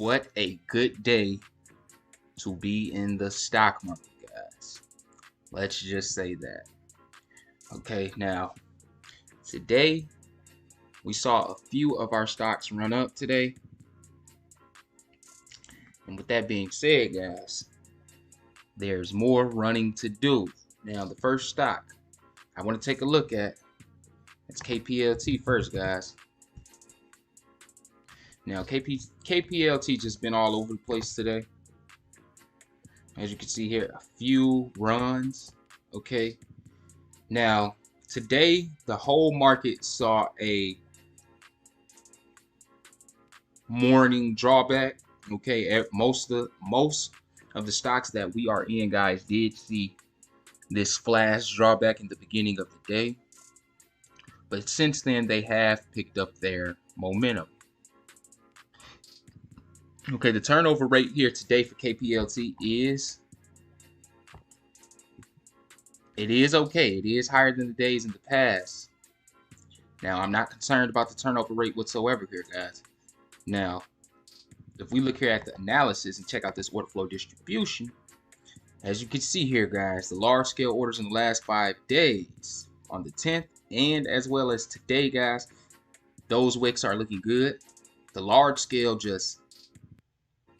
What a good day to be in the stock market, guys. Let's just say that. Okay, now today we saw a few of our stocks run up today. And with that being said, guys, there's more running to do. Now, the first stock I want to take a look at is Kplt first, guys. Now, Kplt just been all over the place today. As you can see here, a few runs. Okay. Now, today the whole market saw a morning drawback. Okay, most of the stocks that we are in, guys, did see this flash drawback in the beginning of the day, but since then they have picked up their momentum. Okay, the turnover rate here today for Kplt is okay. It is higher than the days in the past. Now, I'm not concerned about the turnover rate whatsoever here, guys. Now, if we look here at the analysis and check out this order flow distribution, as you can see here, guys, the large scale orders in the last 5 days on the 10th and as well as today, guys, those wicks are looking good. The large scale just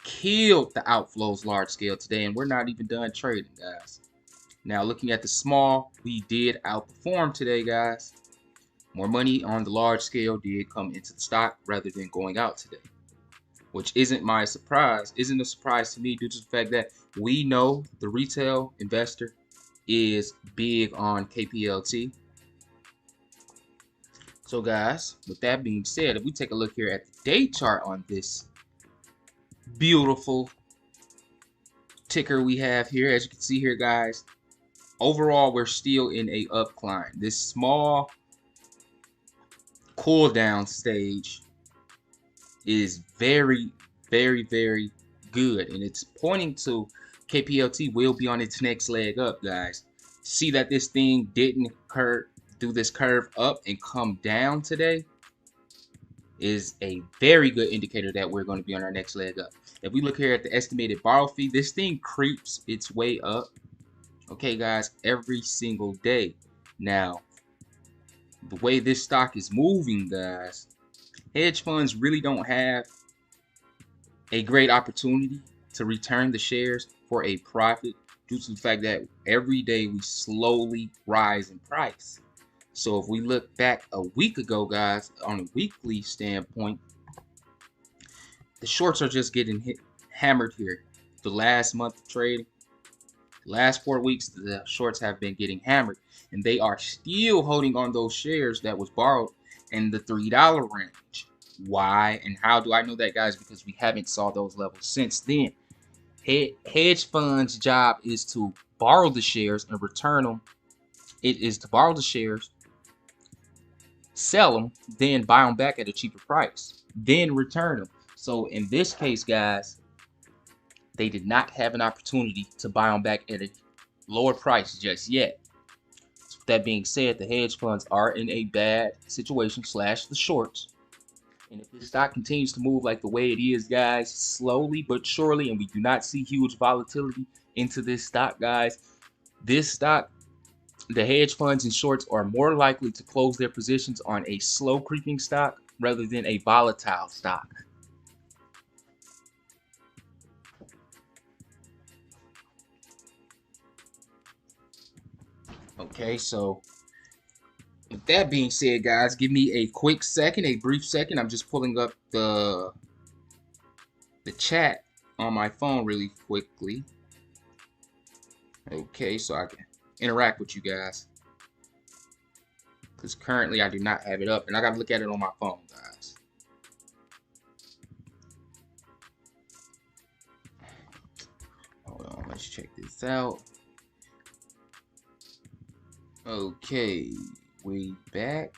killed the outflows large scale today, and we're not even done trading, guys. Now, looking at the small, we did outperform today, guys. More money on the large scale did come into the stock rather than going out today, which isn't a surprise to me due to the fact that we know the retail investor is big on Kplt. So, guys, with that being said, if we take a look here at the day chart on this beautiful ticker we have here, as you can see here, guys, overall we're still in a up climb. This small cool down stage is very, very, very good, and it's pointing to Kplt will be on its next leg up, guys. See that this thing didn't do this curve up and come down today is a very good indicator that we're going to be on our next leg up. If we look here at the estimated borrow fee, this thing creeps its way up, okay, guys, every single day. Now, the way this stock is moving, guys, hedge funds really don't have a great opportunity to return the shares for a profit due to the fact that every day we slowly rise in price. So if we look back a week ago, guys, on a weekly standpoint, the shorts are just getting hammered here. The last month of trading, the last 4 weeks, the shorts have been getting hammered, and they are still holding on those shares that was borrowed in the $3 range. Why and how do I know that, guys? Because we haven't saw those levels since then. Hedge funds' job is to borrow the shares and return them. It is to borrow the shares, sell them, then buy them back at a cheaper price, then return them. So in this case, guys, they did not have an opportunity to buy them back at a lower price just yet. So with that being said, the hedge funds are in a bad situation / the shorts. And if this stock continues to move like the way it is, guys, slowly but surely, and we do not see huge volatility into this stock, guys, this stock, the hedge funds and shorts are more likely to close their positions on a slow creeping stock rather than a volatile stock. Okay, so with that being said, guys, give me a quick second, a brief second. I'm just pulling up the chat on my phone really quickly. Okay, so I can interact with you guys, because currently I do not have it up, and I got to look at it on my phone, guys. Hold on, let's check this out. Okay, we back.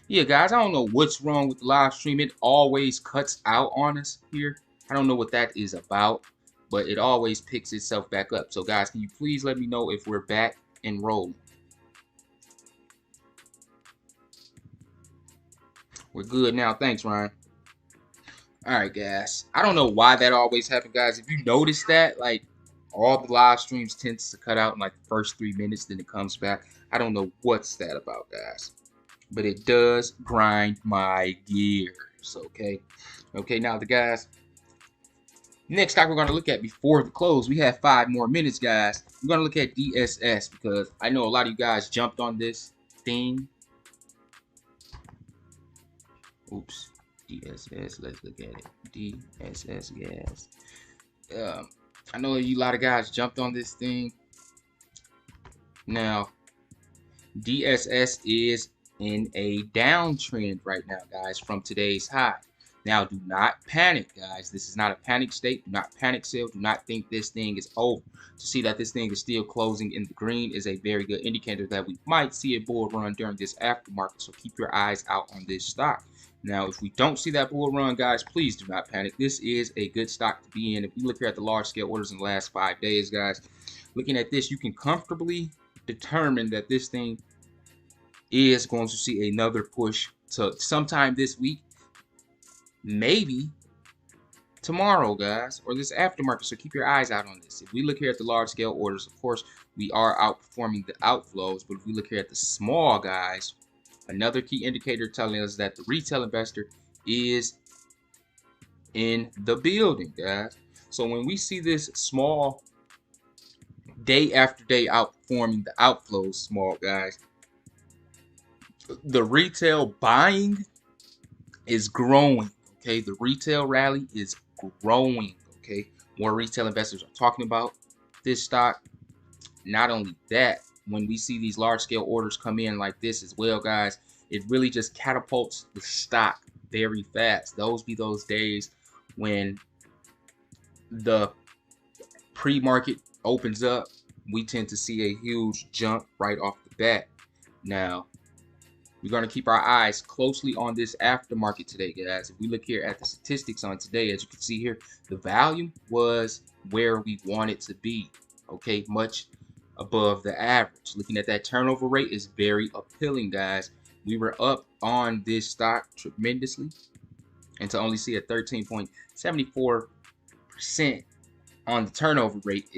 Yeah, guys, I don't know what's wrong with the live stream. It always cuts out on us here. I don't know what that is about, but it always picks itself back up. So, guys, can you please let me know if we're back and rolling? We're good now. Thanks, Ryan. All right, guys. I don't know why that always happens, guys. If you notice that, like, all the live streams tends to cut out in like the first 3 minutes, then it comes back. I don't know what's that about, guys. But it does grind my gears, okay? Okay, now the guys, next stock we're going to look at before the close, we have 5 more minutes, guys. We're going to look at DSS because I know a lot of you guys jumped on this thing. Oops, DSS, let's look at it. DSS, yes. I know a lot of guys jumped on this thing. Now, DSS is in a downtrend right now, guys, from today's high. Now, do not panic, guys. This is not a panic state. Do not panic sell. Do not think this thing is over. To see that this thing is still closing in the green is a very good indicator that we might see a bull run during this aftermarket. So keep your eyes out on this stock. Now, if we don't see that bull run, guys, please do not panic. This is a good stock to be in. If we look here at the large scale orders in the last 5 days, guys, looking at this, you can comfortably determine that this thing is going to see another push to sometime this week, maybe tomorrow, guys, or this aftermarket. So keep your eyes out on this. If we look here at the large scale orders, of course, we are outperforming the outflows. But if we look here at the small, guys, another key indicator telling us that the retail investor is in the building, guys. So when we see this small day after day outperforming the outflows, small, guys, the retail buying is growing. Okay, the retail rally is growing. Okay, more retail investors are talking about this stock. Not only that, when we see these large scale orders come in like this as well, guys, it really just catapults the stock very fast. Those be those days when the pre-market opens up, we tend to see a huge jump right off the bat. Now, we're going to keep our eyes closely on this aftermarket today, guys. If we look here at the statistics on today, as you can see here, the volume was where we want it to be. Okay, much above the average. Looking at that turnover rate is very appealing, guys. We were up on this stock tremendously, and to only see a 13.74% on the turnover rate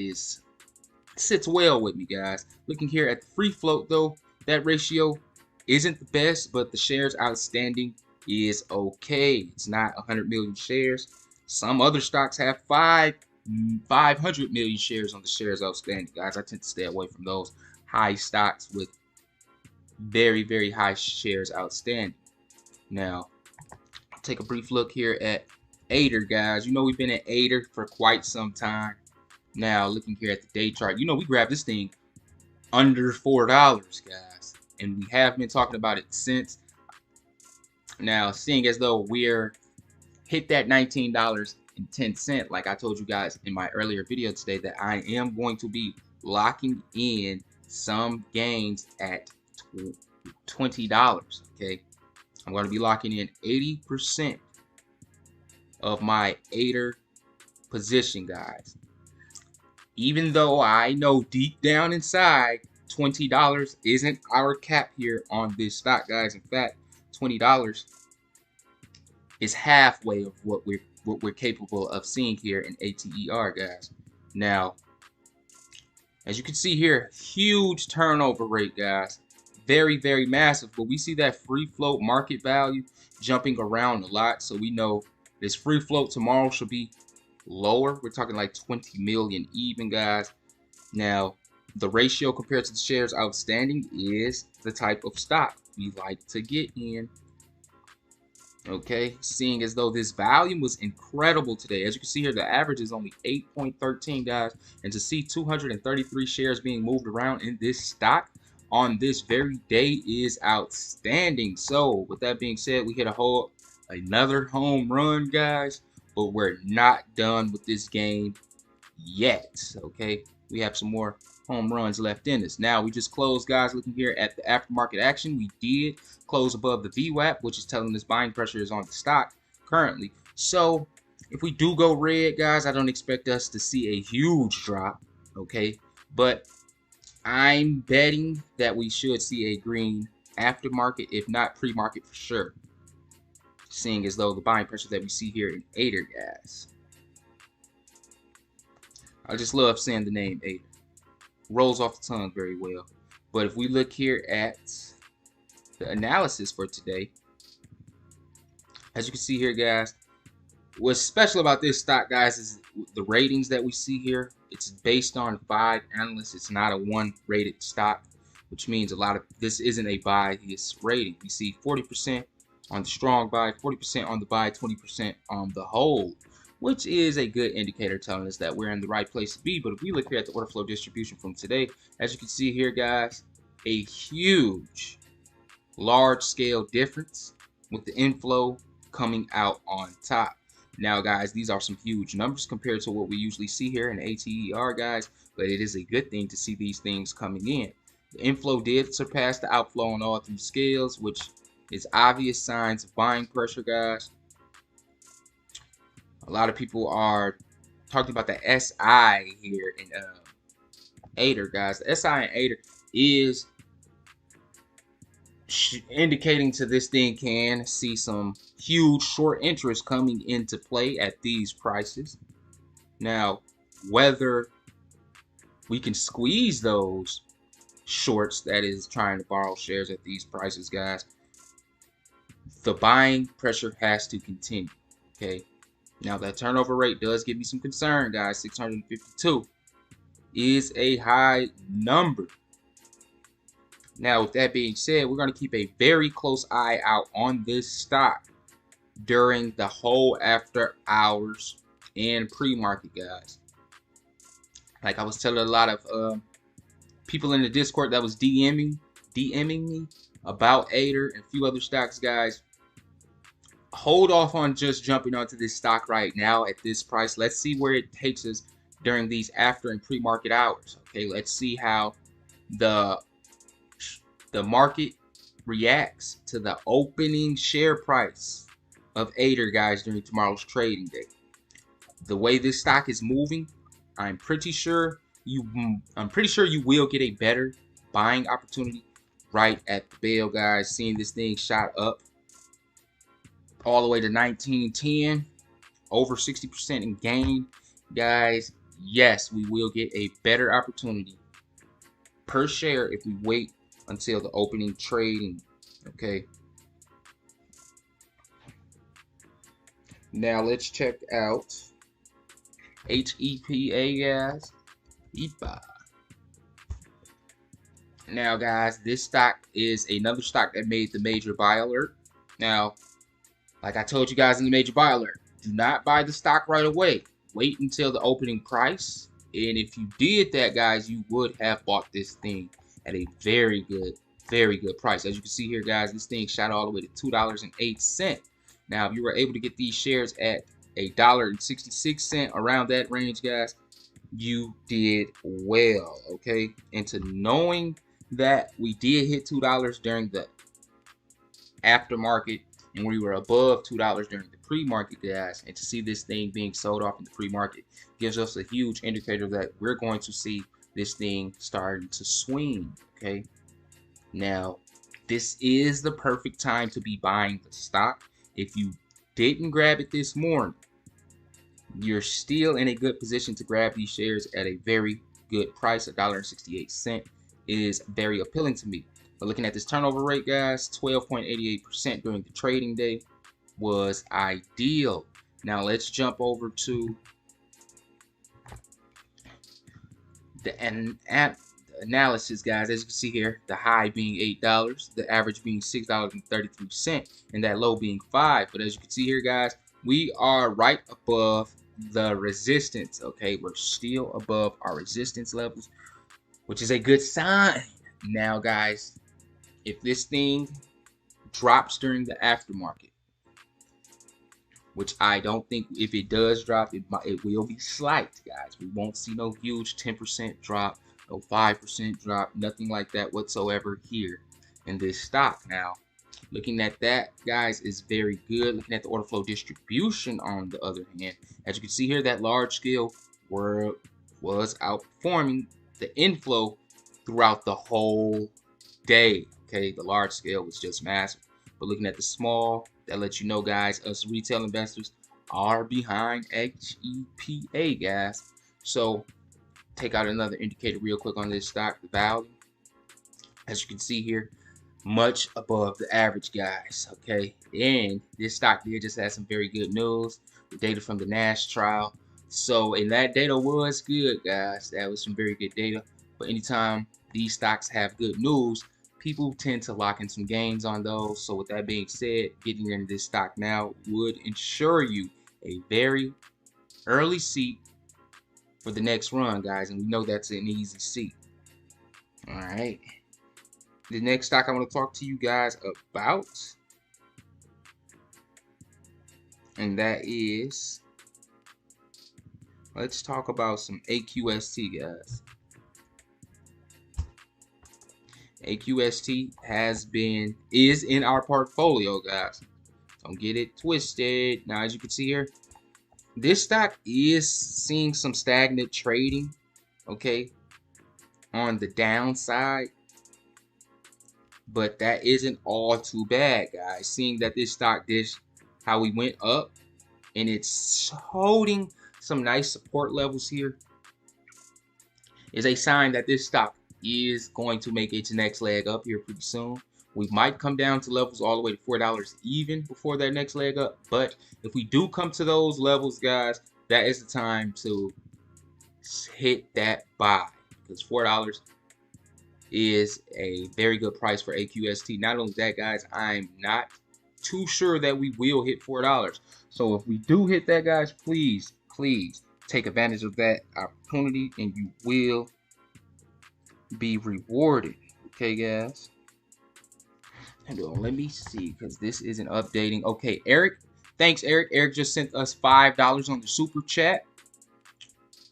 sits well with me, guys. Looking here at the free float, though, that ratio isn't the best, but the shares outstanding is okay. It's not 100 million shares. Some other stocks have 500 million shares on the shares outstanding, guys. I tend to stay away from those high stocks with very, very high shares outstanding. Now, take a brief look here at Ater, guys. You know we've been at Ater for quite some time. Now, looking here at the day chart, you know we grabbed this thing under $4, guys, and we have been talking about it since. Now, seeing as though we're hit that $19.10, like I told you guys in my earlier video today, that I am going to be locking in some gains at $20. Okay, I'm going to be locking in 80% of my Ater position, guys. Even though I know deep down inside $20 isn't our cap here on this stock, guys. In fact, $20 is halfway of what we're capable of seeing here in ATER, guys. Now, as you can see here, huge turnover rate, guys. Very, very massive. But we see that free float market value jumping around a lot. So we know this free float tomorrow should be lower. We're talking like 20 million even, guys. Now, the ratio compared to the shares outstanding is the type of stock we like to get in. Okay, seeing as though this volume was incredible today. As you can see here, the average is only 8.13, guys. And to see 233 shares being moved around in this stock on this very day is outstanding. So, with that being said, we hit another home run, guys. But we're not done with this game yet. Okay, we have some more home runs left in us. Now, we just closed, guys. Looking here at the aftermarket action, we did close above the VWAP, which is telling us buying pressure is on the stock currently. So if we do go red, guys, I don't expect us to see a huge drop. Okay, but I'm betting that we should see a green aftermarket, if not pre-market for sure. seeing as though the buying pressure that we see here in Ater, guys. I just love saying the name Ater. Rolls off the tongue very well. But if we look here at the analysis for today, as you can see here, guys, what's special about this stock, guys, is the ratings that we see here. It's based on 5 analysts. It's not a 1-rated stock, which means a lot of this isn't a bias rating. We see 40% on the strong buy, 40% on the buy, 20% on the hold, which is a good indicator telling us that we're in the right place to be. But if we look here at the order flow distribution from today, as you can see here, guys, a huge, large-scale difference with the inflow coming out on top. Now, guys, these are some huge numbers compared to what we usually see here in ATER, guys, but it is a good thing to see these things coming in. The inflow did surpass the outflow on all 3 scales, which is obvious signs of buying pressure, guys. A lot of people are talking about the SI here in Ater, guys. The SI and Ater is indicating to this thing can see some huge short interest coming into play at these prices. Now, whether we can squeeze those shorts, that is trying to borrow shares at these prices, guys, the buying pressure has to continue. Okay, now that turnover rate does give me some concern, guys. 652 is a high number. Now, with that being said, we're going to keep a very close eye out on this stock during the whole after hours and pre-market, guys. Like I was telling a lot of people in the Discord that was DMing me about Ater and a few other stocks, guys. Hold off on just jumping onto this stock right now at this price. Let's see where it takes us during these after and pre-market hours. Okay, let's see how the market reacts to the opening share price of Ater, guys, during tomorrow's trading day. The way this stock is moving, I'm pretty sure you will get a better buying opportunity right at the bell, guys. Seeing this thing shot up all the way to 1910, over 60% in gain, guys. Yes, we will get a better opportunity per share if we wait until the opening trading. Okay, now let's check out HEPA, guys. HEPA. Now, guys, this stock is another stock that made the major buy alert. Now, like I told you guys in the major buy alert, do not buy the stock right away. Wait until the opening price, and if you did that, guys, you would have bought this thing at a very good price. As you can see here, guys, this thing shot all the way to $2.08. Now, if you were able to get these shares at $1.66, around that range, guys, you did well. Okay, and to knowing that we did hit $2 during the aftermarket, and we were above $2 during the pre-market, guys, and to see this thing being sold off in the pre-market gives us a huge indicator that we're going to see this thing starting to swing. Okay, now this is the perfect time to be buying the stock. If you didn't grab it this morning, you're still in a good position to grab these shares at a very good price. $1.68 is very appealing to me. But looking at this turnover rate, guys, 12.88% during the trading day was ideal. Now let's jump over to the analysis, guys. As you can see here, the high being $8, the average being $6.33, and that low being $5. But as you can see here, guys, we are right above the resistance. Okay, we're still above our resistance levels, which is a good sign. Now, guys, if this thing drops during the aftermarket, which I don't think, if it does drop, it will be slight, guys. We won't see no huge 10% drop, no 5% drop, nothing like that whatsoever here in this stock. Now, looking at that, guys, is very good. Looking at the order flow distribution, on the other hand, as you can see here, that large scale was outperforming the inflow throughout the whole day. Okay, the large scale was just massive. But But looking at the small, that lets you know, guys, us retail investors are behind HEPA, guys. So take out another indicator real quick on this stock, the value. As you can see here, much above the average, guys. Okay, and this stock here just had some very good news. The data from the NASH trial. So, and that data was good, guys. That was some very good data. But anytime these stocks have good news, people tend to lock in some gains on those. So with that being said, getting into this stock now would ensure you a very early seat for the next run, guys. And we know that's an easy seat. All right. The next stock I want to talk to you guys about, and that is, let's talk about some AQST, guys. AQST is in our portfolio, guys. Don't get it twisted. Now, as you can see here, this stock is seeing some stagnant trading, okay, on the downside. But that isn't all too bad, guys. Seeing that this stock did how we went up, and it's holding some nice support levels here, is a sign that this stock is going to make its next leg up here pretty soon. We might come down to levels all the way to $4 even before that next leg up. But if we do come to those levels, guys, that is the time to hit that buy, because $4 is a very good price for AQST. Not only that, guys, I'm not too sure that we will hit $4. So if we do hit that, guys, please take advantage of that opportunity, and you will be rewarded. Okay, guys. Hold on, let me see, because this isn't updating. Okay, Eric, thanks, Eric. Eric just sent us $5 on the super chat.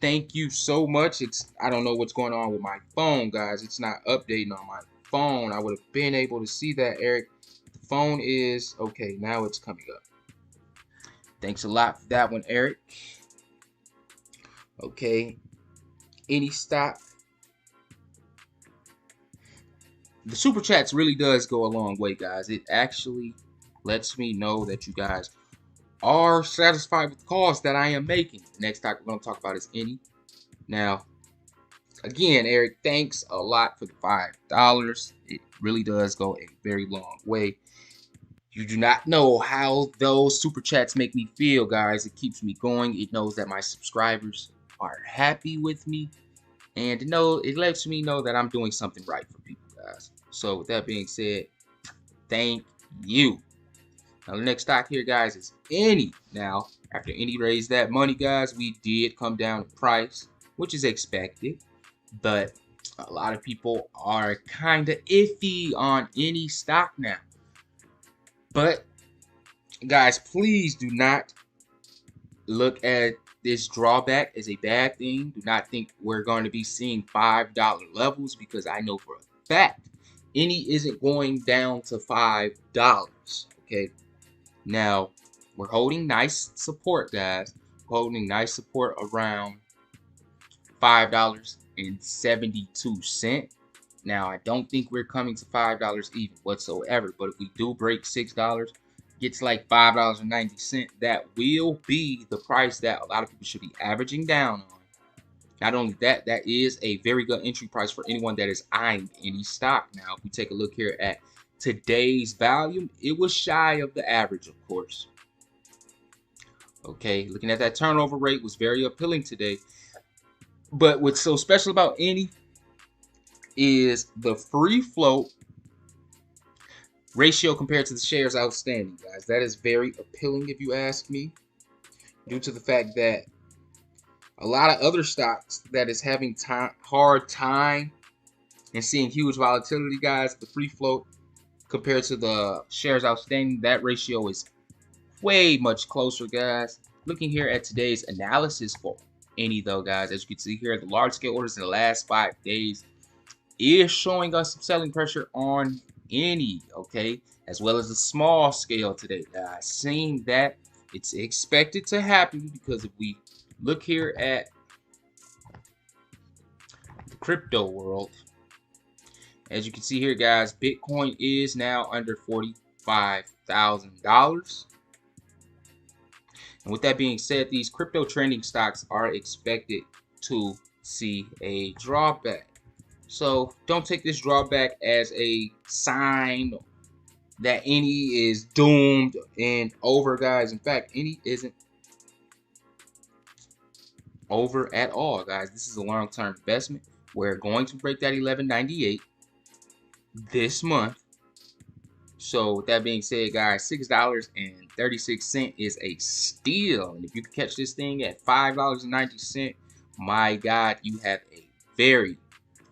Thank you so much. I don't know what's going on with my phone, guys. It's not updating on my phone. I would have been able to see that, Eric. The phone is okay. Now it's coming up. Thanks a lot for that one, Eric. Okay. Any stock. The super chats really does go a long way, guys. It actually lets me know that you guys are satisfied with the calls that I am making. The next stock we're going to talk about is any. Now, again, Eric, thanks a lot for the $5. It really does go a very long way. You do not know how those super chats make me feel, guys. It keeps me going. It knows that my subscribers are happy with me, and it lets me know that I'm doing something right for people, guys. So with that being said, thank you. Now, the next stock here, guys, is any. Now, after any raised that money, guys, we did come down in price, which is expected. But a lot of people are kind of iffy on any stock now. But, guys, please do not look at this drawback as a bad thing. Do not think we're going to be seeing $5 levels, because I know for a fact any isn't going down to $5. Okay. Now, we're holding nice support, guys. We're holding nice support around $5.72. Now, I don't think we're coming to $5 even whatsoever. But if we do break $6, gets like $5.90, that will be the price that a lot of people should be averaging down on. Not only that, that is a very good entry price for anyone that is eyeing any stock. Now, if we take a look here at today's volume, it was shy of the average, of course. Okay, looking at that turnover rate was very appealing today. But what's so special about any is the free float ratio compared to the shares outstanding, guys. That is very appealing if you ask me, due to the fact that a lot of other stocks that is having hard time and seeing huge volatility, guys, the free float compared to the shares outstanding, that ratio is way much closer, guys. Looking here at today's analysis for any, though, guys, as you can see here, the large scale orders in the last 5 days is showing us some selling pressure on any, okay, as well as the small scale today, guys. Seeing that it's expected to happen, because if we look here at the crypto world, as you can see here, guys, Bitcoin is now under $40,000. $5,000. And with that being said, these crypto trending stocks are expected to see a drawback. So don't take this drawback as a sign that any is doomed and over, guys. In fact, any isn't over at all, guys. This is a long-term investment. We're going to break that 1198 this month. So with that being said, guys, $6.36 is a steal. And if you can catch this thing at $5.90, my God, you have a very,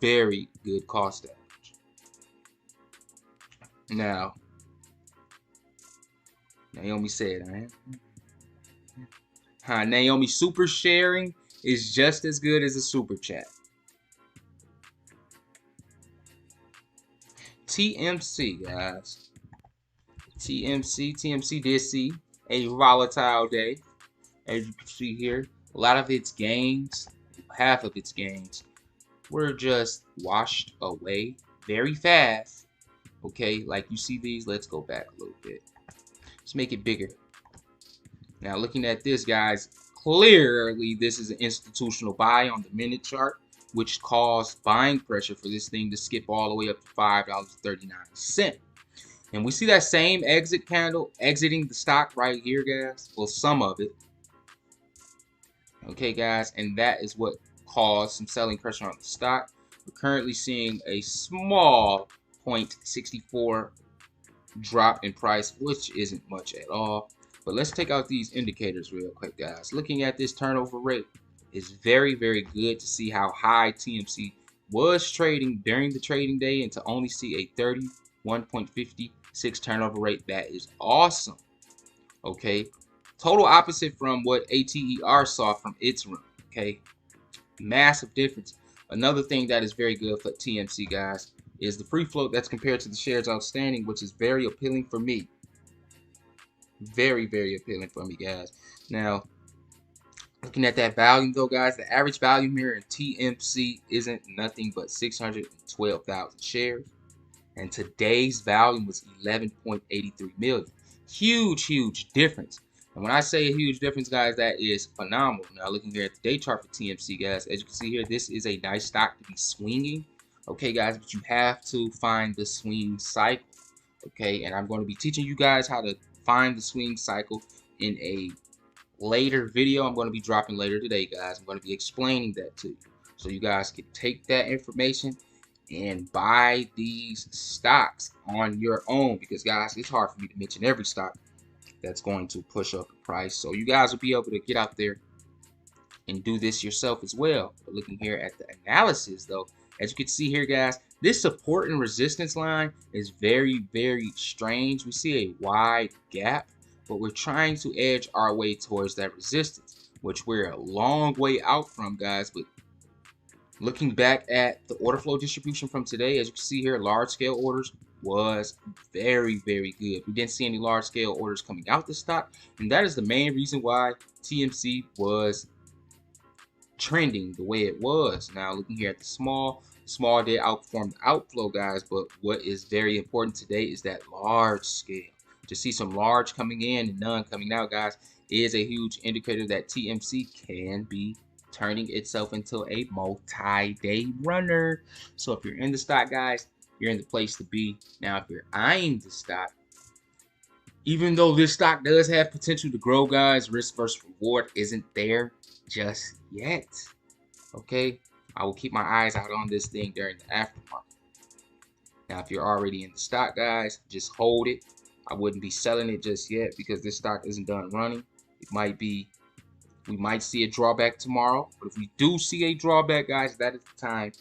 very good cost average. Now, Naomi said, Naomi, super sharing is just as good as a super chat. TMC, guys. TMC did see a volatile day. As you can see here, a lot of its gains, half of its gains, were just washed away very fast. Okay, like you see these, let's go back a little bit. Let's make it bigger. Now looking at this, guys, clearly this is an institutional buy on the minute chart, which caused buying pressure for this thing to skip all the way up to $5.39. And we see that same exit candle exiting the stock right here, guys. Well, some of it. Okay, guys, and that is what caused some selling pressure on the stock. We're currently seeing a small 0.64 drop in price, which isn't much at all. But let's take out these indicators real quick, guys. Looking at this turnover rate is very, very good to see how high TMC was trading during the trading day, and to only see a 31.56 turnover rate. That is awesome. Okay, total opposite from what ATER saw from its run. Okay, massive difference. Another thing that is very good for TMC, guys, is the free float that's compared to the shares outstanding, which is very appealing for me. Very, very appealing for me, guys. Now, looking at that volume though, guys, the average volume here in TMC isn't nothing but 612,000 shares. And today's volume was 11.83 million. Huge, huge difference. And when I say a huge difference, guys, that is phenomenal. Now, looking here at the day chart for TMC, guys, as you can see here, this is a nice stock to be swinging. Okay, guys, but you have to find the swing cycle. Okay, and I'm going to be teaching you guys how to find the swing cycle in a later video. I'm going to be dropping later today, guys. I'm going to be explaining that to you, so you guys can take that information and buy these stocks on your own, because, guys, it's hard for me to mention every stock that's going to push up the price. So you guys will be able to get out there and do this yourself as well. But looking here at the analysis though, as you can see here, guys, this support and resistance line is very, very strange. We see a wide gap, but we're trying to edge our way towards that resistance, which we're a long way out from, guys. But looking back at the order flow distribution from today, as you can see here, large scale orders was very, very good. We didn't see any large scale orders coming out the stock, and that is the main reason why TMC was trending the way it was. Now looking here at the small did outperform the outflow, guys, but what is very important today is that large scale. To see some large coming in and none coming out, guys, is a huge indicator that TMC can be turning itself into a multi-day runner. So if you're in the stock, guys, you're in the place to be. Now, if you're eyeing the stock, even though this stock does have potential to grow, guys, risk versus reward isn't there just yet. Okay, I will keep my eyes out on this thing during the aftermarket. Now, if you're already in the stock, guys, just hold it. I wouldn't be selling it just yet because this stock isn't done running. It might be, we might see a drawback tomorrow, but if we do see a drawback, guys, that is the time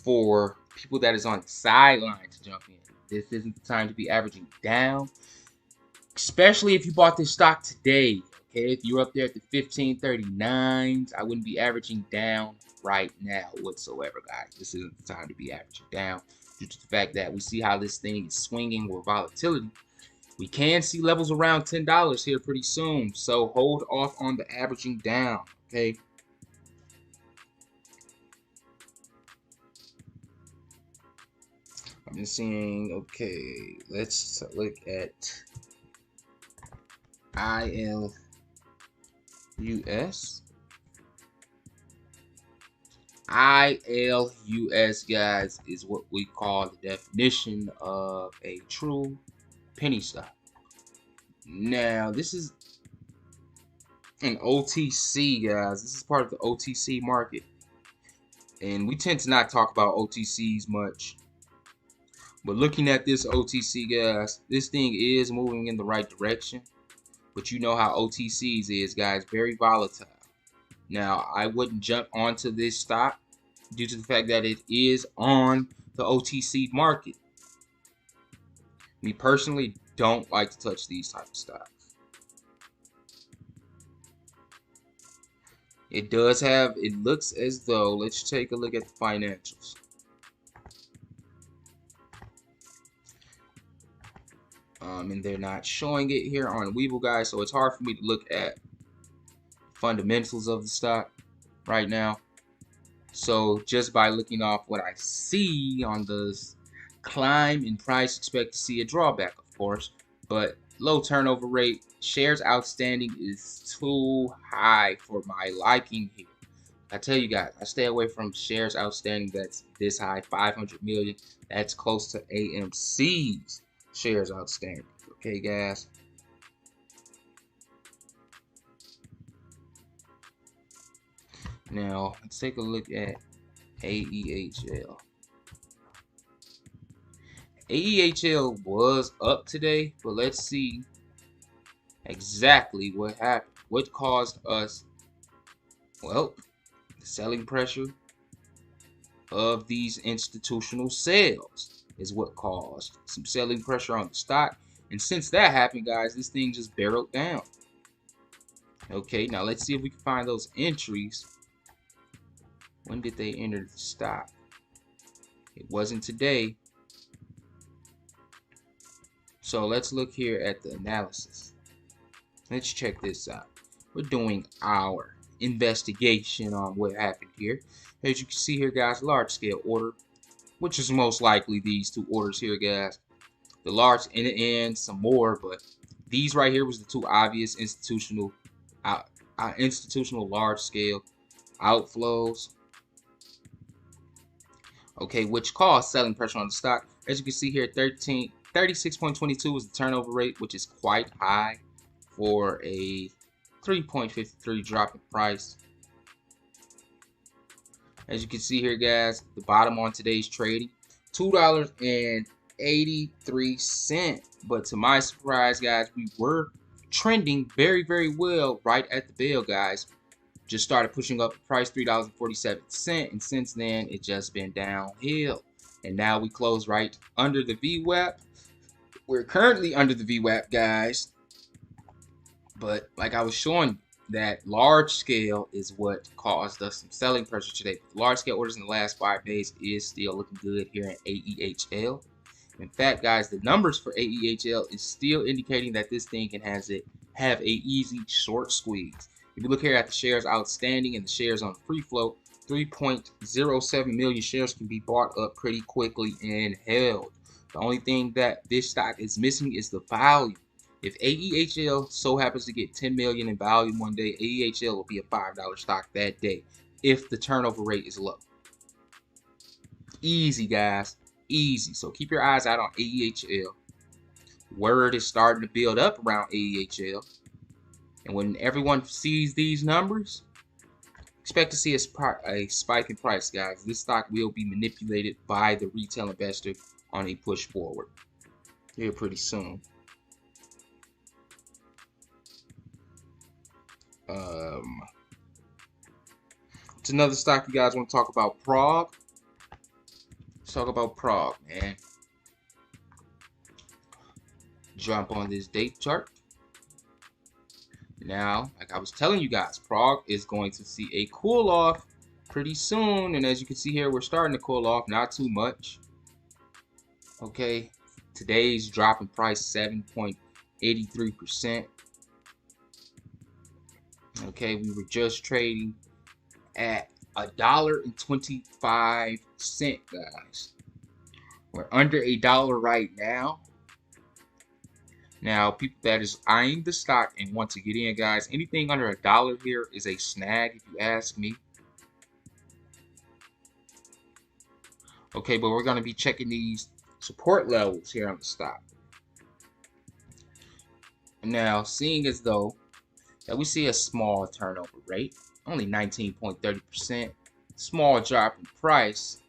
for people that is on the sideline to jump in. This isn't the time to be averaging down, especially if you bought this stock today. Okay, if you're up there at the 1539s, I wouldn't be averaging down right now whatsoever, guys. This isn't the time to be averaging down due to the fact that we see how this thing is swinging with volatility. We can see levels around $10 here pretty soon, so hold off on the averaging down, okay? Missing. Okay, let's look at ILUS. ILUS, guys, is what we call the definition of a true penny stock. Now, this is an OTC, guys. This is part of the OTC market. And we tend to not talk about OTCs much. But looking at this OTC, guys, this thing is moving in the right direction. But you know how OTCs is, guys, very volatile. Now, I wouldn't jump onto this stock due to the fact that it is on the OTC market. Me personally don't like to touch these type of stocks. It does have, it looks as though, let's take a look at the financials. And they're not showing it here on Webull, guys, so it's hard for me to look at fundamentals of the stock right now. So just by looking off what I see on this climb in price, expect to see a drawback, of course, but low turnover rate, shares outstanding is too high for my liking here. I tell you guys, I stay away from shares outstanding that's this high, 500 million. That's close to AMC's shares outstanding. Okay, guys. Now, let's take a look at AEHL. AEHL was up today, but let's see exactly what happened. What caused us, well, the selling pressure of these institutional sales is what caused some selling pressure on the stock. And since that happened, guys, this thing just barreled down. Okay, now let's see if we can find those entries. When did they enter the stock? It wasn't today. So let's look here at the analysis. Let's check this out. We're doing our investigation on what happened here. As you can see here, guys, large scale order, which is most likely these two orders here, guys. The large and some more, but these right here was the two obvious institutional large scale outflows. Okay, which caused selling pressure on the stock. As you can see here, 36.22 was the turnover rate, which is quite high for a 3.53 drop in price. As you can see here, guys, the bottom on today's trading, $2.83. But to my surprise, guys, we were trending very, very well right at the bell, guys. Just started pushing up the price, $3.47, and since then it's just been downhill. And now we close right under the VWAP. We're currently under the VWAP, guys. But like I was showing, that large scale is what caused us some selling pressure today. Large scale orders in the last 5 days is still looking good here in AEHL. In fact, guys, the numbers for AEHL is still indicating that this thing can have a easy short squeeze. If you look here at the shares outstanding and the shares on free float, 3.07 million shares can be bought up pretty quickly and held. The only thing that this stock is missing is the value. If AEHL so happens to get 10 million in value one day, AEHL will be a $5 stock that day if the turnover rate is low. Easy, guys. Easy. So keep your eyes out on AEHL. Word is starting to build up around AEHL. And when everyone sees these numbers, expect to see a spike in price, guys. This stock will be manipulated by the retail investor on a push forward here pretty soon. It's another stock you guys want to talk about, PRAGUE. Let's talk about PRAGUE, man. Jump on this date chart. Now, like I was telling you guys, PRAGUE is going to see a cool off pretty soon. And as you can see here, we're starting to cool off, not too much. Okay, today's drop in price, 7.83%. Okay, we were just trading at $1.25, guys. We're under $1 right now. Now, people that is eyeing the stock and want to get in, guys, anything under $1 here is a snag, if you ask me. Okay, but we're going to be checking these support levels here on the stock. Now, seeing as though that we see a small turnover rate, only 19.30%, small drop in price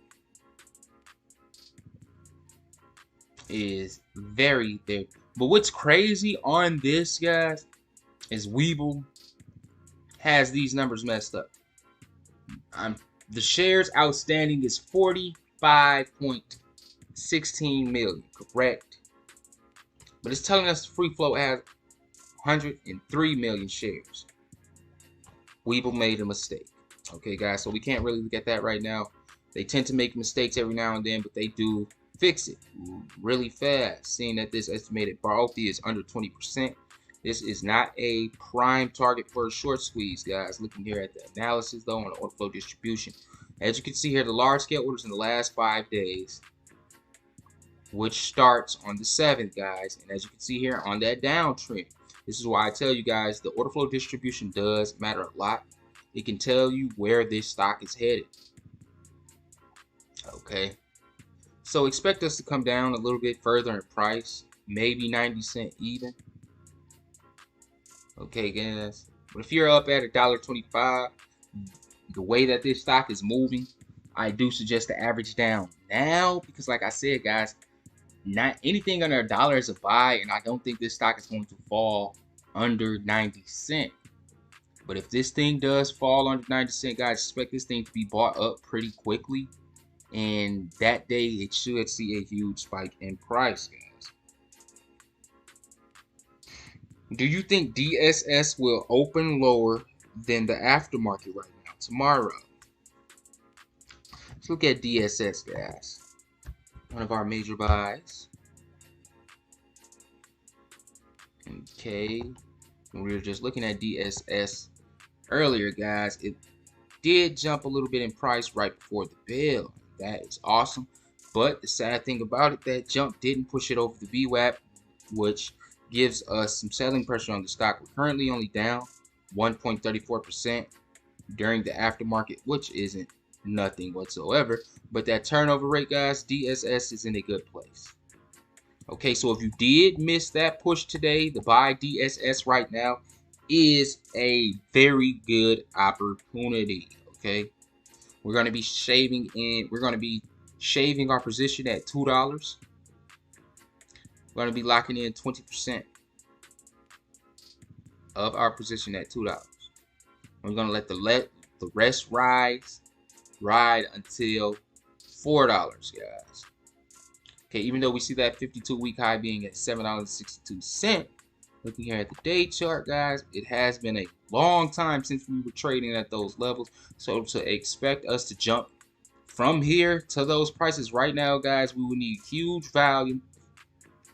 is very there. But what's crazy on this, guys, is Webull has these numbers messed up. The shares outstanding is 45.16 million, correct? But it's telling us the free float has 103 million shares. Webull made a mistake. Okay, guys, so we can't really look at that right now. They tend to make mistakes every now and then, but they do fix it really fast. Seeing that this estimated borrowfee is under 20%, this is not a prime target for a short squeeze, guys. Looking here at the analysis, though, on the order flow distribution. As you can see here, the large scale orders in the last 5 days, which starts on the 7th, guys. And as you can see here on that downtrend, this is why I tell you guys the order flow distribution does matter a lot. It can tell you where this stock is headed. Okay. So expect us to come down a little bit further in price, maybe 90 cents even. Okay, guys. But if you're up at $1.25, the way that this stock is moving, I do suggest to average down now, because like I said, guys, not anything under $1 is a buy, and I don't think this stock is going to fall under 90 cents. But if this thing does fall under 90 cents, guys, expect this thing to be bought up pretty quickly. And that day, it should see a huge spike in price, guys. Do you think DSS will open lower than the aftermarket right now, tomorrow? Let's look at DSS, guys. One of our major buys. Okay. When we were just looking at DSS earlier, guys, it did jump a little bit in price right before the bell. That is awesome. But the sad thing about it, that jump didn't push it over the VWAP, which gives us some selling pressure on the stock. We're currently only down 1.34% during the aftermarket, which isn't nothing whatsoever. But that turnover rate, guys, DSS is in a good place. Okay, so if you did miss that push today, the buy DSS right now is a very good opportunity. Okay. We're going to be shaving our position at $2. We're going to be locking in 20% of our position at $2. We're going to let the rest ride until $4, guys. Okay, even though we see that 52-week high being at $7.62, looking here at the day chart, guys, it has been a long time since we were trading at those levels. So to expect us to jump from here to those prices right now, guys, we will need huge volume,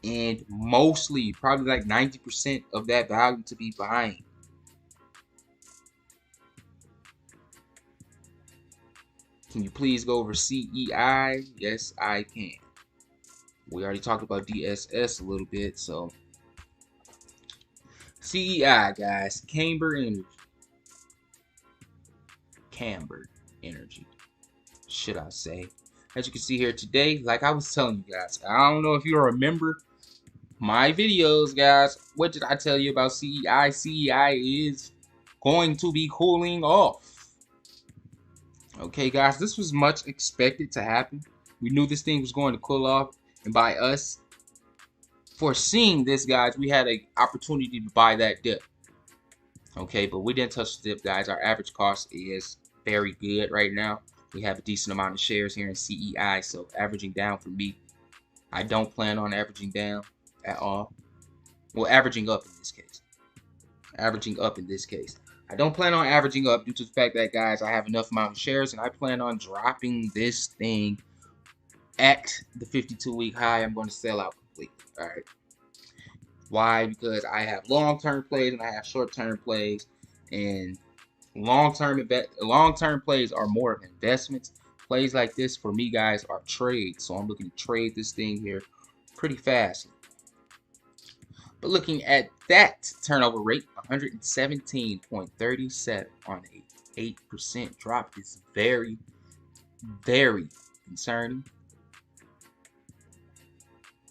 and mostly probably like 90% of that volume to be buying. Can you please go over CEI? Yes, I can. We already talked about DSS a little bit, so CEI, guys, Camber Energy, should I say. As you can see here today, like I was telling you guys, I don't know if you remember my videos, guys. What did I tell you about CEI? CEI is going to be cooling off. Okay, guys, this was much expected to happen. We knew this thing was going to cool off, and by us foreseeing this, guys, we had an opportunity to buy that dip. Okay, but we didn't touch the dip, guys. Our average cost is very good right now. We have a decent amount of shares here in CEI, so averaging down for me, I don't plan on averaging down at all. Well, averaging up in this case. Averaging up in this case. I don't plan on averaging up due to the fact that, guys, I have enough amount of shares, and I plan on dropping this thing at the 52-week high. I'm going to sell out completely. All right. Why? Because I have long-term plays and I have short-term plays, and long-term plays are more of investments. plays like this for me, guys, are trades. So I'm looking to trade this thing here pretty fast. But looking at that turnover rate, 117.37 on a 8% drop is very, very concerning.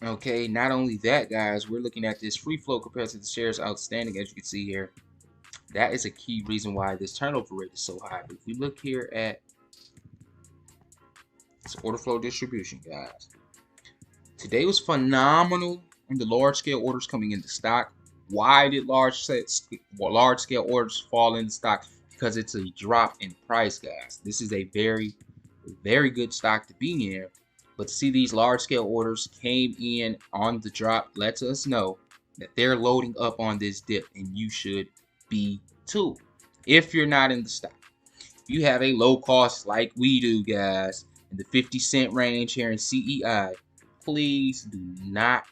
Okay, not only that, guys, we're looking at this free float compared to the shares outstanding, as you can see here. That is a key reason why this turnover rate is so high. But if we look here at this order flow distribution, guys, today was phenomenal on the large scale orders coming into stock. Why did large scale orders fall into stock? Because it's a drop in price, guys. This is a very, very good stock to be in. But to see these large scale orders came in on the drop lets us know that they're loading up on this dip, and you should be too. If you're not in the stock, if you have a low cost like we do, guys, in the 50-cent range here in CEI, please do not,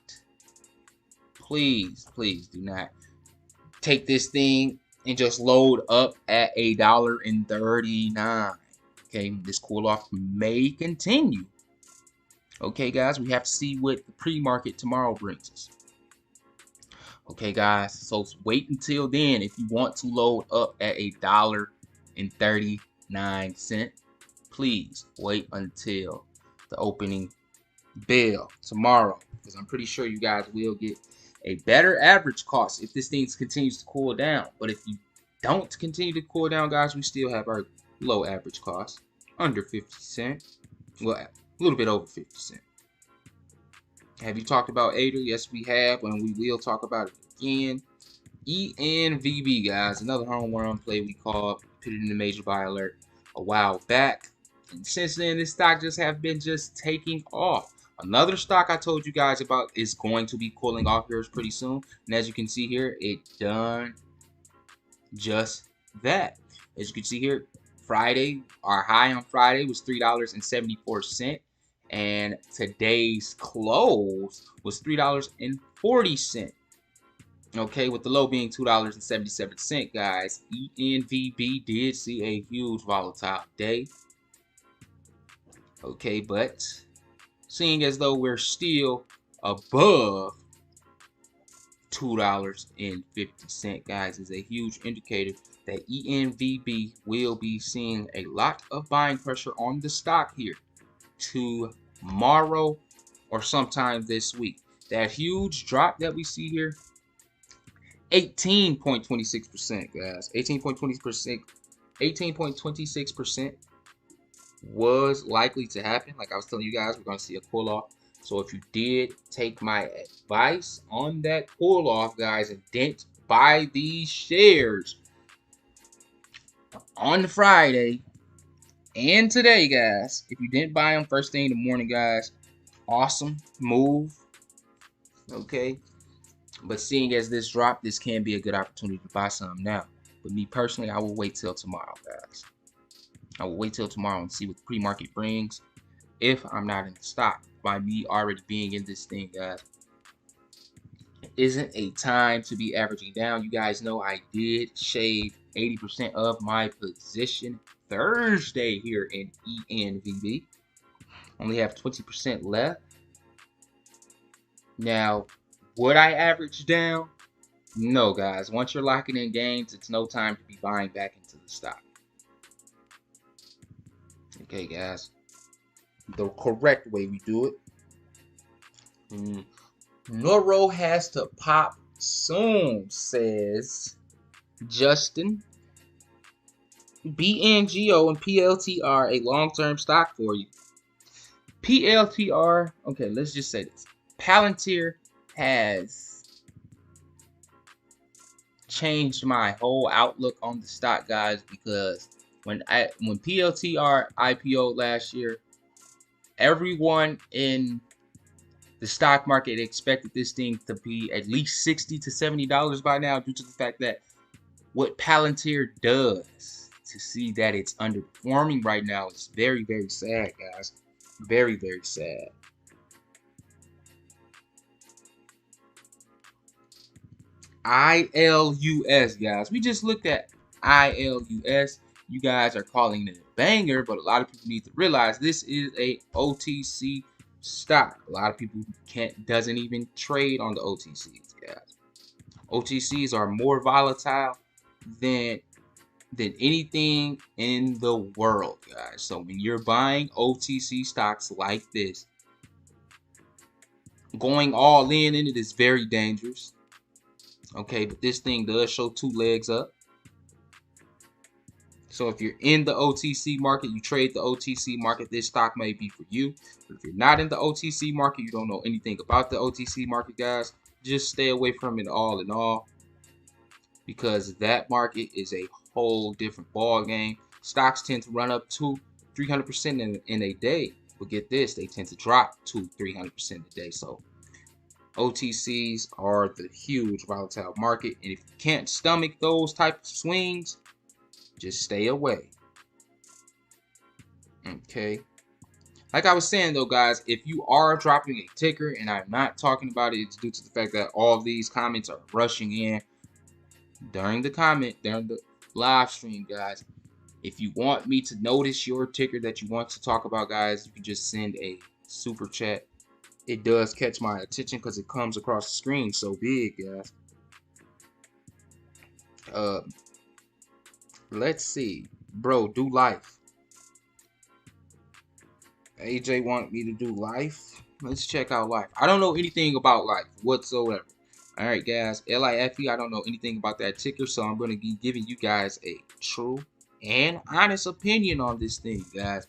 please do not take this thing and just load up at $1.39. Okay, this cool off may continue. Okay, guys, we have to see what the pre-market tomorrow brings us. Okay, guys, so wait until then if you want to load up at $1.39. Please wait until the opening bell tomorrow, because I'm pretty sure you guys will get a better average cost if this thing continues to cool down. But if you don't continue to cool down, guys, we still have our low average cost under 50 cents. Well, a little bit over 50 cents. Have you talked about Ater? Yes, we have, and we will talk about it again. ENVB, guys, another home run play we called, put it in the major buy alert a while back, and since then this stock just have been taking off. Another stock I told you guys about is going to be cooling off here pretty soon, and as you can see here, it done just that. As you can see here, Friday, our high on Friday was $3.74, and today's close was $3.40. Okay, with the low being $2.77, guys. ENVB did see a huge volatile day. Okay, but seeing as though we're still above $2.50, guys, is a huge indicator that ENVB will be seeing a lot of buying pressure on the stock here tomorrow or sometime this week. That huge drop that we see here, 18.26%, guys. 18.26% was likely to happen. Like I was telling you guys, we're going to see a cool off. So if you did take my advice on that cool off, guys, and didn't buy these shares on Friday and today, guys, if you didn't buy them first thing in the morning, guys, awesome move. Okay, but seeing as this drop, this can be a good opportunity to buy some now. But me personally, I will wait till tomorrow, guys. I will wait till tomorrow and see what the pre-market brings if I'm not in the stock. By me already being in this thing, guys, it isn't a time to be averaging down. You guys know I did shave 80% of my position Thursday here in ENVB. Only have 20% left. Now, would I average down? No, guys. Once you're locking in gains, it's no time to be buying back into the stock. Okay, guys. The correct way we do it. Neuro has to pop soon, says Justin. BNGO and Kplt are a long-term stock for you. Kplt are, okay, let's just say this. Palantir has changed my whole outlook on the stock, guys, because when Kplt IPO'd last year, everyone in the stock market expected this thing to be at least $60 to $70 by now, due to the fact that what Palantir does, to see that it's underperforming right now is very, very sad, guys. Very, very sad. ILUS, guys. We just looked at ILUS. you guys are calling it a banger, but a lot of people need to realize this is a OTC stock. A lot of people doesn't even trade on the OTCs, guys. OTCs are more volatile than anything in the world, guys. So when you're buying OTC stocks like this, going all in it is very dangerous. Okay, but this thing does show 2 legs up. So if you're in the OTC market, you trade the OTC market, this stock may be for you. But if you're not in the OTC market, you don't know anything about the OTC market, guys, just stay away from it all in all, because that market is a whole different ball game. Stocks tend to run up to 300% in a day, but get this, they tend to drop to 300% a day. So OTCs are the huge volatile market, and if you can't stomach those type of swings, just stay away. Okay, like I was saying though, guys, if you are dropping a ticker, and I'm not talking about it, it's due to the fact that all these comments are rushing in during the live stream, guys. If you want me to notice your ticker that you want to talk about, guys, you can just send a super chat. It does catch my attention because it comes across the screen so big, guys. Let's see, bro, do life. AJ want me to do life. Let's check out life. I don't know anything about life whatsoever. All right, guys, LIFE, I don't know anything about that ticker, so I'm going to be giving you guys a true and honest opinion on this thing, guys.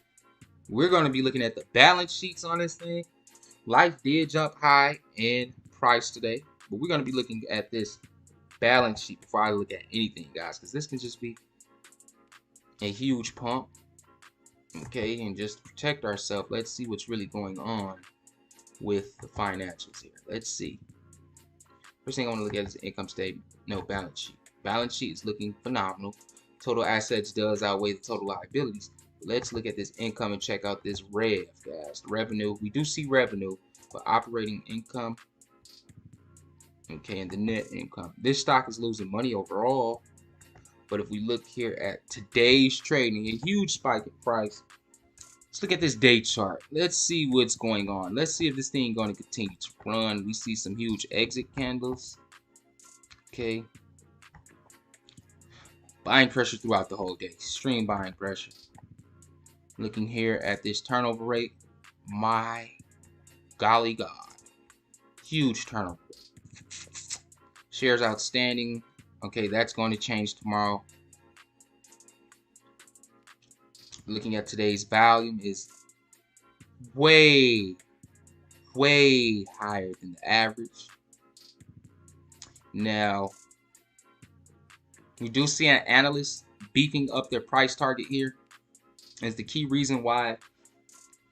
We're going to be looking at the balance sheets on this thing. Life did jump high in price today, but we're going to be looking at this balance sheet before I look at anything, guys, because this can just be a huge pump. Okay, and just to protect ourselves, let's see what's really going on with the financials here. Let's see. First thing I want to look at is the income statement. No, balance sheet. Balance sheet is looking phenomenal. Total assets does outweigh the total liabilities. Let's look at this income and check out this rev, guys. The revenue, we do see revenue, but operating income, okay, and the net income. This stock is losing money overall, but if we look here at today's trading, a huge spike in price. Let's look at this day chart. Let's see what's going on. Let's see if this thing is going to continue to run. We see some huge exit candles. Okay. Buying pressure throughout the whole day. Extreme buying pressure. Looking here at this turnover rate. My golly God. Huge turnover rate. Shares outstanding. Okay, that's going to change tomorrow. Looking at today's volume is way higher than the average. Now, we do see an analyst beefing up their price target here. Is the key reason why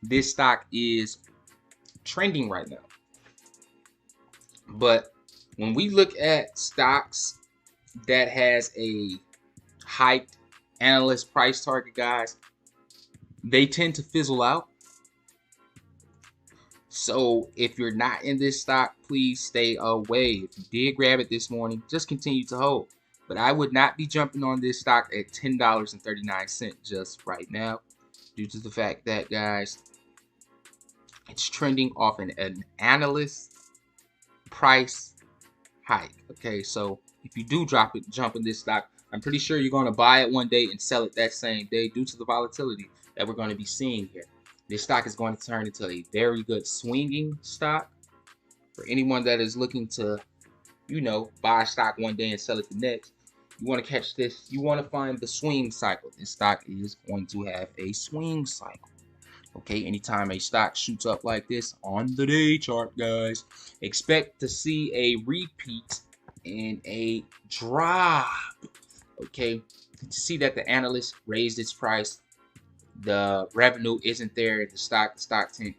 this stock is trending right now. But when we look at stocks that has a hyped analyst price target, guys, they tend to fizzle out. So if you're not in this stock, please stay away. If you did grab it this morning, just continue to hold. But I would not be jumping on this stock at $10.39 just right now, due to the fact that, guys, it's trending off an analyst price hike. Okay, so if you do jump in this stock, I'm pretty sure you're going to buy it one day and sell it that same day due to the volatility that we're going to be seeing here. This stock is going to turn into a very good swinging stock. For anyone that is looking to, you know, buy a stock one day and sell it the next, you want to catch this. You want to find the swing cycle. This stock is going to have a swing cycle. Okay, anytime a stock shoots up like this on the day chart, guys, expect to see a repeat and a drop. Okay, to see that the analyst raised its price, the revenue isn't there at the stock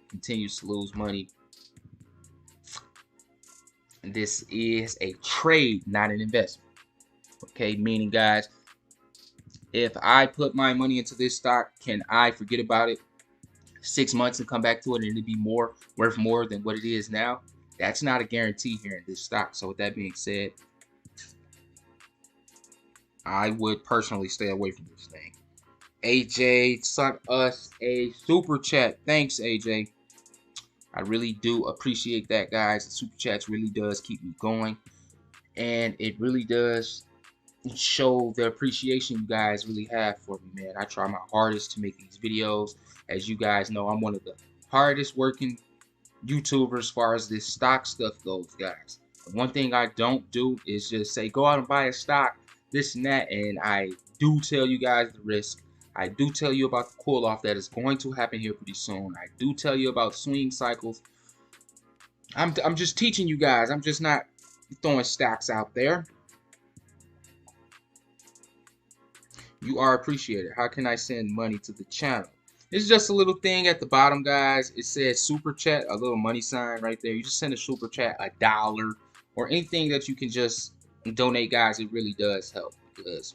continues to lose money. This is a trade, not an investment. Okay, meaning, guys, if I put my money into this stock, can I forget about it 6 months and come back to it and it'd be worth more than what it is now? That's not a guarantee here in this stock. So with that being said, I would personally stay away from this thing. AJ sent us a super chat. Thanks, AJ. I really do appreciate that, guys. The super chats really does keep me going, and it really does show the appreciation you guys really have for me, man. I try my hardest to make these videos. As you guys know, I'm one of the hardest working YouTubers as far as this stock stuff goes, guys. One thing I don't do is just say go out and buy a stock, this and that, and I do tell you guys the risk. I do tell you about the cool off that is going to happen here pretty soon. I do tell you about swing cycles. I'm just teaching you guys. I'm just not throwing stocks out there. You are appreciated. How can I send money to the channel? It's just a little thing at the bottom, guys. It says super chat, a little money sign right there. You just send a super chat, $1, or anything that you can just donate, guys. It really does help because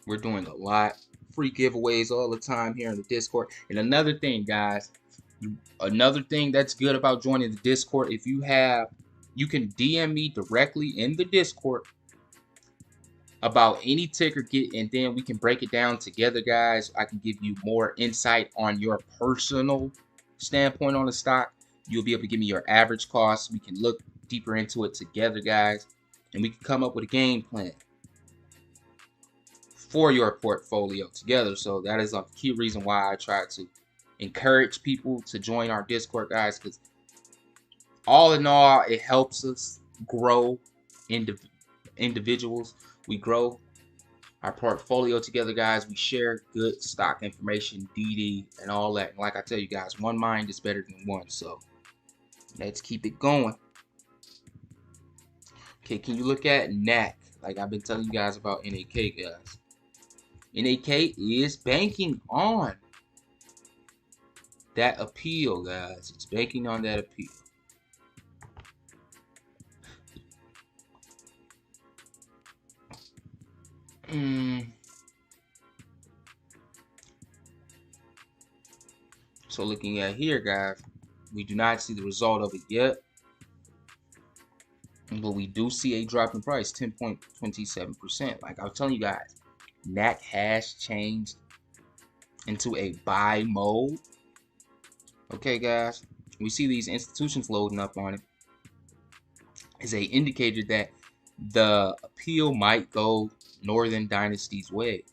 we're doing a lot. Free giveaways all the time here in the Discord. And another thing, guys, another thing that's good about joining the Discord, if you have, you can DM me directly in the Discord about any ticker, and then we can break it down together, guys. I can give you more insight on your personal standpoint on the stock. You'll be able to give me your average cost. We can look deeper into it together, guys, and we can come up with a game plan for your portfolio together. So that is a key reason why I try to encourage people to join our Discord, guys, because all in all, it helps us grow individuals. We grow our portfolio together, guys. We share good stock information, DD, and all that. And like I tell you guys, one mind is better than one. So let's keep it going. Okay, can you look at NAC? Like I've been telling you guys about NAK, guys. NAK is banking on that appeal, guys. It's banking on that appeal. So looking at here, guys, we do not see the result of it yet, but we do see a drop in price, 10.27%. Like I was telling you guys, NAC has changed into a buy mode. Okay, guys, we see these institutions loading up on it. Is a indicator that the appeal might go Northern Dynasty's way.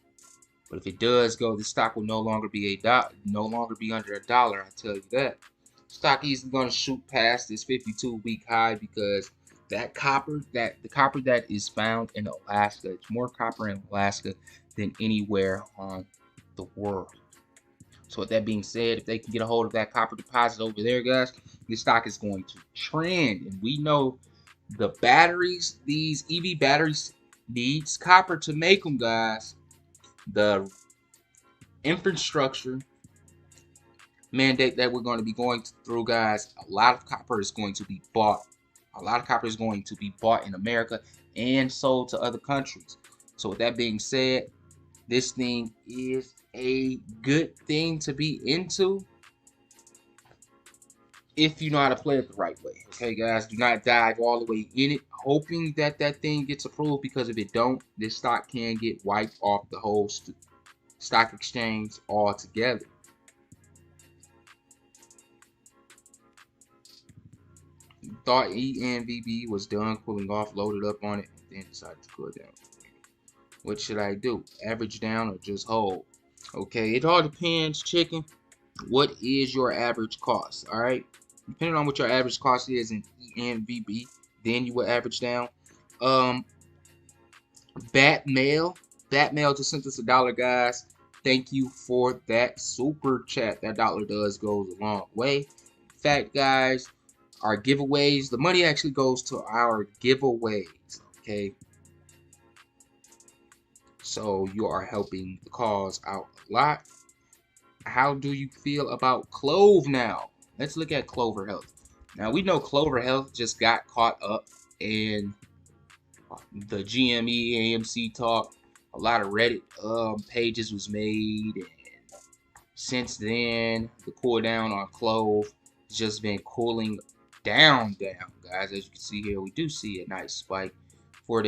But if it does go, the stock will no longer be under $1. I tell you that. Stock easily going to shoot past this 52-week high because that copper, the copper that is found in Alaska, it's more copper in Alaska than anywhere on the world. So with that being said, if they can get a hold of that copper deposit over there, guys, the stock is going to trend. And we know the batteries, these EV batteries, needs copper to make them, guys. The infrastructure mandate that we're going to be going through, guys, a lot of copper is going to be bought. A lot of copper is going to be bought in America and sold to other countries. So with that being said, this thing is a good thing to be into if you know how to play it the right way. Okay, guys, do not dive all the way in it hoping that that thing gets approved, because if it don't, this stock can get wiped off the whole stock exchange altogether. Thought ENVB was done cooling off, loaded up on it, and then decided to cool down. What should I do? Average down or just hold? Okay, it all depends, chicken. What is your average cost? All right, depending on what your average cost is in ENVB, then you will average down. Batmail just sent us $1, guys. Thank you for that super chat. That dollar goes a long way. In fact, guys, our giveaways, the money actually goes to our giveaways. Okay, so you are helping the cause out a lot. How do you feel about Clove now? Let's look at Clover Health. Now, we know Clover Health just got caught up in the GME AMC talk. A lot of Reddit pages was made, and since then, the cool down on Clove has just been cooling down, guys. As you can see here, we do see a nice spike 4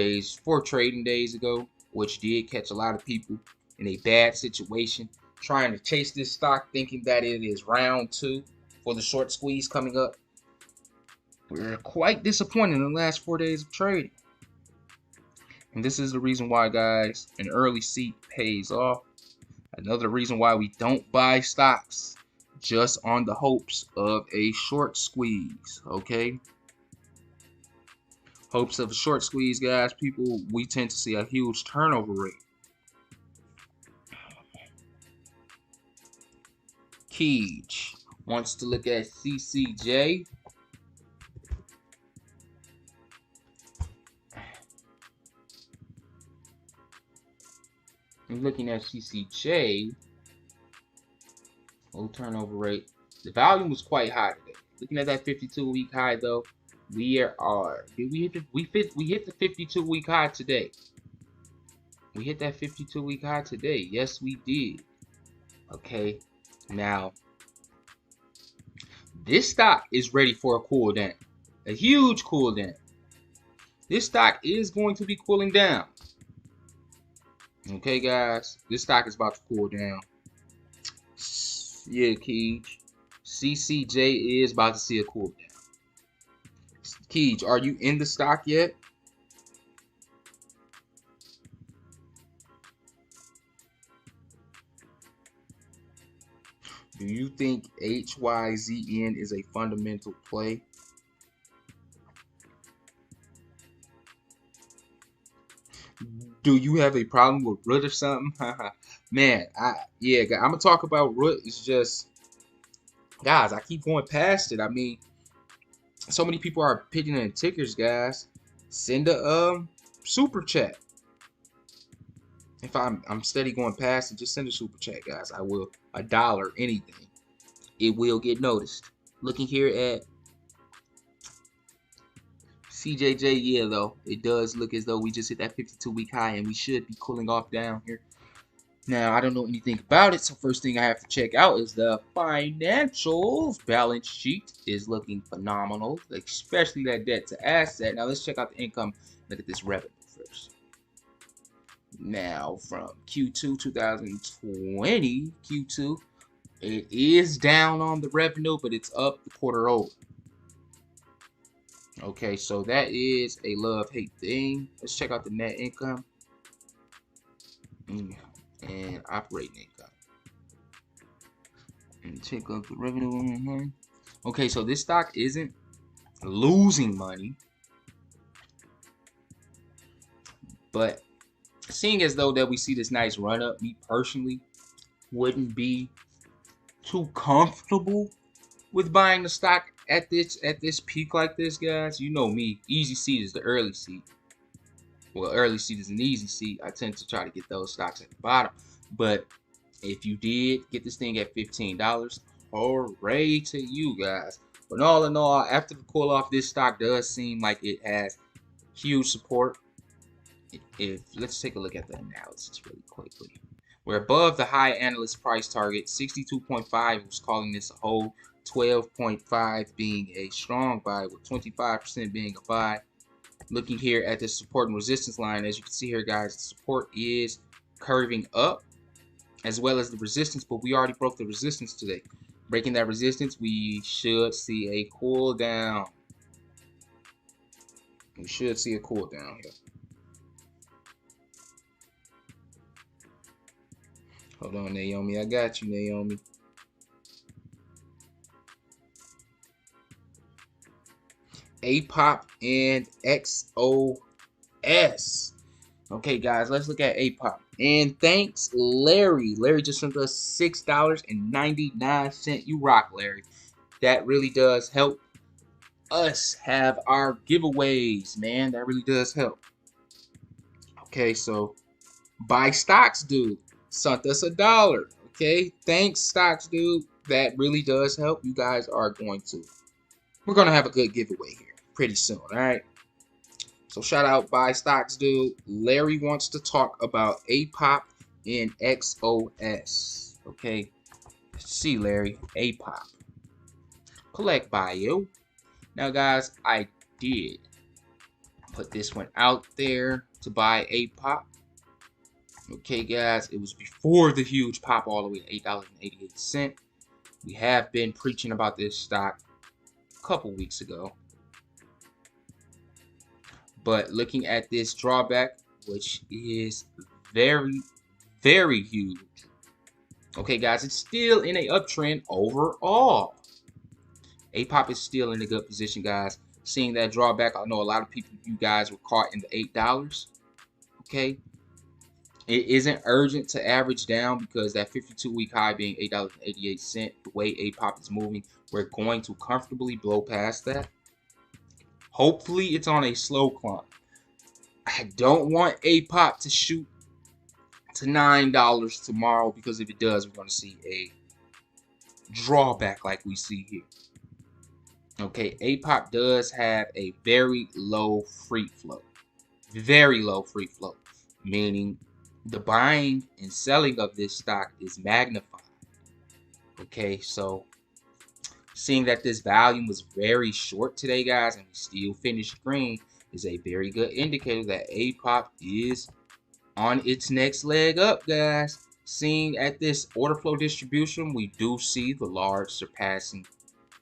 trading days ago, which did catch a lot of people in a bad situation, trying to chase this stock, thinking that it is round 2 for the short squeeze coming up. We're quite disappointed in the last 4 days of trading. And this is the reason why, guys, an early seat pays off. Another reason why we don't buy stocks just on the hopes of a short squeeze, okay? Hopes of a short squeeze, guys, people, we tend to see a huge turnover rate. Keej wants to look at CCJ. I'm looking at CCJ. Low turnover rate. The volume was quite high today. Looking at that 52-week high though, we hit the 52-week high today. We hit that 52-week high today. Yes, we did. Okay. Now, this stock is ready for a cool down. A huge cool down. This stock is going to be cooling down. Okay, guys. This stock is about to cool down. Yeah, Keej. CCJ is about to see a cool down. Keej, are you in the stock yet? Do you think HYZN is a fundamental play? Do you have a problem with Root or something? Man, I'm gonna talk about Root. It's just, guys, I keep going past it. I mean, so many people are pitching in tickers, guys. Send a super chat. If I'm steady going past it, just send a super chat, guys. I will. $1, anything. It will get noticed. Looking here at CJJ, yeah, though, it does look as though we just hit that 52-week high and we should be cooling off down here. Now, I don't know anything about it, so first thing I have to check out is the financials. Balance sheet is looking phenomenal, especially that debt to asset. Now, let's check out the income. Look at this revenue first. Now, from Q2 2020, Q2, it is down on the revenue, but it's up the quarter over. Okay, so that is a love-hate thing. Let's check out the net income and operating income. And check out the revenue. Okay, so this stock isn't losing money, but seeing as though that we see this nice run up, me personally wouldn't be too comfortable with buying the stock at this peak like this, guys. You know me, easy seat is the early seat. Well, early seat is an easy seat. I tend to try to get those stocks at the bottom. But if you did get this thing at $15, hooray to you guys. But all in all, after the cool off, this stock does seem like it has huge support. Let's take a look at the analysis really quickly. We're above the high analyst price target. 62.5 was calling this a hold. 12.5 being a strong buy, with 25% being a buy. Looking here at the support and resistance line, as you can see here, guys, the support is curving up as well as the resistance, but we already broke the resistance today. Breaking that resistance, we should see a cool down. We should see a cool down here. Hold on, Naomi. I got you, Naomi. APOP and XOS. Okay, guys, let's look at APOP. And thanks, Larry. Larry just sent us $6.99. You rock, Larry. That really does help us have our giveaways, man. That really does help. Okay, so buy stocks, dude. Sent us $1. Okay, thanks, stocks, dude. That really does help. You guys are going to. We're going to have a good giveaway here pretty soon, all right? So shout out buy stocks, dude. Larry wants to talk about APOP and XOS. Okay, let's see, Larry. APOP. Collect bio. Now, guys, I did put this one out there to buy APOP. Okay, guys, it was before the huge pop all the way to $8.88. We have been preaching about this stock a couple weeks ago. But looking at this drawback, which is very, very huge. Okay, guys, it's still in a uptrend overall. APOP is still in a good position, guys. Seeing that drawback, I know a lot of people, you guys were caught in the $8. Okay. It isn't urgent to average down because that 52-week high being $8.88, the way APOP is moving, we're going to comfortably blow past that. Hopefully, it's on a slow climb. I don't want APOP to shoot to $9 tomorrow, because if it does, we're going to see a drawback like we see here. Okay, APOP does have a very low free float. Very low free float, meaning the buying and selling of this stock is magnified. Okay, so seeing that this volume was very short today, guys, and we still finished green, is a very good indicator that APOP is on its next leg up, guys. Seeing at this order flow distribution, we do see the large surpassing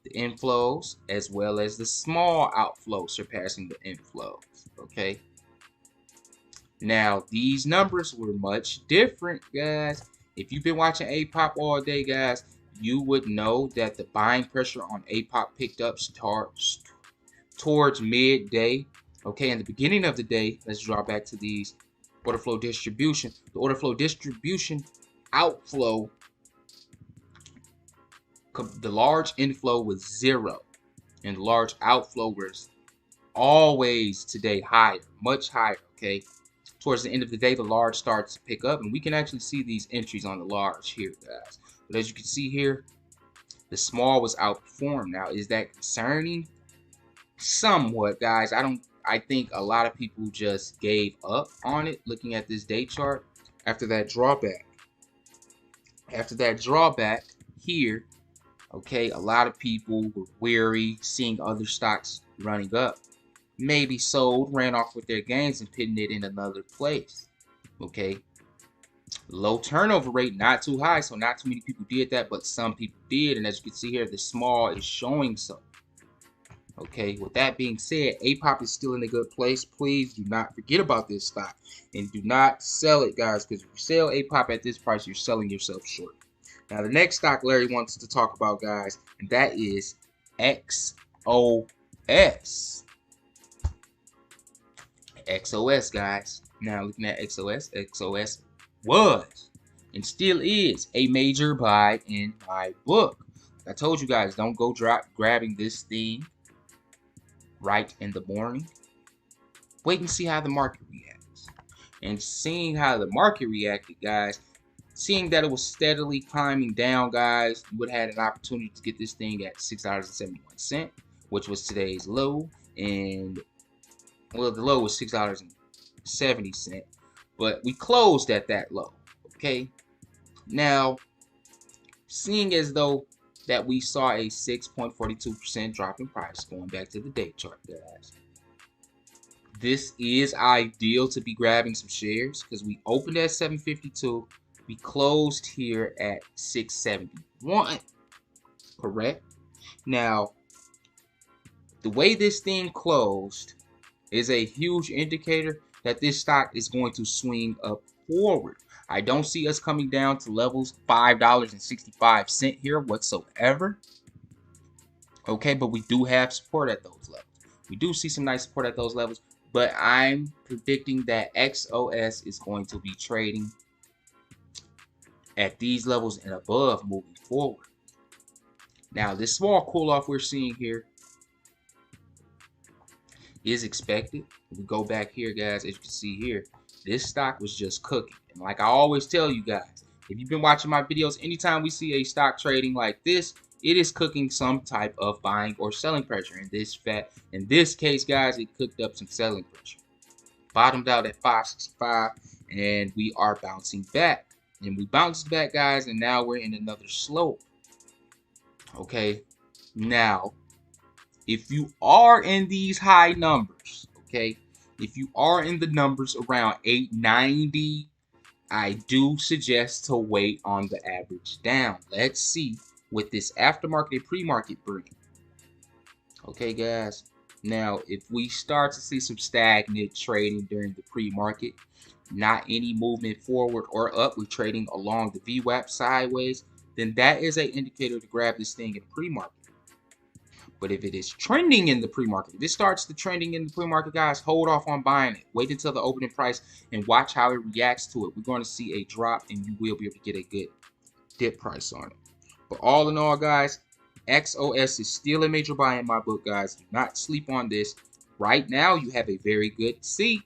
the inflows, as well as the small outflow surpassing the inflows. Okay. Now, these numbers were much different, guys. If you've been watching APOP all day, guys, you would know that the buying pressure on APOP picked up towards midday. Okay, in the beginning of the day, let's draw back to these order flow distribution. The order flow distribution outflow, the large inflow was 0, and the large outflow was always today higher, much higher. Okay. Towards the end of the day, the large starts to pick up, and we can actually see these entries on the large here, guys. But as you can see here, the small was outperformed. Now, is that concerning? Somewhat, guys. I think a lot of people just gave up on it looking at this day chart after that drawback. After that drawback here, okay, a lot of people were weary, seeing other stocks running up. Maybe sold, ran off with their gains, and putting it in another place. Okay. Low turnover rate, not too high, so not too many people did that, but some people did. And as you can see here, the small is showing so. Okay, with that being said, APOP is still in a good place. Please do not forget about this stock, and do not sell it, guys, because if you sell APOP at this price, you're selling yourself short. Now, the next stock Larry wants to talk about, guys, and that is XOS. XOS, guys. Now, looking at XOS was and still is a major buy in my book. Like I told you guys, don't go grabbing this thing right in the morning. Wait and see how the market reacts. And seeing how the market reacted, guys, seeing that it was steadily climbing down, guys, you would have had an opportunity to get this thing at $6.71, which was today's low. And well, the low was $6.70, but we closed at that low. Okay. Now, seeing as though that we saw a 6.42% drop in price, going back to the day chart, guys, this is ideal to be grabbing some shares because we opened at 752, we closed here at 671. Correct. Now, the way this thing closed is a huge indicator that this stock is going to swing up forward. I don't see us coming down to levels $5.65 here whatsoever. Okay, but we do have support at those levels. We do see some nice support at those levels, but I'm predicting that XOS is going to be trading at these levels and above moving forward. Now, this small cool off we're seeing here is expected. If we go back here, guys, as you can see here, this stock was just cooking. And like I always tell you guys, if you've been watching my videos, anytime we see a stock trading like this, it is cooking some type of buying or selling pressure. In this case, guys, it cooked up some selling pressure. Bottomed out at 565, and we are bouncing back. And we bounced back, guys, and now we're in another slope. Okay, now, if you are in these high numbers, okay, if you are in the numbers around 890, I do suggest to wait on the average down. Let's see what this aftermarket and pre-market bring. Okay, guys. Now, if we start to see some stagnant trading during the pre-market, not any movement forward or up, we're trading along the VWAP sideways, then that is an indicator to grab this thing in pre-market. But if it is trending in the pre-market, if this starts to trending in the pre-market, guys, hold off on buying it. Wait until the opening price and watch how it reacts to it. We're going to see a drop, and you will be able to get a good dip price on it. But all in all, guys, XOS is still a major buy in my book, guys. Do not sleep on this. Right now, you have a very good seat.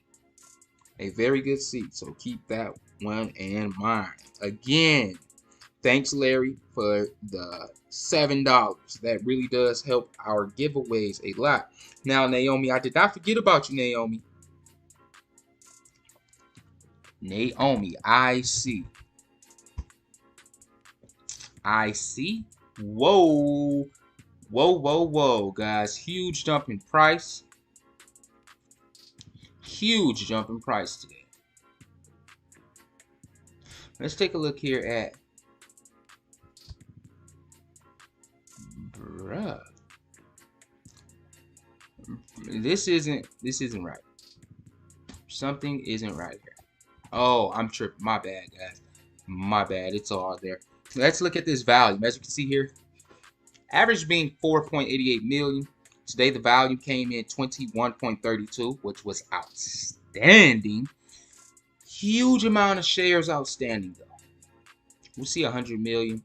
A very good seat. So keep that one in mind. Again, thanks, Larry, for the $7. That really does help our giveaways a lot. Now, Naomi, I did not forget about you, Naomi. Naomi, I see. I see. Whoa. Whoa, whoa, whoa, guys. Huge jump in price. Huge jump in price today. Let's take a look here at bruh. This isn't right. Something isn't right here. Oh, I'm tripping. My bad, guys. My bad. It's all there. Let's look at this volume. As you can see here, average being 4.88 million. Today the volume came in 21.32, which was outstanding. Huge amount of shares outstanding though. We see 100 million.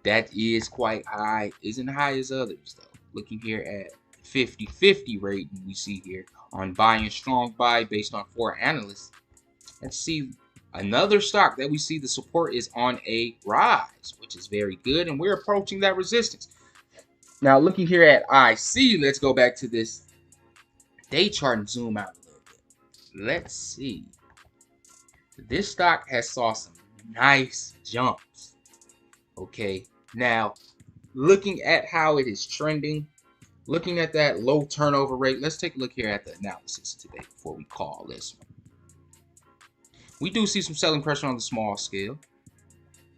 That is quite high. Isn't high as others though. Looking here at 50-50 rating we see here on buying strong buy based on 4 analysts. Let's see another stock that we see the support is on a rise, which is very good, and we're approaching that resistance. Now looking here at IC, let's go back to this day chart and zoom out a little bit. Let's see. This stock has saw some nice jumps. Okay, now looking at how it is trending, looking at that low turnover rate, let's take a look here at the analysis today before we call this one. We do see some selling pressure on the small scale.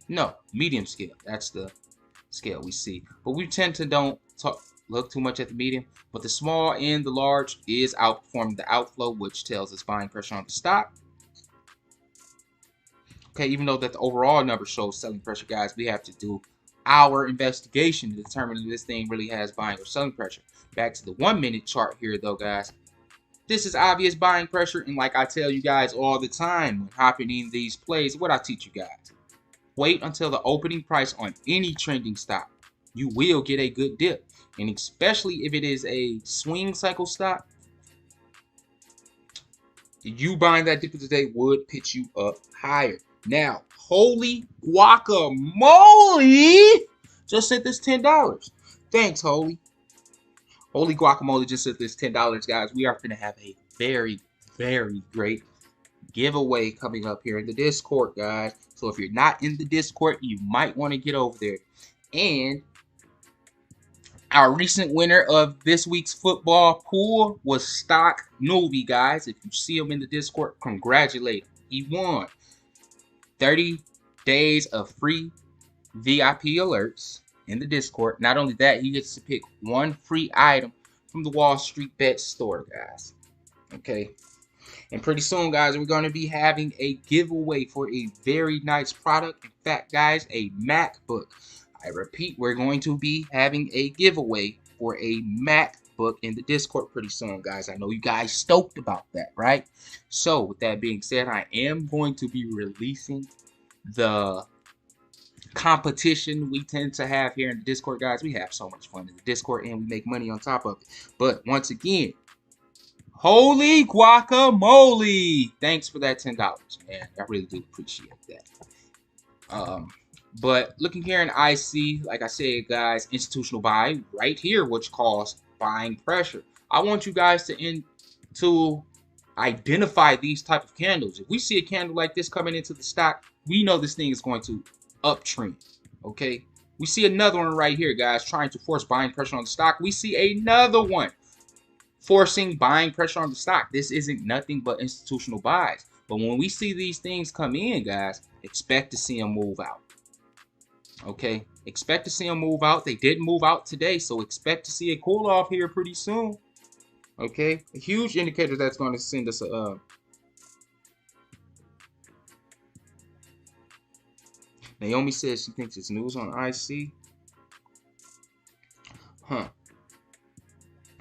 No, medium scale. That's the scale we see. But we tend to don't look too much at the medium. But the small and the large is outperforming the outflow, which tells us buying pressure on the stock. Okay, even though that the overall number shows selling pressure, guys, we have to do our investigation to determine if this thing really has buying or selling pressure. Back to the 1 minute chart here, though, guys. This is obvious buying pressure, and like I tell you guys all the time when hopping in these plays, what I teach you guys. Wait until the opening price on any trending stock. You will get a good dip, and especially if it is a swing cycle stock, you buying that dip today would pitch you up higher. Now, holy guacamole just sent this $10. Thanks, Holy. Holy guacamole just sent this $10, guys. We are going to have a very, very great giveaway coming up here in the Discord, guys. So if you're not in the Discord, you might want to get over there. And our recent winner of this week's football pool was Stock Newbie, guys. If you see him in the Discord, congratulate him. He won 30 days of free VIP alerts in the Discord. Not only that, he gets to pick one free item from the Wallstreetbets store, guys. Okay. And pretty soon, guys, we're going to be having a giveaway for a very nice product. In fact, guys, a MacBook. I repeat, we're going to be having a giveaway for a MacBook in the Discord pretty soon, guys. I know you guys stoked about that, right? So, with that being said, I am going to be releasing the competition we tend to have here in the Discord, guys. We have so much fun in the Discord, and we make money on top of it. But once again, holy guacamole! Thanks for that $10, man. I really do appreciate that. But looking here in IC, like I said, guys, institutional buy right here, which calls buying pressure. I want you guys to identify these type of candles. If we see a candle like this coming into the stock, we know this thing is going to uptrend. Okay, we see another one right here, guys, trying to force buying pressure on the stock. We see another one forcing buying pressure on the stock. This isn't nothing but institutional buys. But when we see these things come in, guys, expect to see them move out. Okay, expect to see them move out. They didn't move out today, so expect to see a cool off here pretty soon. Okay, a huge indicator that's going to send us a Naomi says she thinks it's news on IC. Huh.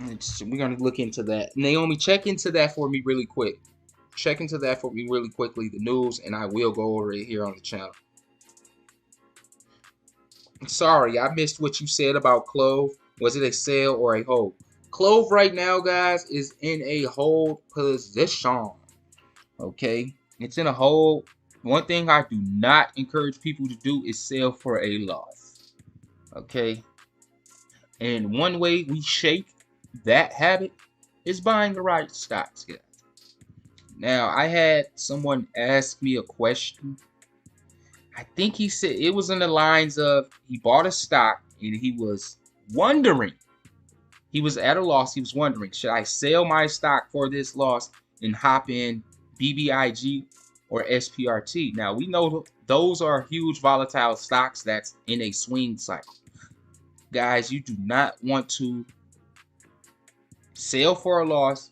We're going to look into that. Naomi, check into that for me really quick. Check into that for me really quickly, the news, and I will go over it here on the channel. Sorry, I missed what you said about Clove. Was it a sell or a hold? Clove right now, guys, is in a hold position. Okay, it's in a hold. One thing I do not encourage people to do is sell for a loss. Okay, and one way we shake that habit is buying the right stocks, guys. Now, I had someone ask me a question. I think he said it was in the lines of he bought a stock and he was wondering. He was at a loss. He was wondering, should I sell my stock for this loss and hop in BBIG or SPRT? Now, we know those are huge volatile stocks that's in a swing cycle. Guys, you do not want to sell for a loss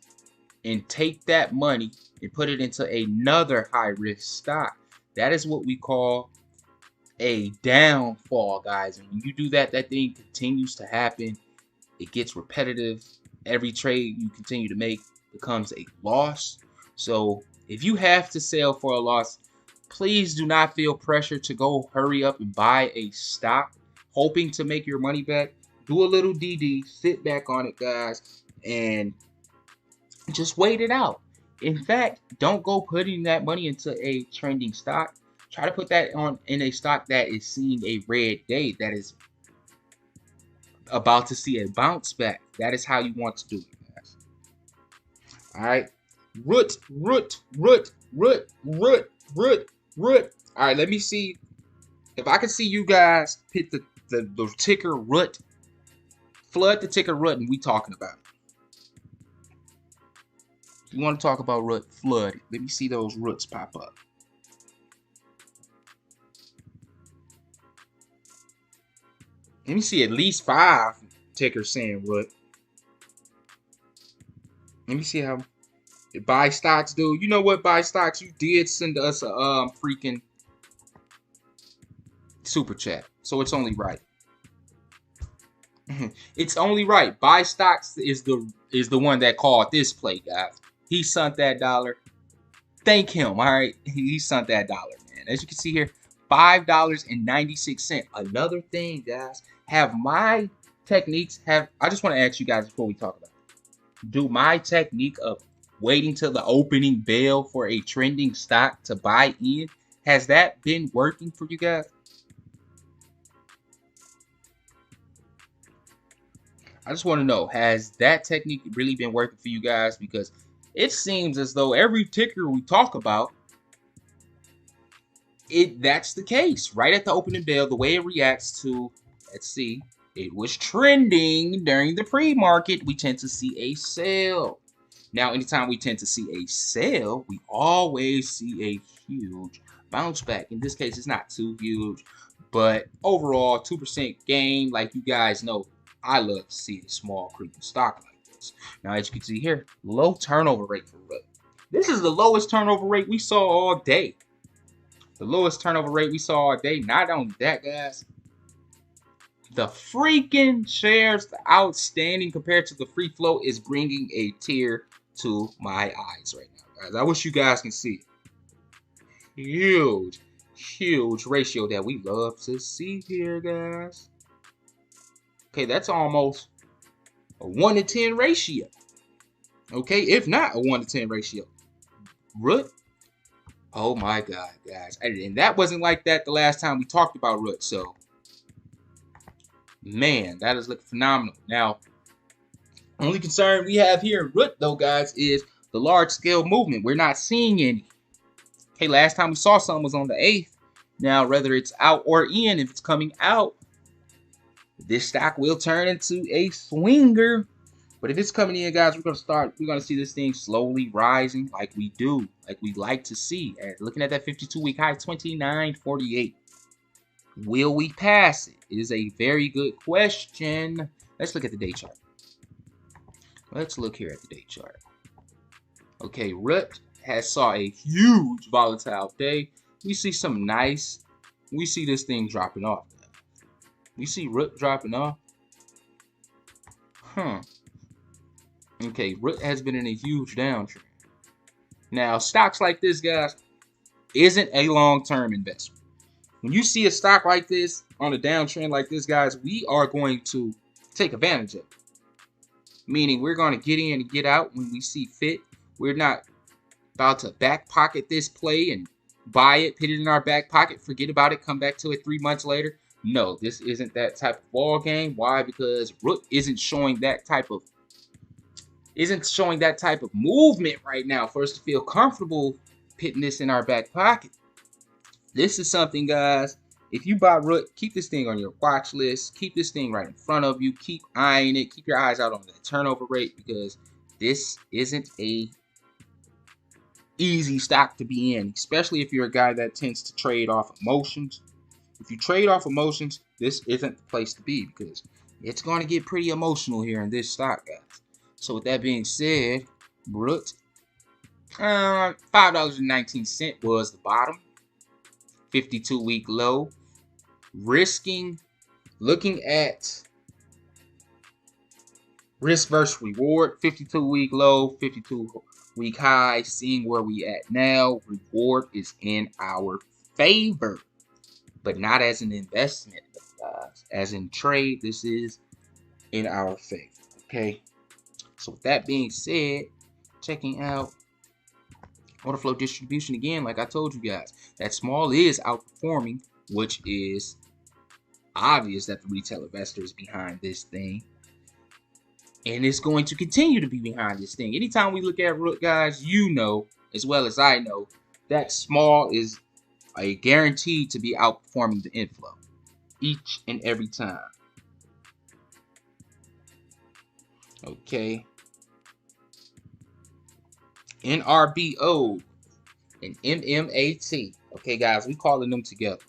and take that money and put it into another high-risk stock. That is what we call a downfall, guys. And when you do that, that thing continues to happen. It gets repetitive. Every trade you continue to make becomes a loss. So if you have to sell for a loss, please do not feel pressure to go hurry up and buy a stock, hoping to make your money back. Do a little DD, sit back on it, guys, and just wait it out. In fact, don't go putting that money into a trending stock. Try to put that in a stock that is seeing a red day, that is about to see a bounce back. That is how you want to do it, guys. All right. Root. All right, let me see if I can see you guys hit the ticker root. Flood the ticker root, and we talking about it. If you want to talk about root, flood it. Let me see those roots pop up. Let me see at least 5 tickers saying root. Let me see how buy stocks do. You know what, buy stocks? You did send us a freaking super chat, so it's only right. It's only right. Buy stocks is the one that called this play, guys. He sent that dollar. Thank him. All right, he sent that dollar, man. As you can see here, $5.96. Another thing, guys, have my techniques I just want to ask you guys before we talk about it. Do my technique of waiting till the opening bell for a trending stock to buy in, has that been working for you guys? I just want to know, has that technique really been working for you guys? Because it seems as though every ticker we talk about, that's the case. Right at the opening bell, the way it reacts to, let's see, it was trending during the pre-market, we tend to see a sell. Now, anytime we tend to see a sell, we always see a huge bounce back. In this case, it's not too huge, but overall, 2% gain. Like you guys know, I love to see a small creeping stock like this. Now, as you can see here, low turnover rate for RUT. This is the lowest turnover rate we saw all day. The lowest turnover rate we saw all day. Not only that, guys, the freaking shares, the outstanding compared to the free float, is bringing a tear to my eyes right now, guys. I wish you guys can see it. Huge ratio that we love to see here, guys. Okay, that's almost a 1 to 10 ratio. Okay, if not a 1 to 10 ratio. RUT. Oh my God, guys. And that wasn't like that the last time we talked about RUT. So, man, that is looking phenomenal. Now, only concern we have here in RUT, though, guys, is the large-scale movement. We're not seeing any. Okay, last time we saw something was on the 8th. Now, whether it's out or in, if it's coming out, this stock will turn into a swinger. But if it's coming in, guys, we're gonna see this thing slowly rising like we do, like we like to see. And looking at that 52-week high, 29.48. Will we pass it? It is a very good question. Let's look at the day chart. Let's look here at the day chart. Okay, RUT has saw a huge volatile day. We see we see this thing dropping off. We see RUT dropping off. Okay, RUT has been in a huge downtrend. Now, stocks like this, guys, isn't a long-term investment. When you see a stock like this on a downtrend like this, guys, we are going to take advantage of it. Meaning we're going to get in and get out when we see fit. We're not about to back pocket this play and buy it, put it in our back pocket, forget about it, come back to it 3 months later. No, this isn't that type of ball game. Why? Because RUT isn't showing that type of movement right now for us to feel comfortable putting this in our back pocket. This is something, guys, if you buy RUT, keep this thing on your watch list. Keep this thing right in front of you. Keep eyeing it. Keep your eyes out on the turnover rate, because this isn't a easy stock to be in, especially if you're a guy that tends to trade off emotions. If you trade off emotions, this isn't the place to be, because it's going to get pretty emotional here in this stock, guys. So with that being said, RUT, $5.19 was the bottom. 52-week low. Looking at risk versus reward, 52-week low, 52-week high, seeing where we at now. Reward is in our favor, but not as an investment, guys. As in trade, this is in our favor, okay? So with that being said, checking out order flow distribution again, like I told you guys, that small is outperforming, which is obvious that the retail investor is behind this thing. And it's going to continue to be behind this thing. Anytime we look at RUT, guys, you know, as well as I know, that small is a guaranteed to be outperforming the inflow each and every time. Okay. NRBO and MMAT. Okay, guys, we calling them together.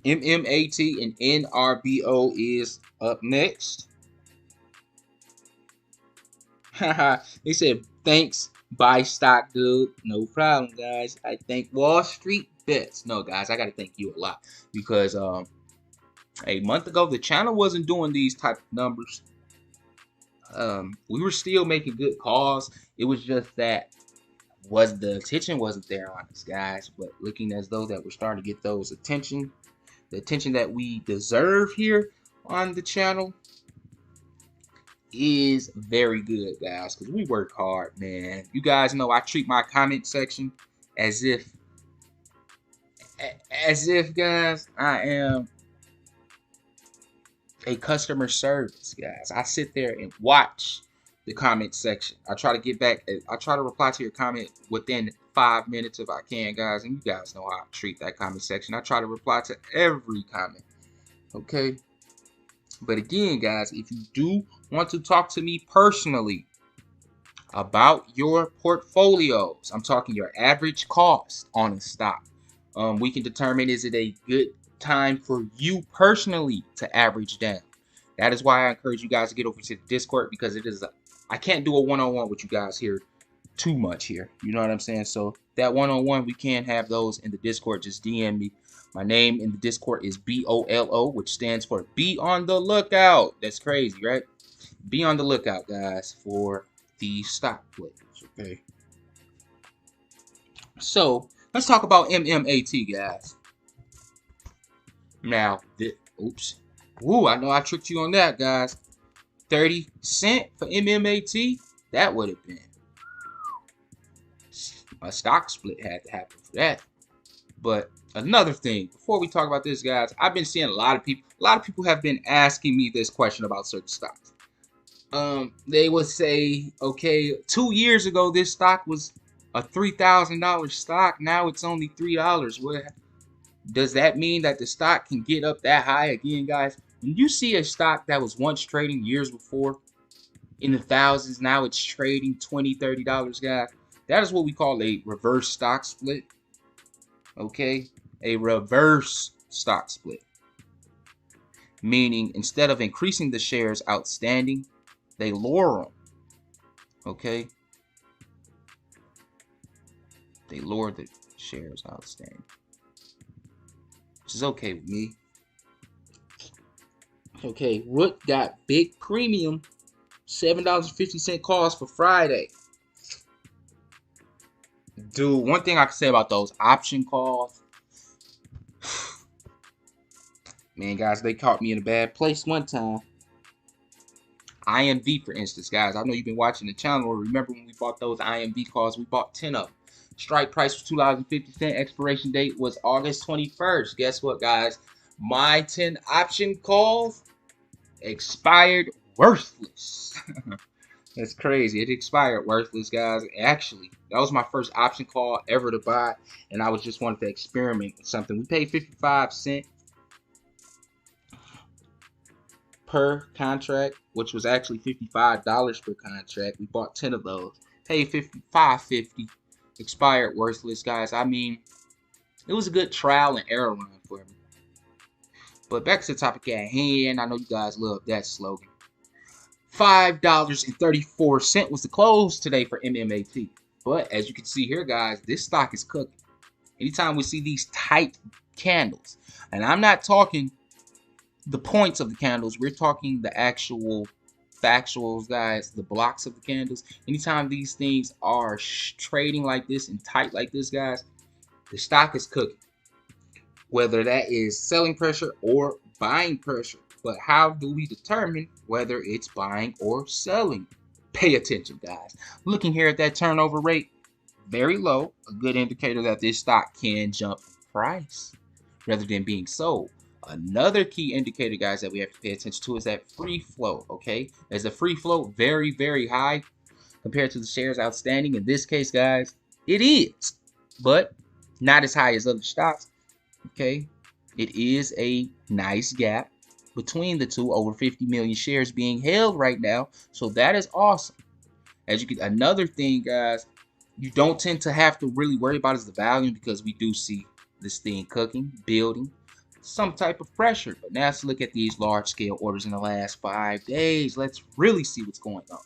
MMAT and NRBO is up next. They said, thanks, buy stock, dude. No problem, guys. I thank Wallstreetbets. No, guys, I got to thank you a lot, because a month ago, the channel wasn't doing these type of numbers. We were still making good calls. It was just that the attention wasn't there on us, guys. But looking as though that we're starting to get those the attention that we deserve here on the channel is very good, guys, because we work hard, man. You guys know I treat my comment section as if guys, I am a customer service, guys. I sit there and watch the comment section. I try to get back. I try to reply to your comment within 5 minutes if I can, guys. And you guys know how I treat that comment section. I try to reply to every comment. Okay. But again, guys, if you do want to talk to me personally about your portfolios, I'm talking your average cost on a stock. We can determine, is it a good time for you personally to average down. That is why I encourage you guys to get over to the Discord, because it is I can't do a one-on-one with you guys here too much here. You know what I'm saying? So that one-on-one, we can have those in the Discord. Just DM me. My name in the Discord is BOLO, which stands for Be on the Lookout. That's crazy, right? Be on the lookout, guys, for the stock plays. Okay. So let's talk about MMAT, guys. Now, oops. Ooh, I know I tricked you on that, guys. 30 cents for MMAT. That would have been a stock split had to happen for that. But another thing, before we talk about this, guys, I've been seeing a lot of people have been asking me this question about certain stocks. They would say, okay, 2 years ago this stock was a $3,000 stock. Now it's only $3. What does that mean, that the stock can get up that high again, guys? When you see a stock that was once trading years before in the thousands. Now it's trading $20, $30, guys. That is what we call a reverse stock split. Okay, a reverse stock split. Meaning instead of increasing the shares outstanding, they lower them. Okay, they lower the shares outstanding, which is okay with me. Okay, Root got big premium, $7.50 cost for Friday. Dude, one thing I can say about those option calls, man, guys, they caught me in a bad place one time. INV, for instance, guys. I know you've been watching the channel. Remember when we bought those INV calls? We bought 10 of them. Strike price was $2.50. Expiration date was August 21st. Guess what, guys? My 10 option calls expired worthless. That's crazy. It expired worthless, guys. Actually, that was my first option call ever to buy, and I was just wanted to experiment with something. We paid 55 cents per contract, which was actually $55 per contract. We bought 10 of those. Paid $55.50. Expired worthless, guys. I mean, it was a good trial and error run for me. But back to the topic at hand. I know you guys love that slogan. $5.34 was the close today for MMAT. But as you can see here, guys, this stock is cooking. Anytime we see these tight candles, and I'm not talking the points of the candles, we're talking the actual factuals, guys, the blocks of the candles. Anytime these things are trading like this and tight like this, guys, the stock is cooking. Whether that is selling pressure or buying pressure. But how do we determine whether it's buying or selling? Pay attention, guys. Looking here at that turnover rate, very low, a good indicator that this stock can jump in price rather than being sold. Another key indicator, guys, that we have to pay attention to is that free float, okay? Is the free float very, very high compared to the shares outstanding? In this case, guys, it is, but not as high as other stocks, okay? It is a nice gap between the two, over 50 million shares being held right now, so that is awesome. As you can, another thing, guys, you don't tend to have to really worry about is the volume, because we do see this thing cooking, building, some type of pressure. But now let's look at these large scale orders in the last 5 days. Let's really see what's going on.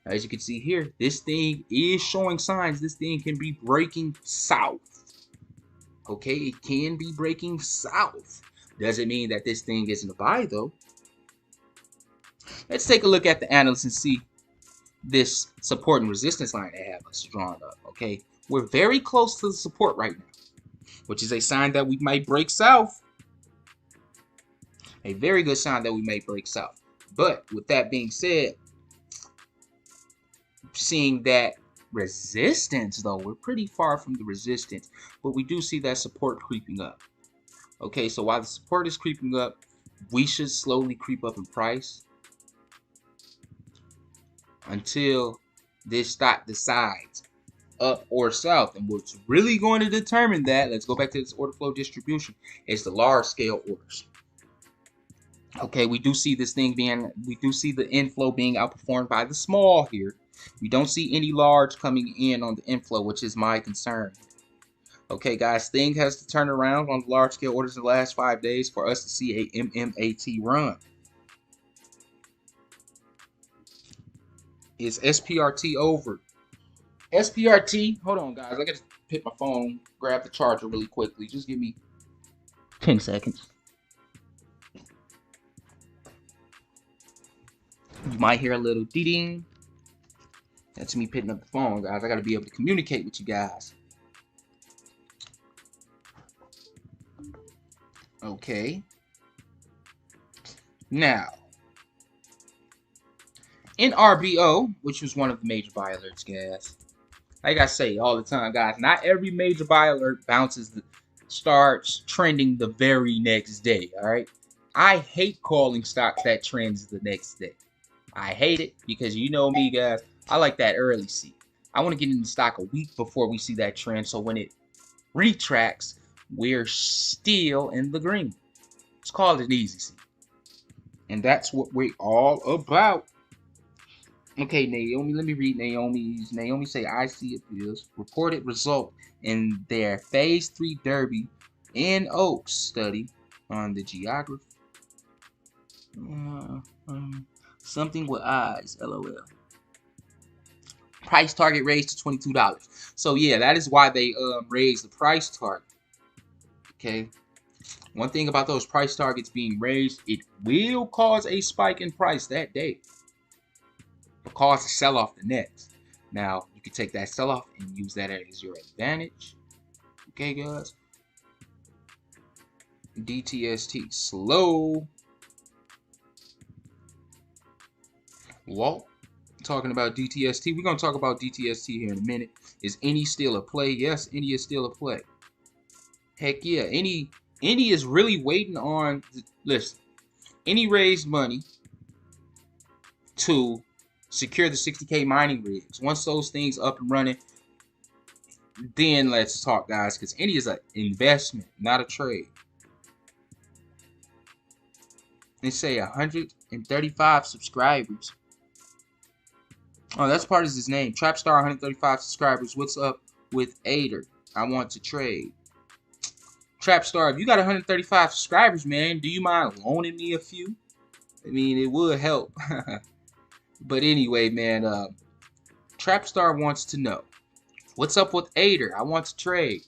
Now, as you can see here, this thing is showing signs. This thing can be breaking south. Okay, it can be breaking south. Doesn't mean that this thing isn't a buy, though. Let's take a look at the analysts and see this support and resistance line they have us drawn up. Okay, we're very close to the support right now, which is a sign that we might break south. A very good sign that we may break south. But with that being said, seeing that resistance, though, we're pretty far from the resistance, but we do see that support creeping up. Okay, so while the support is creeping up, we should slowly creep up in price until this stock decides up or south. And what's really going to determine that, let's go back to this order flow distribution, is the large scale orders. Okay, we do see this thing being, we do see the inflow being outperformed by the small here. We don't see any large coming in on the inflow, which is my concern. Okay, guys, thing has to turn around on the large scale orders in the last 5 days for us to see a MMAT run. Is SPRT over? SPRT, hold on, guys. I gotta pick my phone, grab the charger really quickly. Just give me 10 seconds. You might hear a little ding. That's me picking up the phone, guys. I gotta be able to communicate with you guys. Okay. Now, in RBO, which was one of the major buy alerts, guys. Like I say all the time, guys, not every major buy alert bounces, starts trending the very next day, all right? I hate calling stocks that trends the next day. I hate it because you know me, guys. I like that early seed. I want to get in the stock a week before we see that trend, so when it retracts, we're still in the green. It's called an easy seed. And that's what we're all about. Okay, Naomi, let me read Naomi's. Naomi say, I see appeals. Reported result in their phase 3 Derby in Oaks study on the geography. Something with eyes, LOL. Price target raised to $22. So yeah, that is why they raised the price target. Okay. One thing about those price targets being raised, it will cause a spike in price that day. But cause a sell-off the next. Now, you can take that sell-off and use that as your advantage. Okay, guys. DTST. Slow. Walt. Talking about DTST. We're going to talk about DTST here in a minute. Is any still a play? Yes, any is still a play. Heck yeah. Any is really waiting on... Listen. Any raised money to secure the 60K mining rigs. Once those things up and running, then let's talk, guys, because any is an investment, not a trade. They say 135 subscribers. Oh, that's part of his name. Trapstar 135 subscribers. What's up with Ater? I want to trade. Trapstar, if you got 135 subscribers, man, do you mind loaning me a few? I mean, it would help. But anyway, man, Trapstar wants to know, what's up with Ater? I want to trade.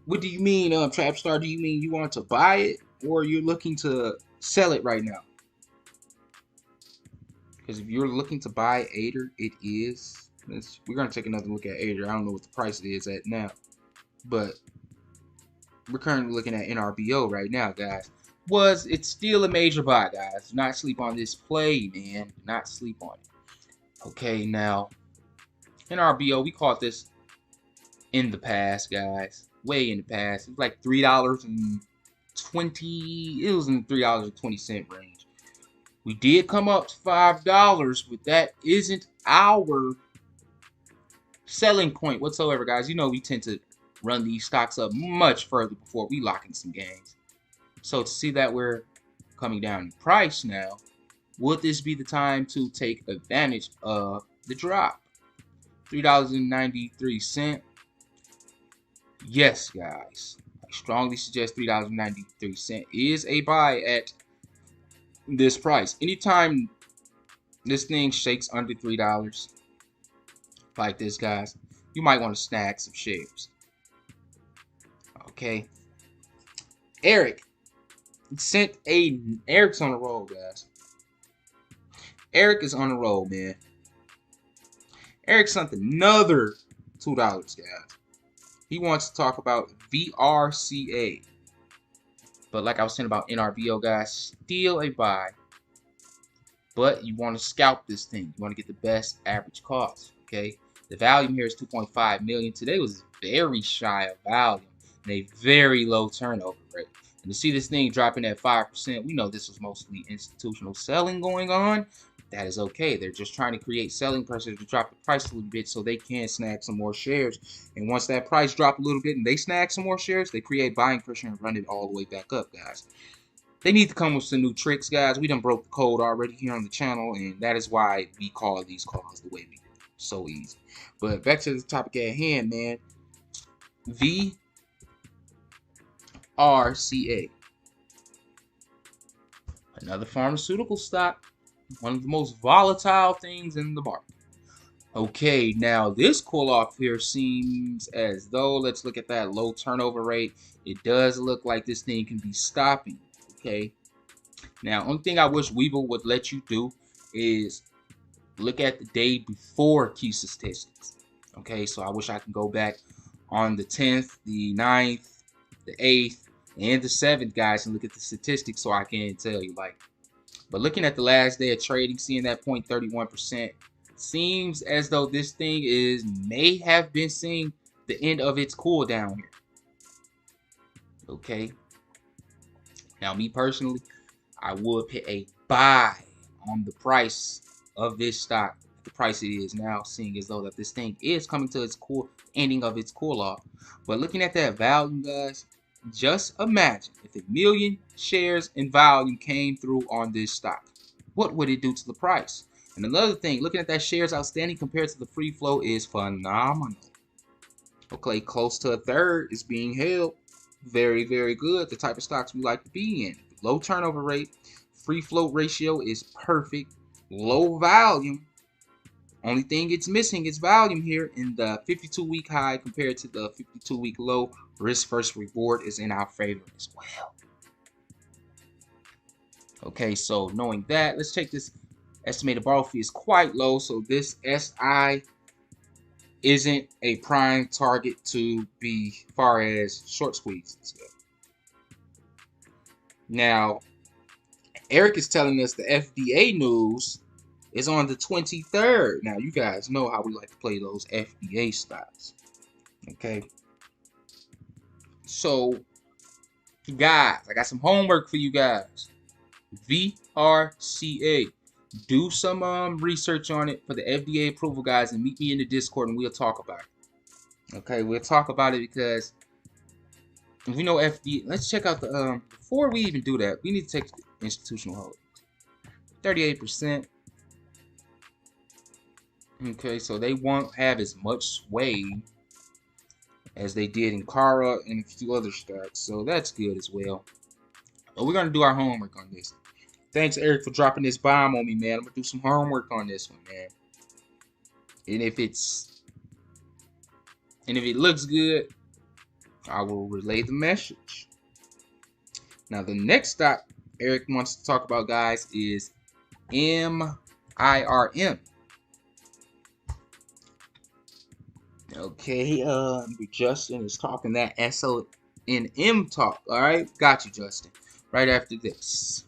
What do you mean, Trapstar? Do you mean you want to buy it, or you're looking to sell it right now? Because if you're looking to buy Ater, it is. We're going to take another look at Ater. I don't know what the price it is at now. But we're currently looking at NRBO right now, guys. It's still a major buy, guys. Do not sleep on this play, man. Do not sleep on it. Okay, now, NRBO, we caught this in the past, guys. Way in the past. It was like $3.20. It was in the $3.20 range. We did come up to $5, but that isn't our selling point whatsoever, guys. You know we tend to run these stocks up much further before we lock in some gains. So to see that we're coming down in price now, would this be the time to take advantage of the drop? $3.93. Yes, guys. I strongly suggest $3.93 is a buy at this price. Anytime this thing shakes under $3 like this, guys, you might want to snag some shares. Okay. Eric sent Eric's on the roll, guys. Eric is on the roll, man. Eric sent another $2, guys. He wants to talk about VRCA. But like I was saying about NRBO, guys, still a buy. But you want to scalp this thing. You want to get the best average cost, okay? The volume here is 2.5 million. Today was very shy of volume and a very low turnover rate. And to see this thing dropping at 5%, we know this was mostly institutional selling going on. That is okay. They're just trying to create selling pressure to drop the price a little bit so they can snag some more shares. And once that price drop a little bit and they snag some more shares, they create buying pressure and run it all the way back up, guys. They need to come with some new tricks, guys. We done broke the code already here on the channel, and that is why we call these calls the way we do. So easy. But back to the topic at hand, man. VRCA. Another pharmaceutical stock. One of the most volatile things in the market. Okay, now this cool off here seems as though, let's look at that low turnover rate. It does look like this thing can be stopping. Okay. Now, only thing I wish Webull would let you do is look at the day before key statistics. Okay, so I wish I can go back on the 10th, the 9th, the 8th, and the 7th, guys, and look at the statistics so I can tell you, like. But looking at the last day of trading, seeing that 0.31%, seems as though this thing may have been seeing the end of its cool down here. Okay. Now, me personally, I would put a buy on the price of this stock, the price it is now, seeing as though that this thing is coming to its ending of its cool off. But looking at that volume, guys, just imagine if 1 million shares in volume came through on this stock. What would it do to the price? And another thing, looking at that shares outstanding compared to the free float is phenomenal. Okay, close to a third is being held. Very, very good. The type of stocks we like to be in. Low turnover rate. Free float ratio is perfect. Low volume. Only thing it's missing is volume here in the 52-week high compared to the 52-week low. Risk versus reward is in our favor as well. Okay, so knowing that, let's take this. Estimated borrow fee is quite low, so this SI isn't a prime target to be far as short squeeze. Now, Eric is telling us the FDA news is on the 23rd. Now, you guys know how we like to play those FDA stocks. Okay. So, guys, I got some homework for you guys. VRCA. Do some research on it for the FDA approval, guys, and meet me in the Discord and we'll talk about it. Okay, we'll talk about it because we know FDA. Let's check out the before we even do that, we need to take the institutional hold. 38%. Okay, so they won't have as much sway as they did in Cara and a few other stocks, so that's good as well. But we're gonna do our homework on this. Thanks, Eric, for dropping this bomb on me, man. I'm gonna do some homework on this one, man. And if it looks good, I will relay the message. Now, the next stock Eric wants to talk about, guys, is MIRM. Okay, Justin is talking that SONM talk. All right, got you, Justin. Right after this.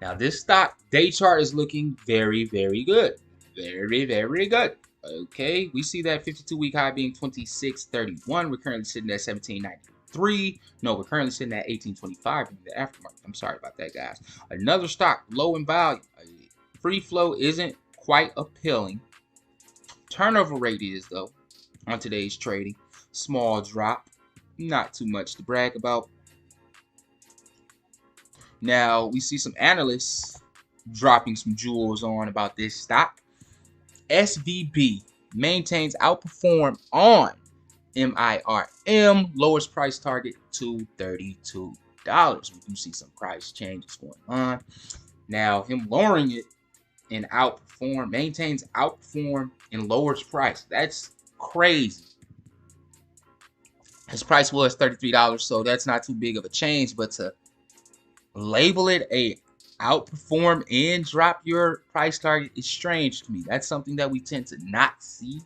Now, this stock day chart is looking very, very good. Very, very good. Okay, we see that 52-week high being 26.31. We're currently sitting at 17.93. No, we're currently sitting at 18.25 in the aftermarket. I'm sorry about that, guys. Another stock low in value. Free flow isn't quite appealing. Turnover rate is, though, on today's trading. Small drop. Not too much to brag about. Now, we see some analysts dropping some jewels on about this stock. SVB maintains outperform on MIRM. Lowers price target to $32. We do see some price changes going on. Now, him lowering it in outperform, maintains outperform and lowers price. That's crazy. His price was $33, so that's not too big of a change, but to label it a outperform and drop your price target is strange to me. That's something that we tend to not see.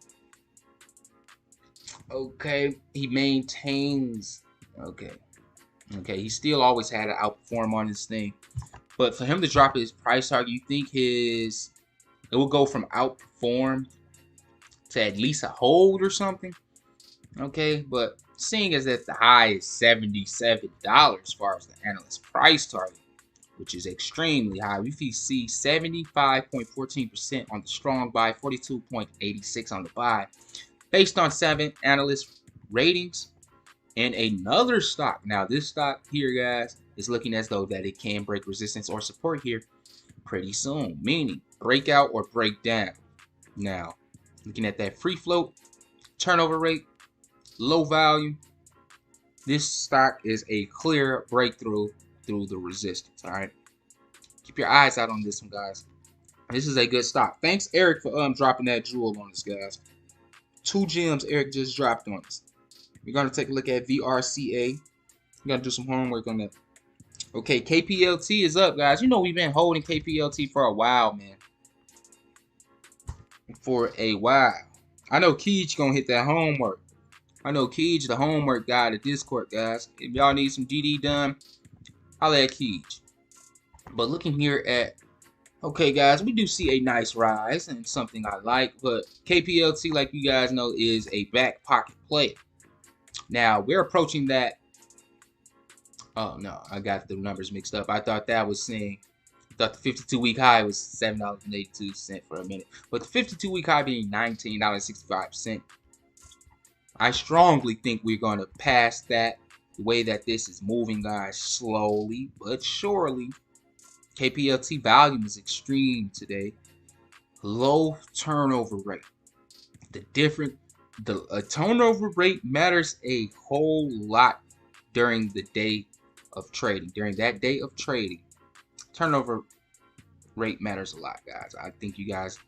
Okay, he maintains. Okay, he still always had an outperform on this thing, but for him to drop his price target, you think it will go from outperform to at least a hold or something? Okay, but seeing as that the high is $77 as far as the analyst price target, which is extremely high. We see 75.14% on the strong buy, 42.86 on the buy, based on 7 analyst ratings. And another stock. Now, this stock here, guys, is looking as though that it can break resistance or support here pretty soon, meaning breakout or breakdown. Now, looking at that free float, turnover rate, low volume, this stock is a clear breakthrough through the resistance. All right, keep your eyes out on this one, guys. This is a good stock. Thanks, Eric, for dropping that jewel on us, guys. 2 gems Eric just dropped on us. We're gonna take a look at VRCA. We're gonna do some homework on that. Okay, Kplt is up, guys. You know we've been holding Kplt for a while, man. For a while. I know Keej gonna hit that homework. I know Keej, the homework guy, the Discord, guys. If y'all need some DD done, holla at Keej. But looking here at, okay, guys, we do see a nice rise and something I like. But Kplt, like you guys know, is a back pocket play. Now, we're approaching that. Oh, no, I got the numbers mixed up. I thought that was saying, I thought the 52-week high was $7.82 for a minute. But the 52-week high being $19.65. I strongly think we're going to pass that. The way that this is moving, guys, slowly but surely. Kplt volume is extreme today. low turnover rate. A turnover rate matters a whole lot during the day of trading. During that day of trading, turnover rate matters a lot, guys. I think you guys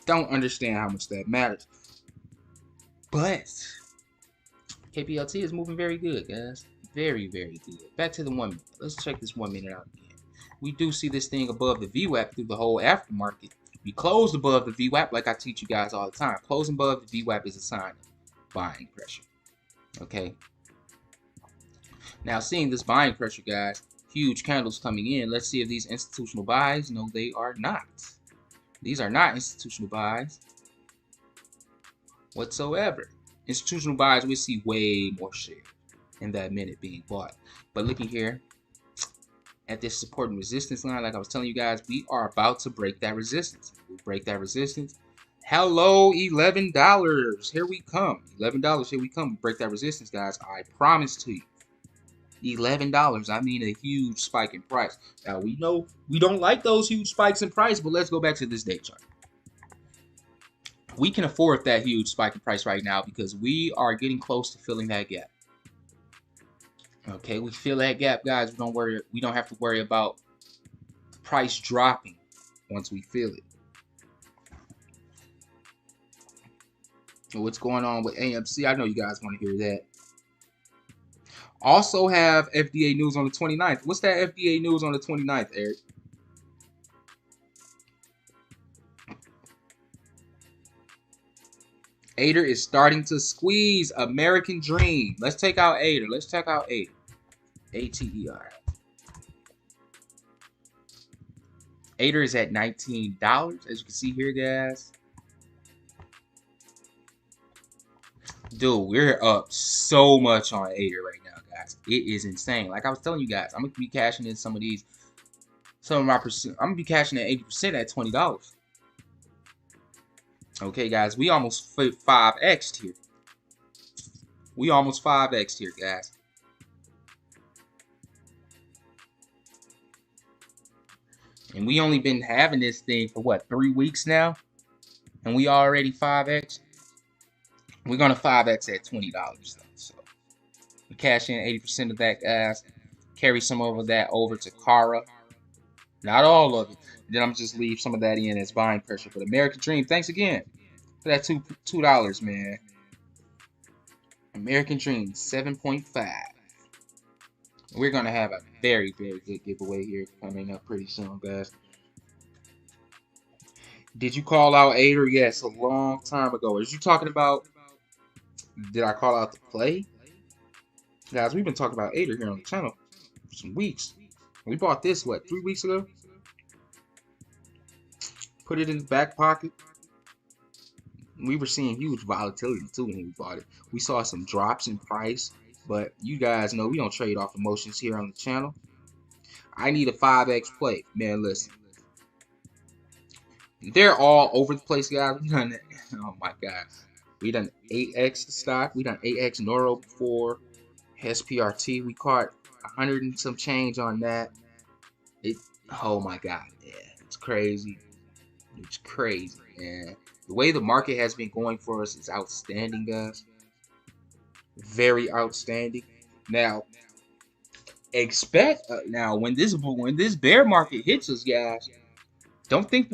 don't understand how much that matters. But Kplt is moving very good, guys. Very, very good. Back to the 1 minute. Let's check this 1 minute out again. We do see this thing above the VWAP through the whole aftermarket. We closed above the VWAP like I teach you guys all the time. Closing above the VWAP is a sign of buying pressure. Okay. Now, seeing this buying pressure, guys, huge candles coming in. Let's see if these institutional buys. No, they are not. These are not institutional buys whatsoever. Institutional buys, we see way more share in that minute being bought. But looking here at this support and resistance line, like I was telling you guys, we are about to break that resistance. We break that resistance. Hello, $11. Here we come. $11. Here we come. We break that resistance, guys. I promise to you. $11. I mean a huge spike in price. Now, we know we don't like those huge spikes in price, but let's go back to this day chart. We can afford that huge spike in price right now because we are getting close to filling that gap. Okay, we fill that gap, guys. We don't have to worry about the price dropping once we fill it. So what's going on with AMC? I know you guys want to hear that. Also have FDA news on the 29th. What's that FDA news on the 29th, Eric? Ater is starting to squeeze American Dream. Let's take out Ater. Let's check out Ater. ATER. Ater is at $19, as you can see here, guys. Dude, we're up so much on Ater right now, guys. It is insane. Like I was telling you guys, I'm gonna be cashing in some of these, I'm gonna be cashing in 80% at $20. Okay, guys, we almost 5x'd here. We almost 5x'd here, guys. And we only been having this thing for what, 3 weeks now? And we already 5x. We're gonna 5x at $20 though. So we cash in 80% of that, guys. Carry some of that over to Kara. Not all of it. Then I'm just leave some of that in as buying pressure. But American Dream, thanks again for that $2, man. American Dream 7.5. We're gonna have a very, very good giveaway here coming up pretty soon, guys. Did you call out Ater? Yes, a long time ago. Is you talking about? Did I call out the play? Guys, we've been talking about Ater here on the channel for some weeks. We bought this, what, 3 weeks ago? Put it in the back pocket. We were seeing huge volatility too when we bought it. We saw some drops in price, but you guys know we don't trade off emotions here on the channel. I need a 5x play. Man, listen. They're all over the place, guys. We done, oh my God. We done 8x the stock. We done 8x Noro before. SPRT, we caught 100 and some change on that. Oh my God, yeah, it's crazy. It's crazy, man. The way the market has been going for us is outstanding, guys. Very outstanding. Now, expect now when this bear market hits us, guys. Don't think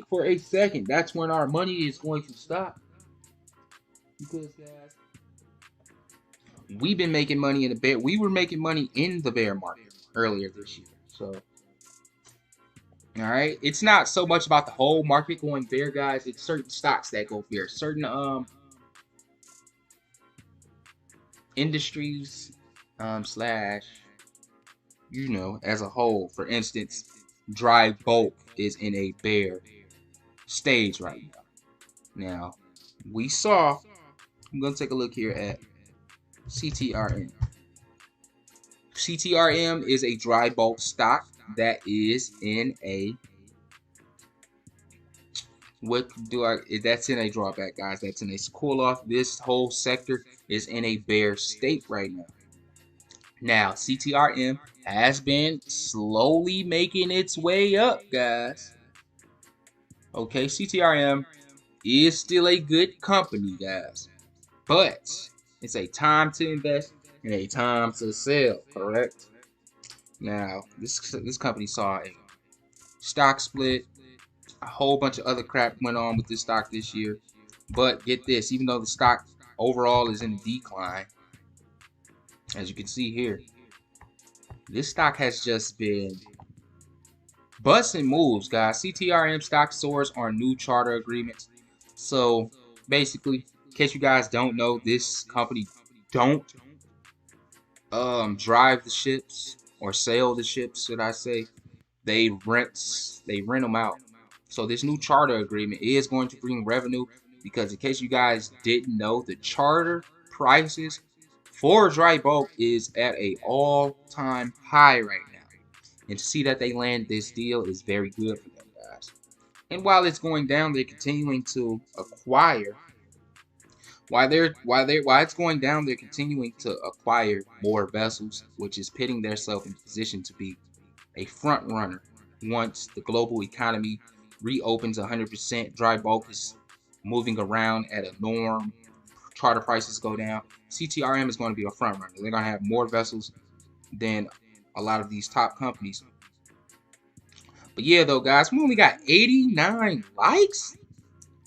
for a second that's when our money is going to stop. Because, guys, we've been making money in the bear. We were making money in the bear market earlier this year. So, all right, it's not so much about the whole market going bear, guys. It's certain stocks that go bear. Certain industries slash, you know, as a whole. For instance, dry bulk is in a bear stage right now. Now, we saw. I'm gonna take a look here at CTRM. CTRM is a dry bulk stock that is in a that's in a drawback, guys. That's in a cool off. This whole sector is in a bear state right now. Now, CTRM has been slowly making its way up, guys. Okay, CTRM is still a good company, guys, but it's a time to invest and a time to sell, correct? Now, this company saw a stock split, a whole bunch of other crap went on with this stock this year, but get this, even though the stock overall is in decline, as you can see here, this stock has just been busting moves, guys. CTRM stock soars on new charter agreements. So basically, in case you guys don't know, this company don't drive the ships or sail the ships, should I say. They rent them out. So this new charter agreement is going to bring revenue, because in case you guys didn't know, the charter prices for dry bulk is at a all-time high right now. And to see that they land this deal is very good for them, guys. And while it's going down, they're continuing to acquire. While it's going down, they're continuing to acquire more vessels, which is pitting themselves in position to be a front runner once the global economy reopens 100%. Dry bulk is moving around at a norm. Charter prices go down. CTRM is going to be a front runner. They're going to have more vessels than a lot of these top companies. But yeah, though, guys, we only got 89 likes.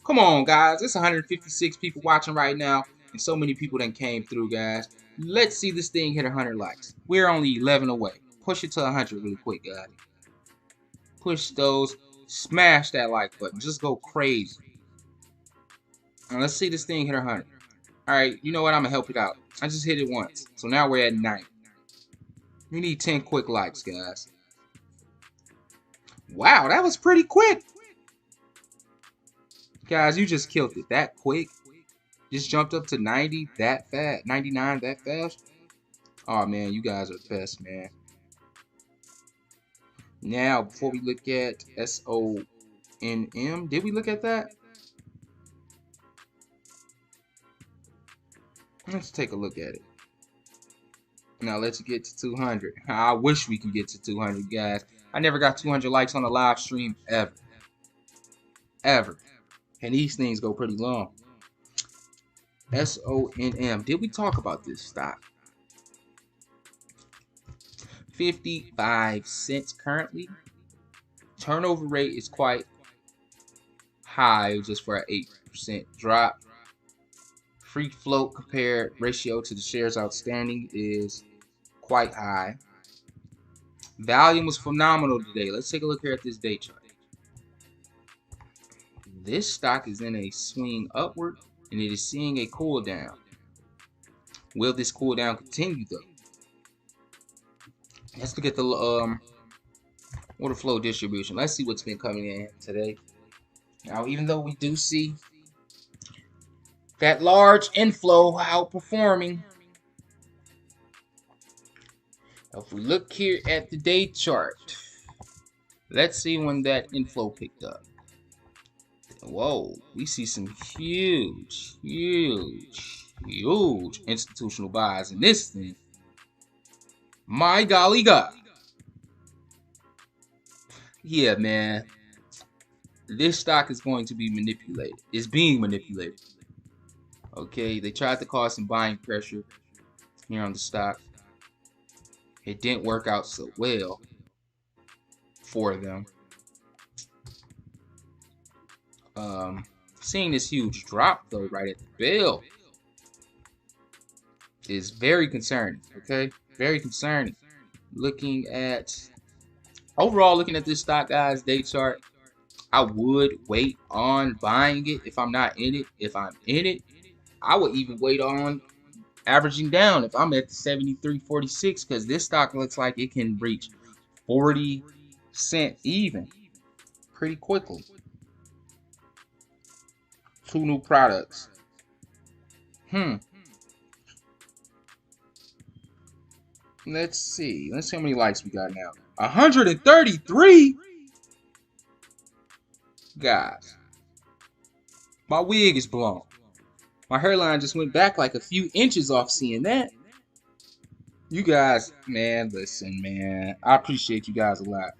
Come on, guys. It's 156 people watching right now, and so many people that came through, guys. Let's see this thing hit 100 likes. We're only 11 away. Push it to 100 really quick, guys. Push those. Smash that like button. Just go crazy. And let's see this thing hit 100. All right, you know what? I'm going to help it out. I just hit it once. So now we're at 9. We need 10 quick likes, guys. Wow, that was pretty quick. Guys, you just killed it that quick. Just jumped up to 90 that fast. 99 that fast. Oh, man, you guys are the best, man. Now, before we look at SONM, did we look at that? Let's take a look at it. Now, let's get to 200. I wish we could get to 200, guys. I never got 200 likes on a live stream ever. Ever. And these things go pretty long. SONM. Did we talk about this stock? 55 cents currently. Turnover rate is quite high just for an 8% drop. Free float compared ratio to the shares outstanding is quite high. Volume was phenomenal today. Let's take a look here at this day chart. This stock is in a swing upward, and it is seeing a cool down. Will this cool down continue though? Let's look at the order flow distribution. Let's see what's been coming in today. Now, even though we do see that large inflow outperforming, if we look here at the day chart, let's see when that inflow picked up. Whoa, we see some huge institutional buys in this thing. My golly God. Yeah, man. This stock is going to be manipulated. It's being manipulated. Okay, they tried to cause some buying pressure here on the stock. It didn't work out so well for them. Seeing this huge drop though right at the bell is very concerning. Okay, very concerning. Looking at this stock, guys, day chart, I would wait on buying it if I'm not in it. If I'm in it, I would even wait on averaging down if I'm at the 73.46, because this stock looks like it can reach 40 cents even pretty quickly. 2 new products. Let's see. Let's see how many likes we got now. 133. Guys, my wig is blown. My hairline just went back like a few inches off seeing that. You guys, man, listen, man. I appreciate you guys a lot.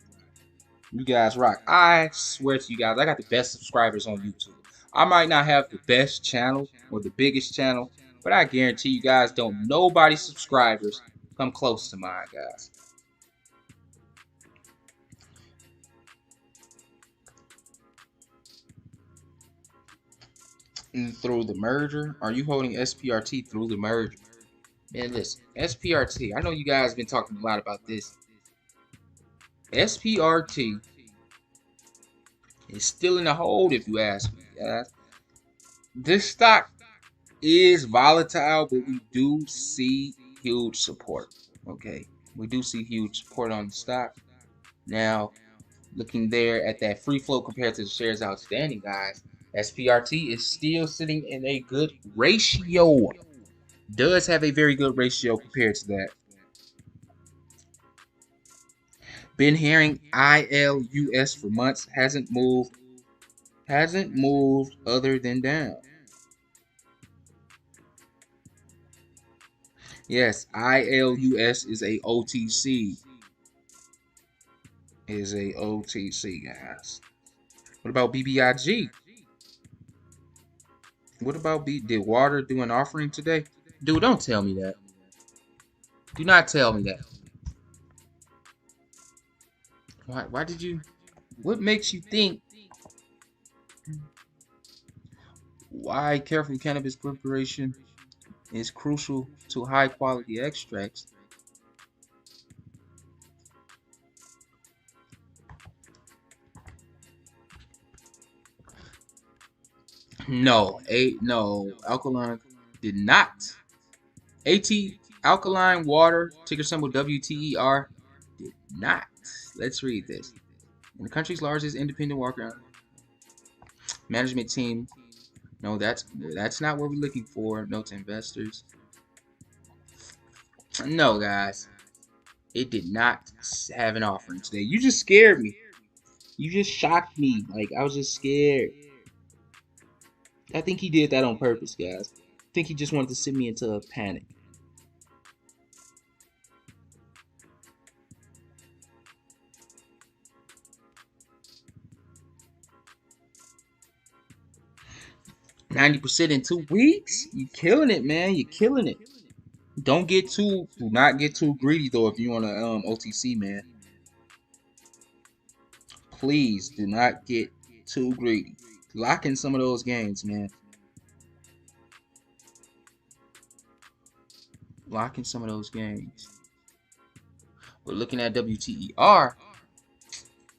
You guys rock. I swear to you guys, I got the best subscribers on YouTube. I might not have the best channel or the biggest channel, but I guarantee you guys don't nobody's subscribers come close to mine, guys. And through the merger, are you holding SPRT through the merger? Man, listen, SPRT, I know you guys have been talking a lot about this. SPRT is still in the hold, if you ask me, guys. This stock is volatile, but we do see huge support. Okay, we do see huge support on the stock. Now, looking there at that free float compared to the shares outstanding, guys, SPRT is still sitting in a good ratio. Does have a very good ratio compared to that. Been hearing ILUS for months, hasn't moved other than down. Yes, ILUS is a OTC. Is a OTC, guys. What about BBIG? What about did Water do an offering today? Dude, don't tell me that. Do not tell me that. Why did you? What makes you think? Why careful cannabis preparation is crucial to high quality extracts? No, alkaline did not. Alkaline water, ticker symbol WTER, did not. Let's read this. In the country's largest independent water management team. No, that's not what we're looking for. Note to investors. No, guys. It did not have an offering today. You just scared me. You just shocked me. Like, I was just scared. I think he did that on purpose, guys. I think he just wanted to send me into a panic. %90 in 2 weeks? You killing it, man. You're killing it. Do not get too greedy though if you want to OTC, man. Please do not get too greedy. Lock in some of those gains, man. Lock in some of those gains. But looking at WTER,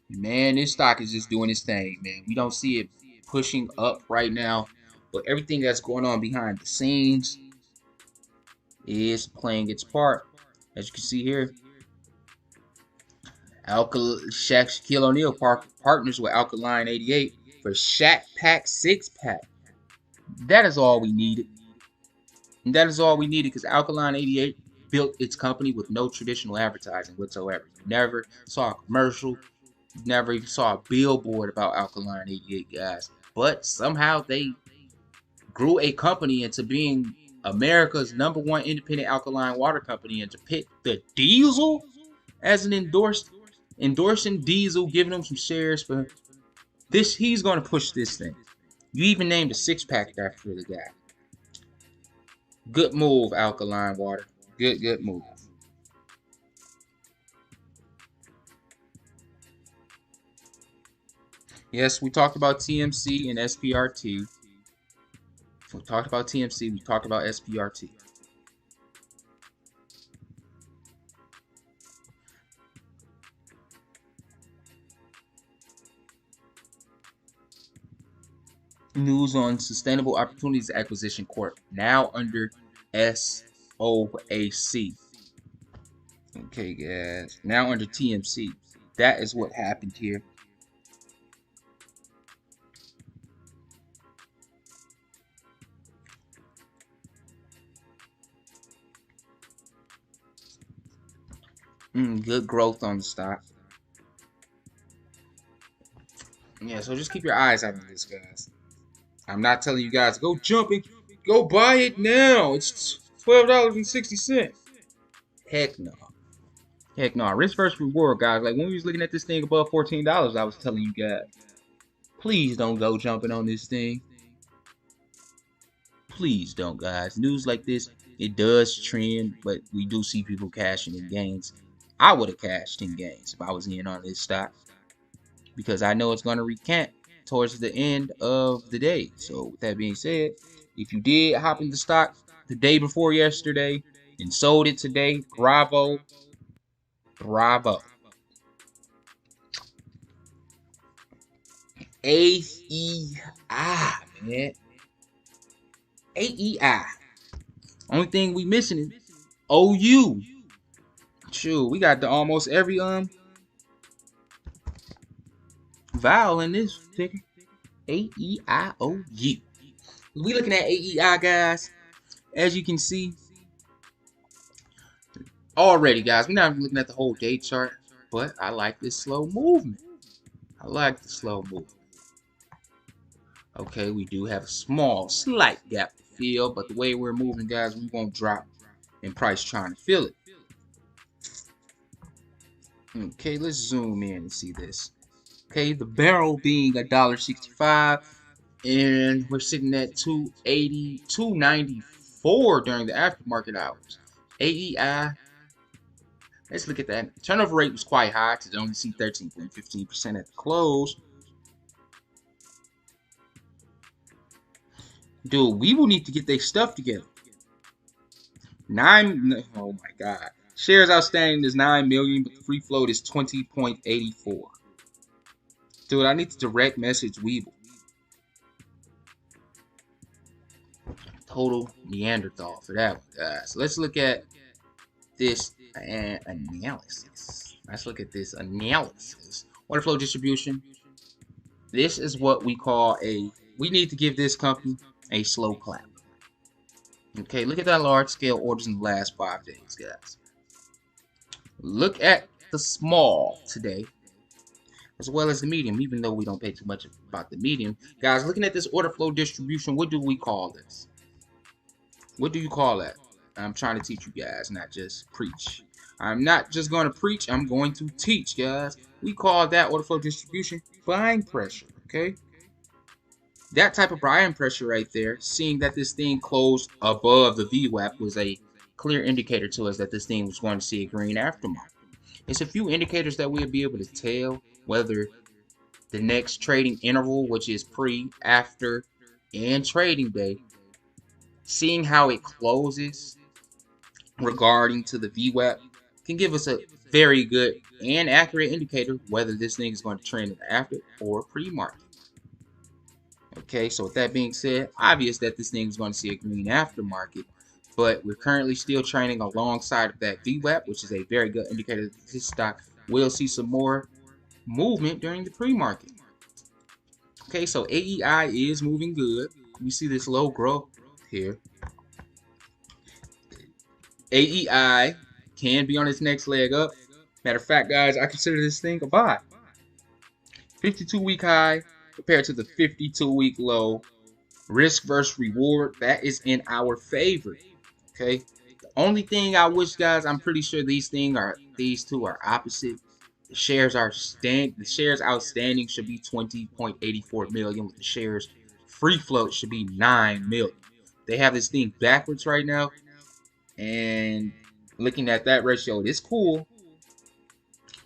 man, this stock is just doing its thing, man. We don't see it pushing up right now, but everything that's going on behind the scenes is playing its part. As you can see here, Shaquille O'Neal partners with Alkaline 88 for Shaq Pack 6-pack. That is all we needed. And that is all we needed because Alkaline 88 built its company with no traditional advertising whatsoever. You never saw a commercial. You never even saw a billboard about Alkaline 88, guys. But somehow they grew a company into being America's #1 independent alkaline water company, and to pick the Diesel as an endorsing Diesel, giving them some shares for this. He's going to push this thing. You even named a 6-pack after the guy. Good move, Alkaline Water. Good move. Yes, we talked about TMC and SPRT. We talked about TMC. We talked about SPRT. News on Sustainable Opportunities Acquisition Corp. Now under SOAC. Okay, guys. Now under TMC. That is what happened here. Good growth on the stock. Yeah, so just keep your eyes out on this, guys. I'm not telling you guys, go jump and go buy it now. It's $12.60. Heck no. Heck no, risk versus reward, guys. Like when we was looking at this thing above $14, I was telling you guys, please don't go jumping on this thing. Please don't, guys. News like this, it does trend, but we do see people cashing in gains. I would have cashed in gains if I was in on this stock, because I know it's going to recant towards the end of the day. So with that being said, if you did hop in the stock the day before yesterday and sold it today, bravo, bravo. AEI, man. AEI. Only thing we missing is OU. Shoot, we got the almost every vowel in this ticker. AEIOU. We looking at AEI, guys. As you can see, already, guys, we're not even looking at the whole day chart, but I like this slow movement. I like the slow movement. Okay, we do have a small, slight gap to fill, but the way we're moving, guys, we won't drop in price trying to fill it. Okay, let's zoom in and see this. Okay, the barrel being $1.65, and we're sitting at 280, 294 during the aftermarket hours. AEI, let's look at that. Turnover rate was quite high because only see 13.15% at the close. Dude, we will need to get their stuff together. Oh my God. Shares outstanding is 9 million, but the free float is 20.84. Dude, I need to direct message Webull. Total Neanderthal for that one, guys. So let's look at this analysis. Let's look at this analysis. Order flow distribution. This is what we call we need to give this company a slow clap. Okay, look at that large scale orders in the last 5 days, guys. Look at the small today, as well as the medium, even though we don't pay too much about the medium. Guys, looking at this order flow distribution, what do we call this? What do you call that? I'm trying to teach you guys, not just preach. I'm not just going to preach, I'm going to teach, guys. We call that order flow distribution buying pressure, okay? That type of buying pressure right there, seeing that this thing closed above the VWAP, was a clear indicator to us that this thing was going to see a green aftermarket. It's a few indicators that we'll be able to tell whether the next trading interval, which is pre, after, and trading day, seeing how it closes regarding to the VWAP, can give us a very good and accurate indicator whether this thing is going to trend in the after or pre-market. Okay, so with that being said, obvious that this thing is going to see a green aftermarket, but we're currently still trading alongside of that VWAP, which is a very good indicator that this stock will see some more movement during the pre-market. Okay, so AEI is moving good. We see this low growth here. AEI can be on its next leg up. Matter of fact, guys, I consider this thing a buy. 52-week high compared to the 52-week low. Risk versus reward, that is in our favor. Okay. The only thing I wish, guys, I'm pretty sure these two are opposite. The shares outstanding should be 20.84 million, with the shares free float should be 9 million. They have this thing backwards right now, and looking at that ratio, it's cool.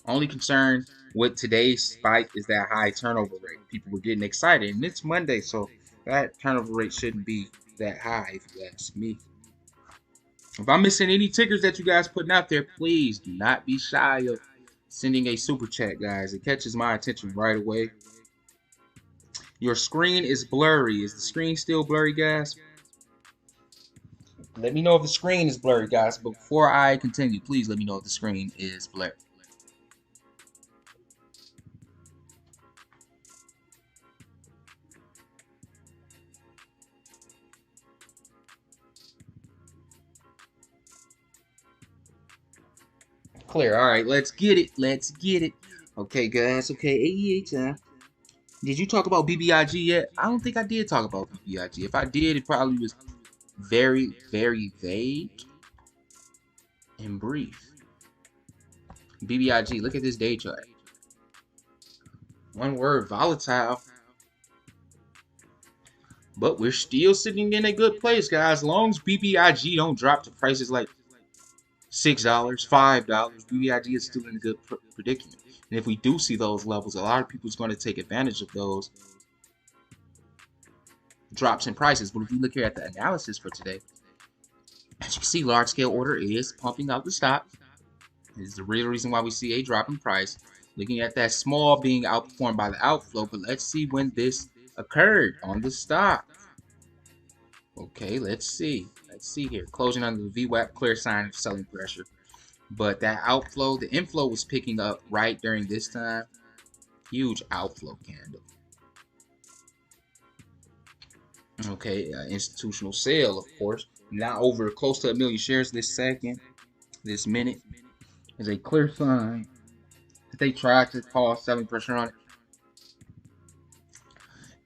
Only concern with today's spike is that high turnover rate. People were getting excited, and it's Monday, so that turnover rate shouldn't be that high, if you ask me. If I'm missing any tickers that you guys putting out there, please do not be shy of sending a super chat, guys. It catches my attention right away. Your screen is blurry. Is the screen still blurry, guys? Let me know if the screen is blurry, guys. But before I continue, please let me know if the screen is blurry. Clear. All right, let's get it. Let's get it. Okay, guys. Okay, AEH time. Did you talk about BBIG yet? I don't think I did talk about BBIG. If I did, it probably was very, very vague and brief. BBIG, look at this day chart. One word, volatile. But we're still sitting in a good place, guys. As long as BBIG don't drop to prices like $6, $5, BBIG is still in a good predicament. And if we do see those levels, a lot of people is going to take advantage of those drops in prices. But if we look here at the analysis for today, as you can see, large scale order is pumping out the stock. This is the real reason why we see a drop in price. Looking at that small being outperformed by the outflow, but let's see when this occurred on the stock. Okay, let's see. Let's see here. Closing under the VWAP, clear sign of selling pressure. But that outflow, the inflow was picking up right during this time. Huge outflow candle. Okay, institutional sale, of course. Now over close to 1 million shares this minute. Is a clear sign that they tried to cause selling pressure on it.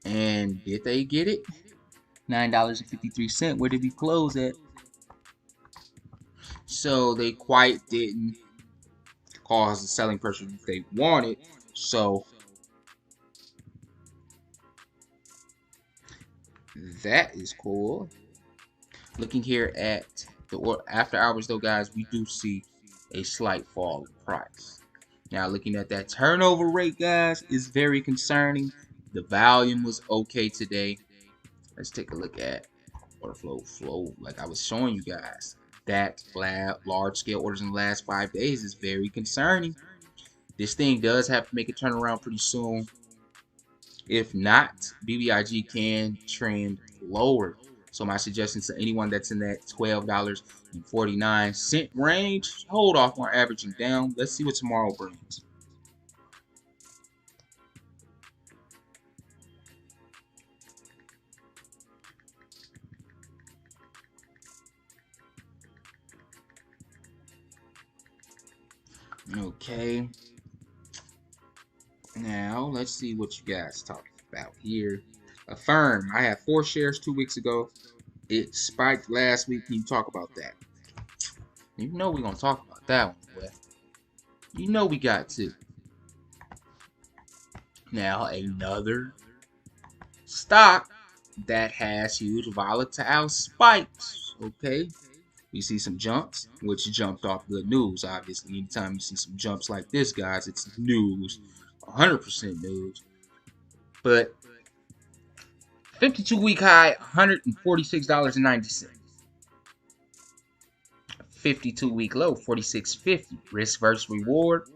And did they get it? $9.53. Where did we close at? So they quite didn't cause the selling pressure that they wanted. So that is cool. Looking here at the after hours though, guys, we do see a slight fall in price. Now looking at that turnover rate, guys, is very concerning. The volume was okay today. Let's take a look at order flow like I was showing you guys. That large scale orders in the last 5 days is very concerning. This thing does have to make a turnaround pretty soon. If not, BBIG can trend lower. So my suggestion to anyone that's in that $12.49 range, hold off on averaging down. Let's see what tomorrow brings. Okay. Now let's see what you guys talking about here. Affirm. I had 4 shares 2 weeks ago. It spiked last week. Can you talk about that? You know we're gonna talk about that one, boy. You know we got to. Now another stock that has huge volatile spikes. Okay. We see some jumps, which jumped off good news. Obviously, anytime you see some jumps like this, guys, it's news, 100% news. But 52-week high, $146.90. 52-week low, $46.50. Risk versus reward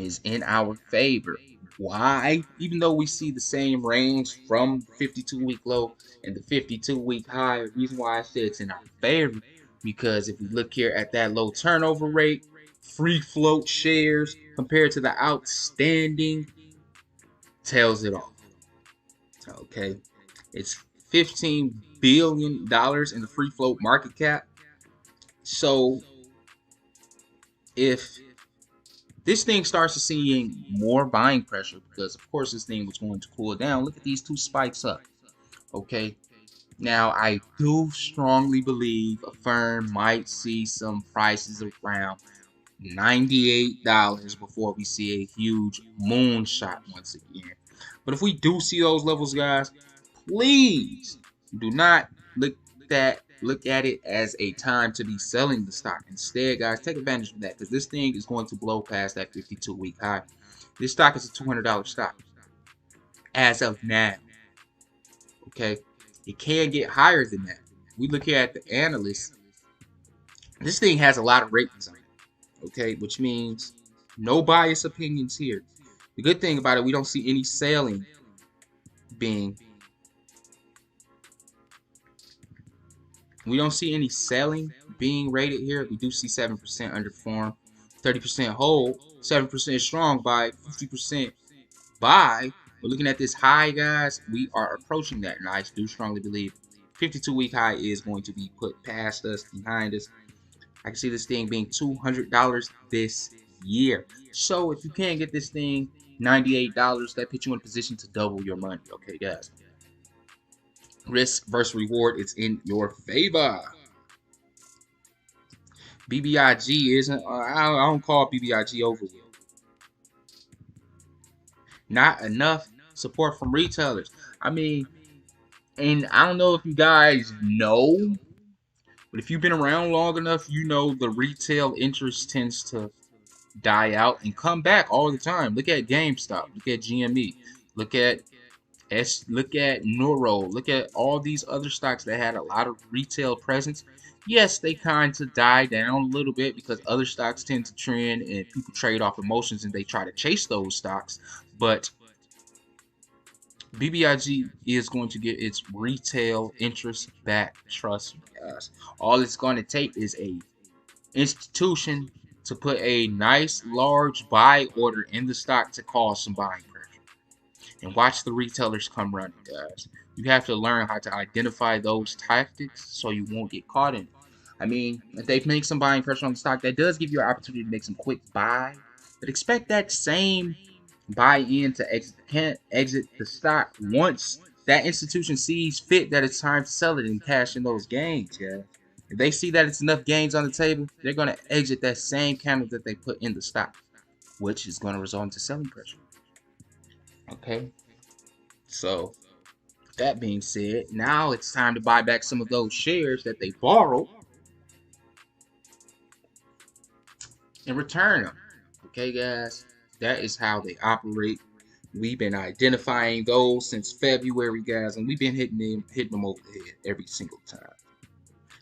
is in our favor. Why? Even though we see the same range from the 52-week low and the 52-week high, the reason why I say it's in our favor, because if we look here at that low turnover rate, free float shares compared to the outstanding, tells it all. Okay, it's $15 billion in the free float market cap. So if this thing starts to seeing more buying pressure, because of course this thing was going to cool down. Look at these 2 spikes up. Okay. Now I do strongly believe Affirm might see some prices around $98 before we see a huge moonshot once again. But if we do see those levels, guys, please do not look at it as a time to be selling the stock. Instead, guys, take advantage of that, because this thing is going to blow past that 52-week high. This stock is a $200 stock as of now. Okay, it can get higher than that. We look here at the analysts. This thing has a lot of ratings on it. Okay, which means no biased opinions here. The good thing about it, we don't see any selling being. We don't see any selling being rated here. We do see 7% underperform, 30% hold, 7% strong buy, 50% buy. But looking at this high, guys, we are approaching that. And I do strongly believe 52-week high is going to be put past us, behind us. I can see this thing being $200 this year. So if you can't get this thing $98, that puts you in a position to double your money. Okay, guys. Risk versus reward, it's in your favor. BBIG isn't. I don't call BBIG over with. Not enough support from retailers. I mean, and I don't know if you guys know, but if you've been around long enough, you know the retail interest tends to die out and come back all the time. Look at GameStop. Look at GME. Look at Look at Neuro. Look at all these other stocks that had a lot of retail presence. Yes, they kind of die down a little bit because other stocks tend to trend and people trade off emotions and they try to chase those stocks. But BBIG is going to get its retail interest back. Trust me, guys. All it's going to take is a institution to put a nice large buy order in the stock to cause some buying pressure. And watch the retailers come running, guys. You have to learn how to identify those tactics so you won't get caught in it. I mean, if they make some buying pressure on the stock, that does give you an opportunity to make some quick buy. But expect that same buy-in to exit the stock once that institution sees fit that it's time to sell it and cash in those gains, guys. If they see that it's enough gains on the table, they're going to exit that same counter that they put in the stock, which is going to result into selling pressure. Okay, so that being said, now it's time to buy back some of those shares that they borrowed and return them. Okay, guys, that is how they operate. We've been identifying those since February, guys, and we've been hitting them over the head every single time.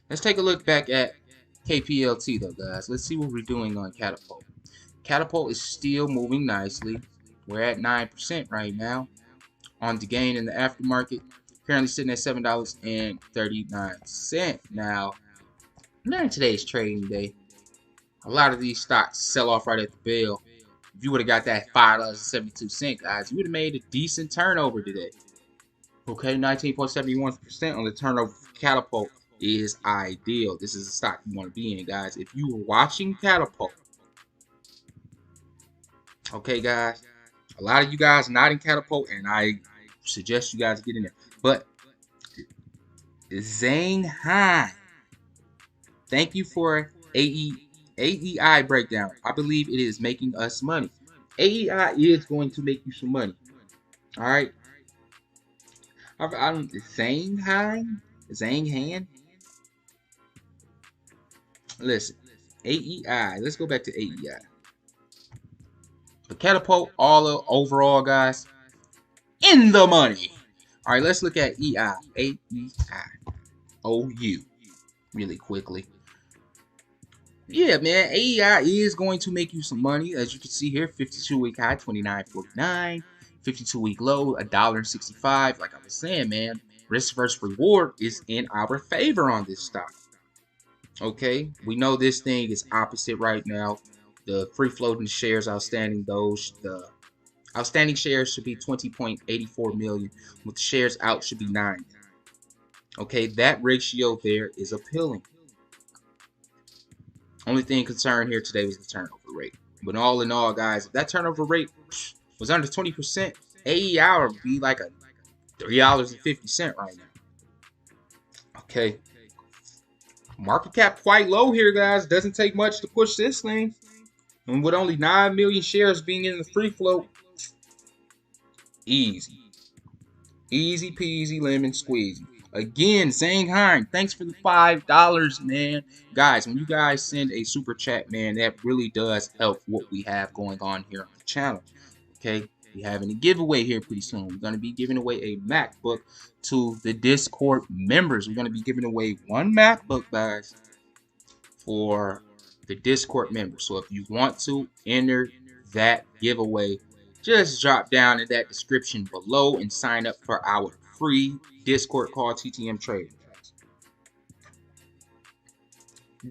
Let's take a look back at Kplt though, guys. Let's see what we're doing on Kplt. Kplt is still moving nicely. We're at 9% right now on the gain in the aftermarket. Currently sitting at $7.39. Now, during today's trading day, a lot of these stocks sell off right at the bell. If you would have got that $5.72, guys, you would have made a decent turnover today. Okay, 19.71% on the turnover for Kplt is ideal. This is a stock you want to be in, guys. If you were watching Kplt, okay, guys, a lot of you guys not in Kplt, and I suggest you guys get in there. But Zhang Han, thank you for AEI breakdown. I believe it is making us money. AEI is going to make you some money. All right. Zhang Han. Listen, AEI. Let's go back to AEI. The Kplt, all overall, guys, in the money. All right, let's look at AEI OU really quickly. Yeah, man, AEI is going to make you some money. As you can see here, 52-week high, $29.49. 52-week low, $1.65. Like I was saying, man, risk versus reward is in our favor on this stock. Okay, we know this thing is opposite right now. The free floating shares outstanding, the outstanding shares should be 20.84 million, with the shares out should be 9. Okay, that ratio there is appealing. Only thing concerned here today was the turnover rate. But all in all, guys, if that turnover rate was under 20%, AEI would be like a $3.50 right now. Okay. Market cap quite low here, guys. Doesn't take much to push this thing. And with only 9 million shares being in the free float, easy. Easy peasy lemon squeezy. Again, Zhang Han, thanks for the $5, man. Guys, when you guys send a super chat, man, that really does help what we have going on here on the channel. Okay, we having a giveaway here pretty soon. We're going to be giving away a MacBook to the Discord members. We're going to be giving away one MacBook, guys, for the Discord members. So if you want to enter that giveaway, just drop down in that description below and sign up for our free Discord called TTM Trading.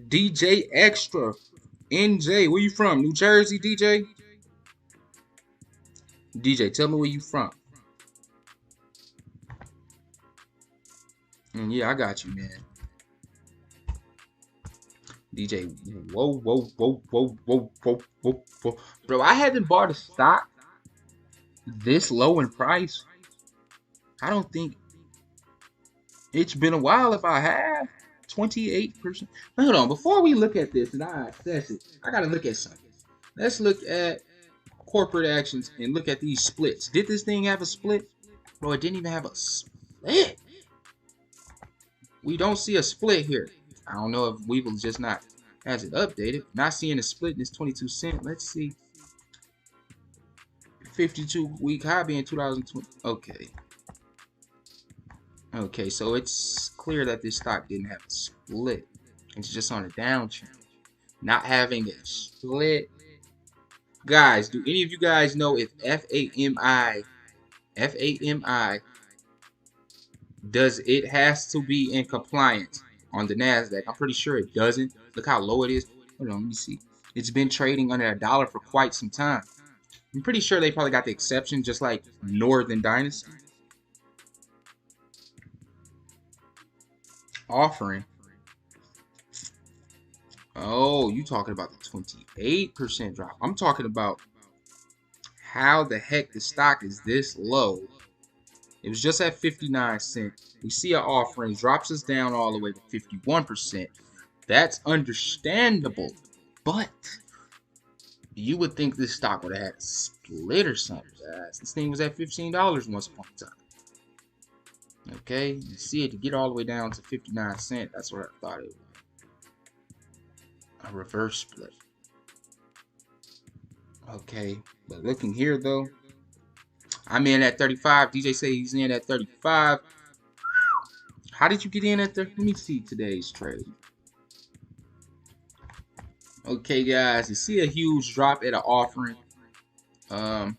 DJ Extra NJ, where you from? New Jersey, DJ? DJ, tell me where you from. Yeah, I got you, man. DJ, whoa. Bro, I haven't bought a stock this low in price. I don't think it's been a while if I have. 28%. Hold on, before we look at this and I assess it, I gotta look at something. Let's look at corporate actions and look at these splits. Did this thing have a split? Bro, it didn't even have a split. We don't see a split here. I don't know if Webull just not has it updated. Not seeing a split in this 22 cent. Let's see. 52-week high being 2020. Okay. Okay, so it's clear that this stock didn't have a split. It's just on a downtrend. Not having a split. Guys, do any of you guys know if FAMI does it has to be in compliance on the NASDAQ? I'm pretty sure it doesn't. Look how low it is. Hold on, let me see. It's been trading under $1 for quite some time. I'm pretty sure they probably got the exception, just like Northern Dynasty. Offering. Oh, you talking about the 28% drop. I'm talking about how the heck the stock is this low. It was just at 59 cents. We see an offering, drops us down all the way to 51%. That's understandable. But you would think this stock would have had a split or something, guys. This thing was at $15 once upon a time. Okay, you see it to get all the way down to 59 cents. That's what I thought it was. A reverse split. Okay, but looking here though, I'm in at 35. DJ say he's in at 35. How did you get in at 30? Let me see today's trade. Okay, guys, you see a huge drop at an offering. I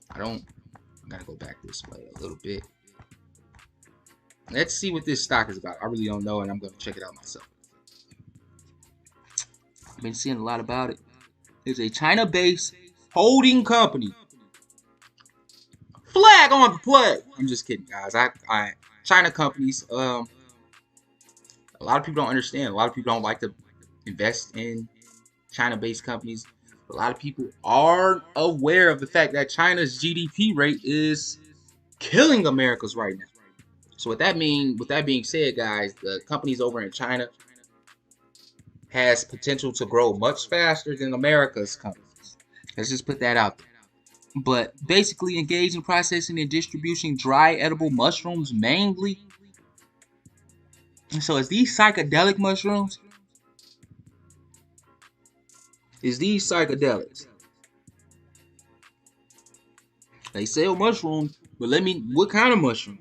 gotta go back this way a little bit. Let's see what this stock is about. I really don't know, and I'm gonna check it out myself. I've been seeing a lot about it. It's a China-based holding company. Flag on the play. I'm just kidding, guys. China companies. A lot of people don't understand. A lot of people don't like to invest in China-based companies. A lot of people aren't aware of the fact that China's GDP rate is killing America's right now. So with that being said, guys, the companies over in China has potential to grow much faster than America's companies. Let's just put that out there. But basically engage in processing and distribution dry edible mushrooms mainly. And so is these psychedelic mushrooms? Is these psychedelics? They sell mushrooms, but what kind of mushrooms?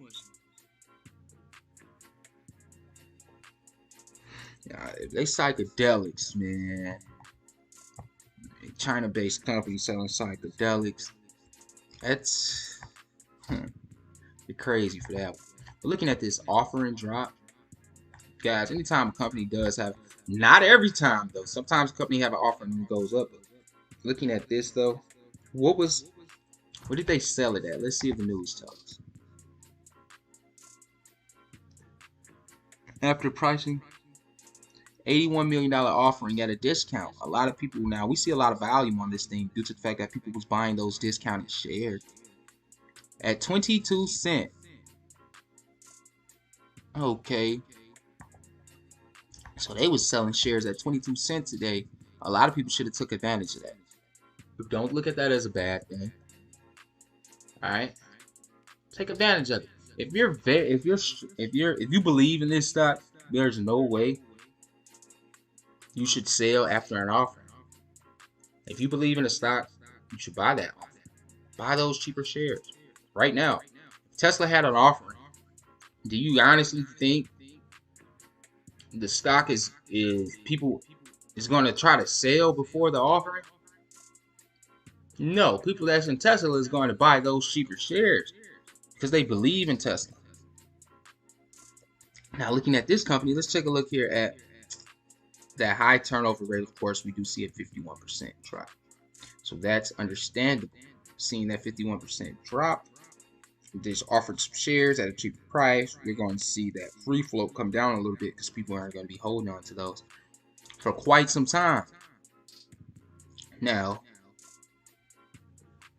If they psychedelics, man. A China-based company selling psychedelics. That's you're crazy for that one. But looking at this offering drop, guys, anytime a company does have, not every time though, sometimes a company have an offering and it goes up. But looking at this though, what did they sell it at? Let's see if the news tells us. After pricing, $81 million offering at a discount. A lot of people now, we see a lot of volume on this thing due to the fact that people was buying those discounted shares at 22 cents. Okay. So they was selling shares at 22 cents today. A lot of people should have took advantage of that. But don't look at that as a bad thing. All right. Take advantage of it. If you believe in this stock, there's no way you should sell after an offering. If you believe in a stock, you should buy that offering. Buy those cheaper shares right now. If Tesla had an offering, do you honestly think the stock is going to try to sell before the offering? No, people that's in Tesla is going to buy those cheaper shares because they believe in Tesla. Now, looking at this company, let's take a look here at that high turnover rate. Of course, we do see a 51% drop. So that's understandable. Seeing that 51% drop, they just offered some shares at a cheaper price. We're going to see that free float come down a little bit because people aren't going to be holding on to those for quite some time. Now,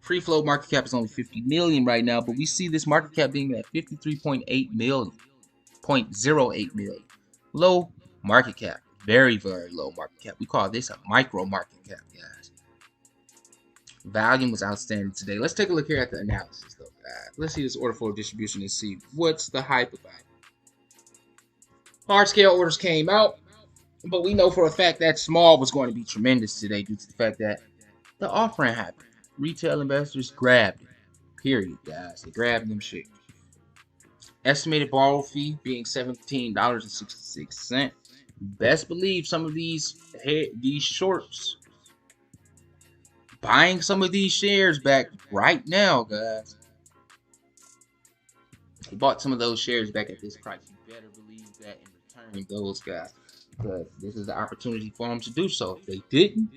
free float market cap is only 50 million right now, but we see this market cap being at 53.8 million, 0.08 million. Low market cap. Very, very low market cap. We call this a micro market cap, guys. Volume was outstanding today. Let's take a look here at the analysis, though, guys. Let's see this order flow distribution and see what's the hype about. Large scale orders came out, but we know for a fact that small was going to be tremendous today due to the fact that the offering happened. Retail investors grabbed it. Period, guys. They grabbed them shit. Estimated borrow fee being $17.66. Best believe some of these shorts buying some of these shares back right now, guys. They bought some of those shares back at this price. You better believe that in returning those guys, because this is the opportunity for them to do so. If they didn't,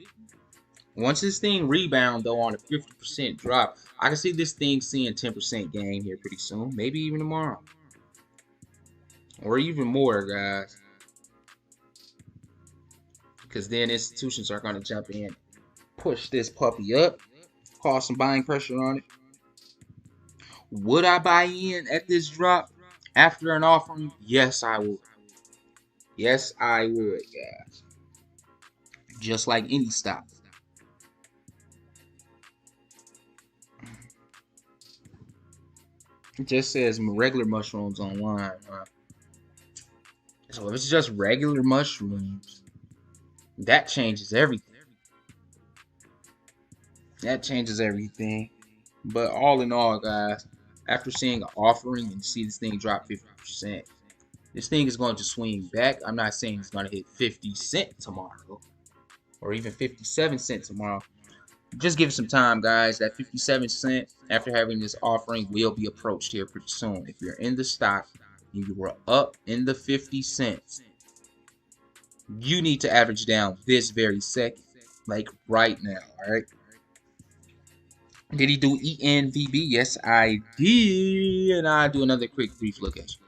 once this thing rebound though on a 50% drop, I can see this thing seeing 10% gain here pretty soon, maybe even tomorrow, or even more, guys. Because then institutions are going to jump in, push this puppy up, cause some buying pressure on it. Would I buy in at this drop after an offering? Yes, I would. Yes, I would, guys. Just like any stock. It just says regular mushrooms online. So if it's just regular mushrooms, that changes everything. That changes everything. But all in all, guys, after seeing an offering and see this thing drop 50%, this thing is going to swing back. I'm not saying it's going to hit 50 cents tomorrow or even 57 cents tomorrow. Just give it some time, guys. That 57 cent after having this offering will be approached here pretty soon. If you're in the stock and you were up in the 50 cents, you need to average down this very second, like right now, all right? Did he do ENVB? Yes, I did. And I'll do another quick brief look at you.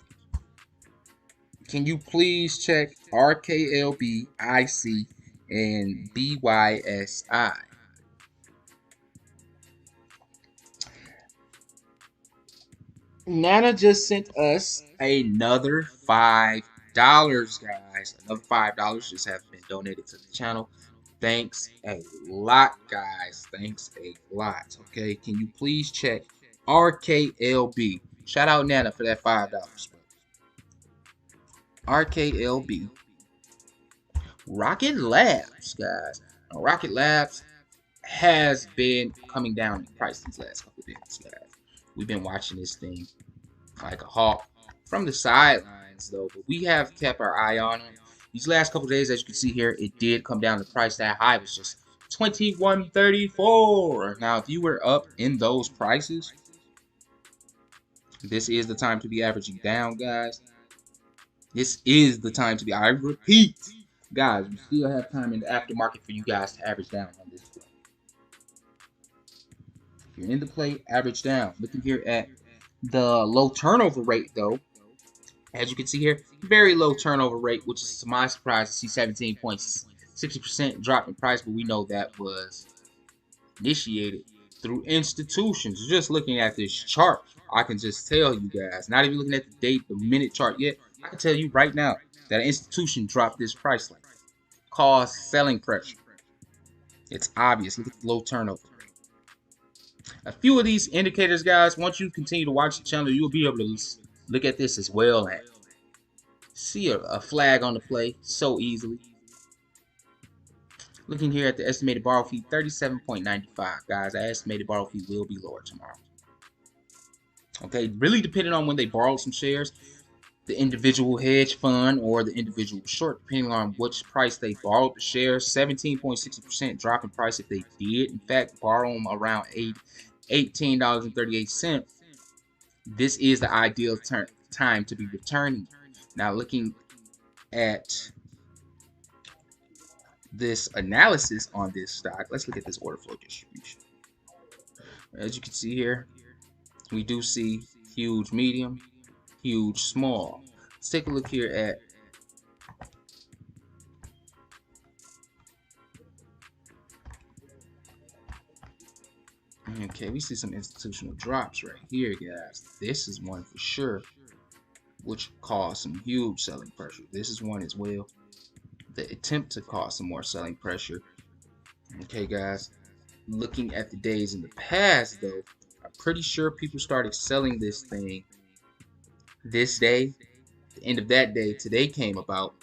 Can you please check RKLB, IC, and BYSI? Nana just sent us another $5, guys. Another $5 just have been donated to the channel. Thanks a lot, guys. Thanks a lot. Okay, can you please check RKLB? Shout out Nana for that $5. RKLB. Rocket Labs, guys. Now, Rocket Labs has been coming down in price these last couple of days, guys. We've been watching this thing like a hawk from the sidelines, though, but we have kept our eye on it. These last couple of days, as you can see here, it did come down. The price that high was just $21.34. Now, if you were up in those prices, this is the time to be averaging down, guys. This is the time to be. I repeat, guys, we still have time in the aftermarket for you guys to average down on this play. If you're in the play, average down. Looking here at the low turnover rate, though, as you can see here, very low turnover rate, which is to my surprise to see 17.60% drop in price, but we know that was initiated through institutions. Just looking at this chart, I can just tell you guys, not even looking at the date, the minute chart yet, I can tell you right now that an institution dropped this price like that. Caused selling pressure. It's obvious. Look at the low turnover rate. A few of these indicators, guys, once you continue to watch the channel, you'll be able to look at this as well and see a flag on the play so easily. Looking here at the estimated borrow fee, 37.95, guys. The estimated borrow fee will be lower tomorrow. Okay, really depending on when they borrowed some shares, the individual hedge fund or the individual short, depending on which price they borrowed the shares. 17.60% drop in price if they did, in fact, borrow them around $18.38. This is the ideal time to be returning. Now, looking at this analysis on this stock, let's look at this order flow distribution. As you can see here, we do see huge medium, huge small. Let's take a look here at okay, we see some institutional drops right here, guys. This is one for sure. which caused some huge selling pressure. This is one as well. The attempt to cause some more selling pressure. Okay, guys. Looking at the days in the past, though, I'm pretty sure people started selling this thing this day. The end of that day, today came about.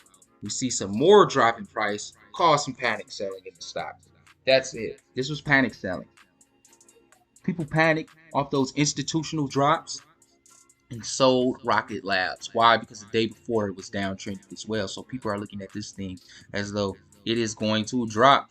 We see some more drop in price, cause some panic selling in the stock. That's it. This was panic selling. People panicked off those institutional drops and sold Rocket Labs. Why? Because the day before it was downtrending as well. So people are looking at this thing as though it is going to drop.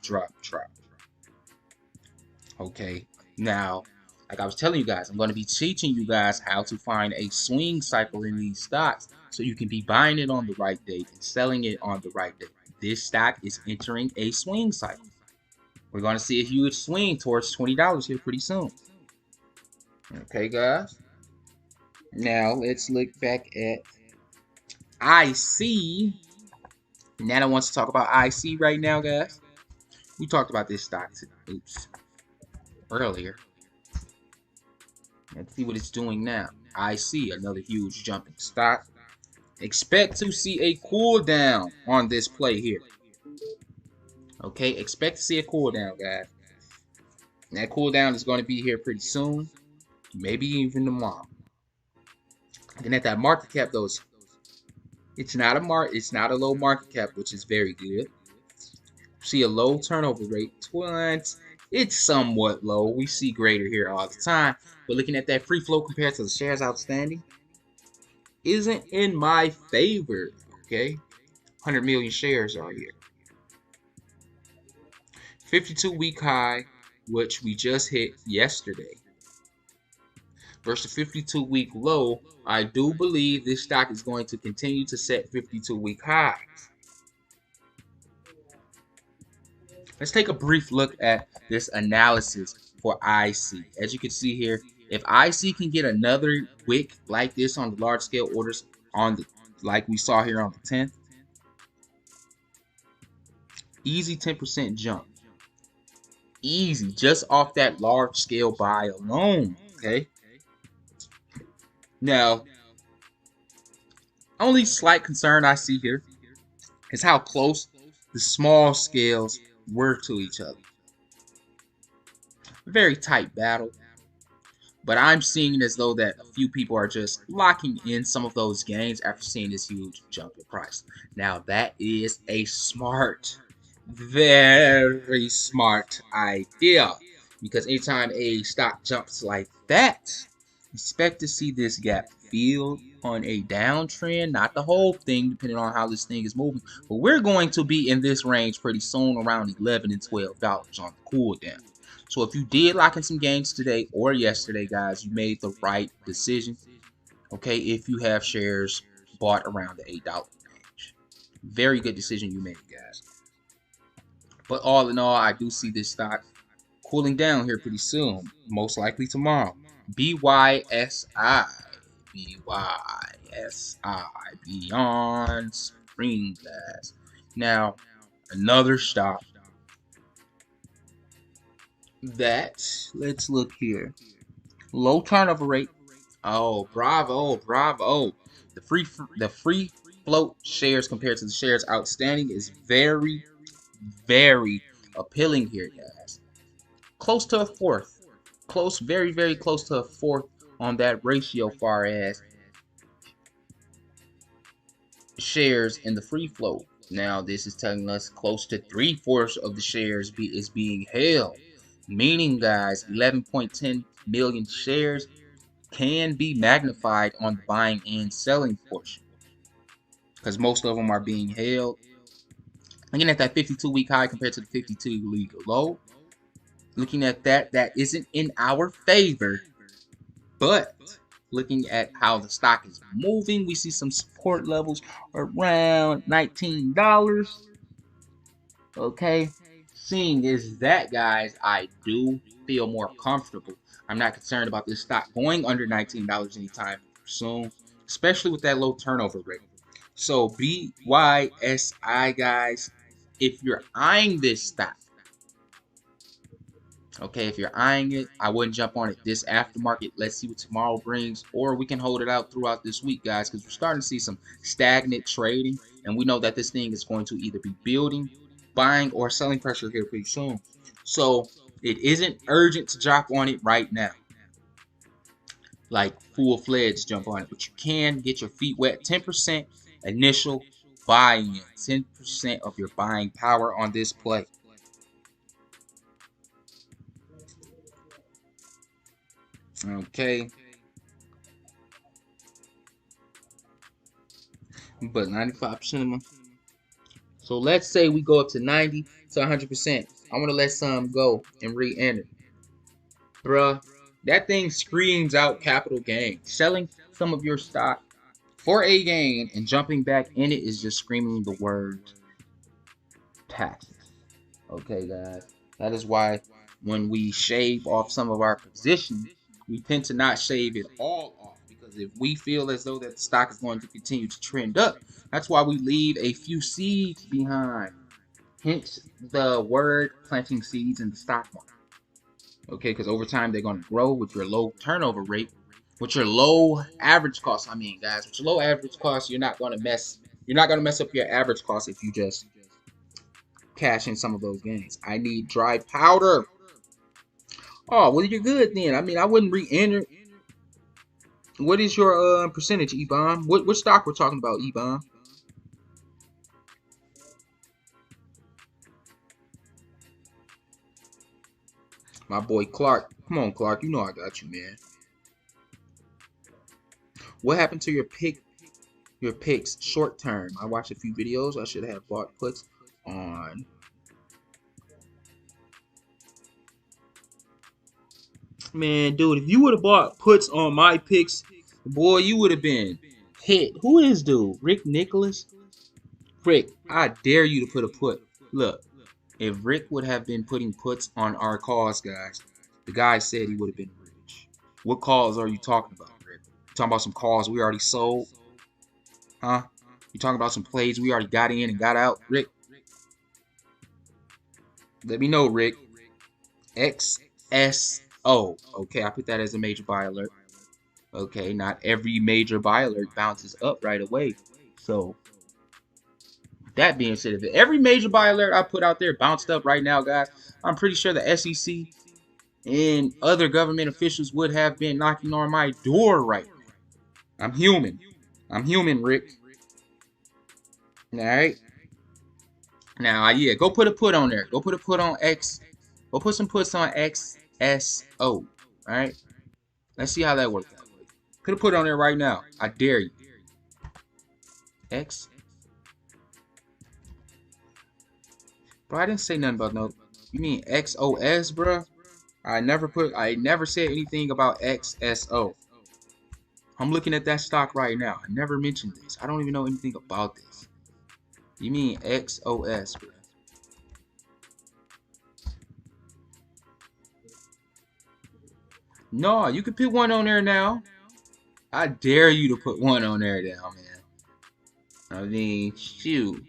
Okay, now, like I was telling you guys, I'm going to be teaching you guys how to find a swing cycle in these stocks so you can be buying it on the right day and selling it on the right day. This stock is entering a swing cycle. We're going to see a huge swing towards $20 here pretty soon. Okay, guys. Now, let's look back at IC. Nana wants to talk about IC right now, guys. We talked about this stock earlier. Let's see what it's doing now. IC, another huge jumping stock. Expect to see a cool down on this play here. Okay, expect to see a cool down, guys. And that cool down is going to be here pretty soon. Maybe even tomorrow. Then at that market cap, though, it's not a low market cap, which is very good. See a low turnover rate. It's somewhat low. We see greater here all the time. But looking at that free float compared to the shares outstanding isn't in my favor. Okay, 100 million shares are here. 52-week high, which we just hit yesterday, versus 52-week low. I do believe this stock is going to continue to set 52-week highs. Let's take a brief look at this analysis for IC. As you can see here, if IC can get another wick like this on the large scale orders like we saw here on the 10th, easy 10% jump. Easy, just off that large scale buy alone. Okay. Now, only slight concern I see here is how close the small scales were to each other. A very tight battle. But I'm seeing it as though that a few people are just locking in some of those gains after seeing this huge jump in price. Now, that is a smart, very smart idea. Because anytime a stock jumps like that, expect to see this gap filled on a downtrend. Not the whole thing, depending on how this thing is moving. But we're going to be in this range pretty soon, around $11 and $12 on the cool down. So if you did lock in some gains today or yesterday, guys, you made the right decision. Okay, if you have shares bought around the $8 range. Very good decision you made, guys. But all in all, I do see this stock cooling down here pretty soon. Most likely tomorrow. BYSI. Beyond Spring, guys. Now, another stock that, let's look here. Low turnover rate. Oh, bravo. The free float shares compared to the shares outstanding is very, very appealing here, guys. Close to a fourth. Very, very close to a fourth on that ratio far as shares in the free float. Now, this is telling us close to 3/4 of the shares is being held. Meaning, guys, 11.10 million shares can be magnified on the buying and selling portion. Because most of them are being held. Looking at that 52-week high compared to the 52-week low. Looking at that isn't in our favor. But looking at how the stock is moving, we see some support levels around $19. Okay. Seeing is that, guys, I do feel more comfortable. I'm not concerned about this stock going under $19 anytime soon, especially with that low turnover rate. So BYSI, guys, if you're eyeing this stock, Okay, if you're eyeing it, I wouldn't jump on it this aftermarket. Let's see what tomorrow brings, or we can hold it out throughout this week, guys, because we're starting to see some stagnant trading, and we know that this thing is going to either be building, buying, or selling pressure here pretty soon. So it isn't urgent to drop on it right now, like full-fledged jump on it, but you can get your feet wet. 10% initial buy-in, 10% of your buying power on this play. Okay, but 95% of them. So let's say we go up to 90 to 100%. I want to let some go and re-enter. Bruh, that thing screams out capital gain. Selling some of your stock for a gain and jumping back in it is just screaming the word taxes. Okay, guys. That is why when we shave off some of our position, we tend to not shave it all off. Because if we feel as though that the stock is going to continue to trend up, that's why we leave a few seeds behind. Hence the word planting seeds in the stock market. Okay, because over time they're going to grow with your low turnover rate, with your low average cost. I mean, guys, with your low average cost, you're not going to mess up your average cost if you just cash in some of those gains. I need dry powder. Oh, well, you're good then. I mean, I wouldn't re-enter. What is your percentage, E-Bomb? What stock we're talking about, E-Bomb? My boy Clark. Come on, Clark. You know I got you, man. What happened to your picks short term? I watched a few videos. I should have bought puts on. Man, dude, if you would have bought puts on my picks, boy, you would have been hit. Who is dude? Rick Nicholas? Rick, I dare you to put a put. Look, if Rick would have been putting puts on our calls, guys, the guy said he would have been rich. What calls are you talking about, Rick? You talking about some calls we already sold? Huh? You talking about some plays we already got in and got out? Rick, let me know, Rick. XSO. Okay, I put that as a major buy alert. Okay, not every major buy alert bounces up right away. So, that being said, if every major buy alert I put out there bounced up right now, guys, I'm pretty sure the SEC and other government officials would have been knocking on my door right now. I'm human. I'm human, Rick. All right. Now, yeah, go put a put on there. Go put a put on X. Go put some puts on XSO. All right. Let's see how that works out. Put a put on there right now. I dare you. X. Bro, I didn't say nothing about no. You mean XOS, bro? I never said anything about XSO. I'm looking at that stock right now. I never mentioned this. I don't even know anything about this. You mean XOS, bro? No, you can put one on there now. I dare you to put one on there now, man. I mean, shoot.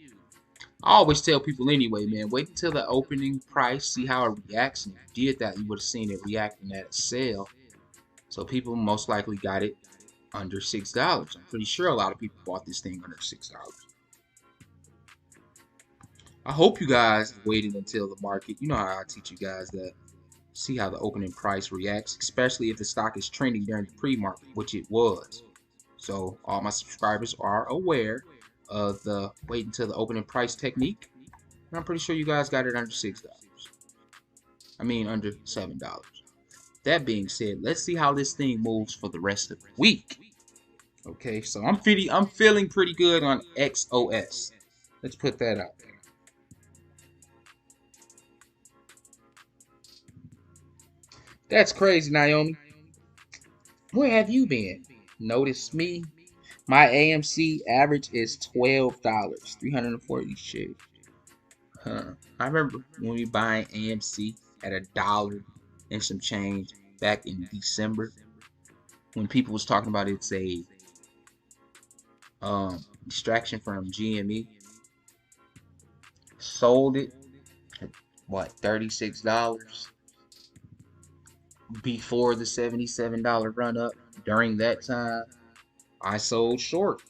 I always tell people anyway, man, wait until the opening price, see how it reacts. And if you did that, you would have seen it reacting at a sale. So people most likely got it under $6. I'm pretty sure a lot of people bought this thing under $6. I hope you guys waited until the market. You know how I teach you guys that. See how the opening price reacts, especially if the stock is trending during the pre-market, which it was. So all my subscribers are aware of the wait until the opening price technique. And I'm pretty sure you guys got it under $6. I mean under $7. That being said, let's see how this thing moves for the rest of the week. Okay, so I'm feeling pretty good on XOS. Let's put that out there. That's crazy, Naomi. Where have you been? Notice me. My AMC average is $12, 340 shares. Huh. I remember when we buying AMC at $1 and some change back in December, when people was talking about it's a distraction from GME. Sold it at what, $36? before the $77 run up. During that time, I sold short.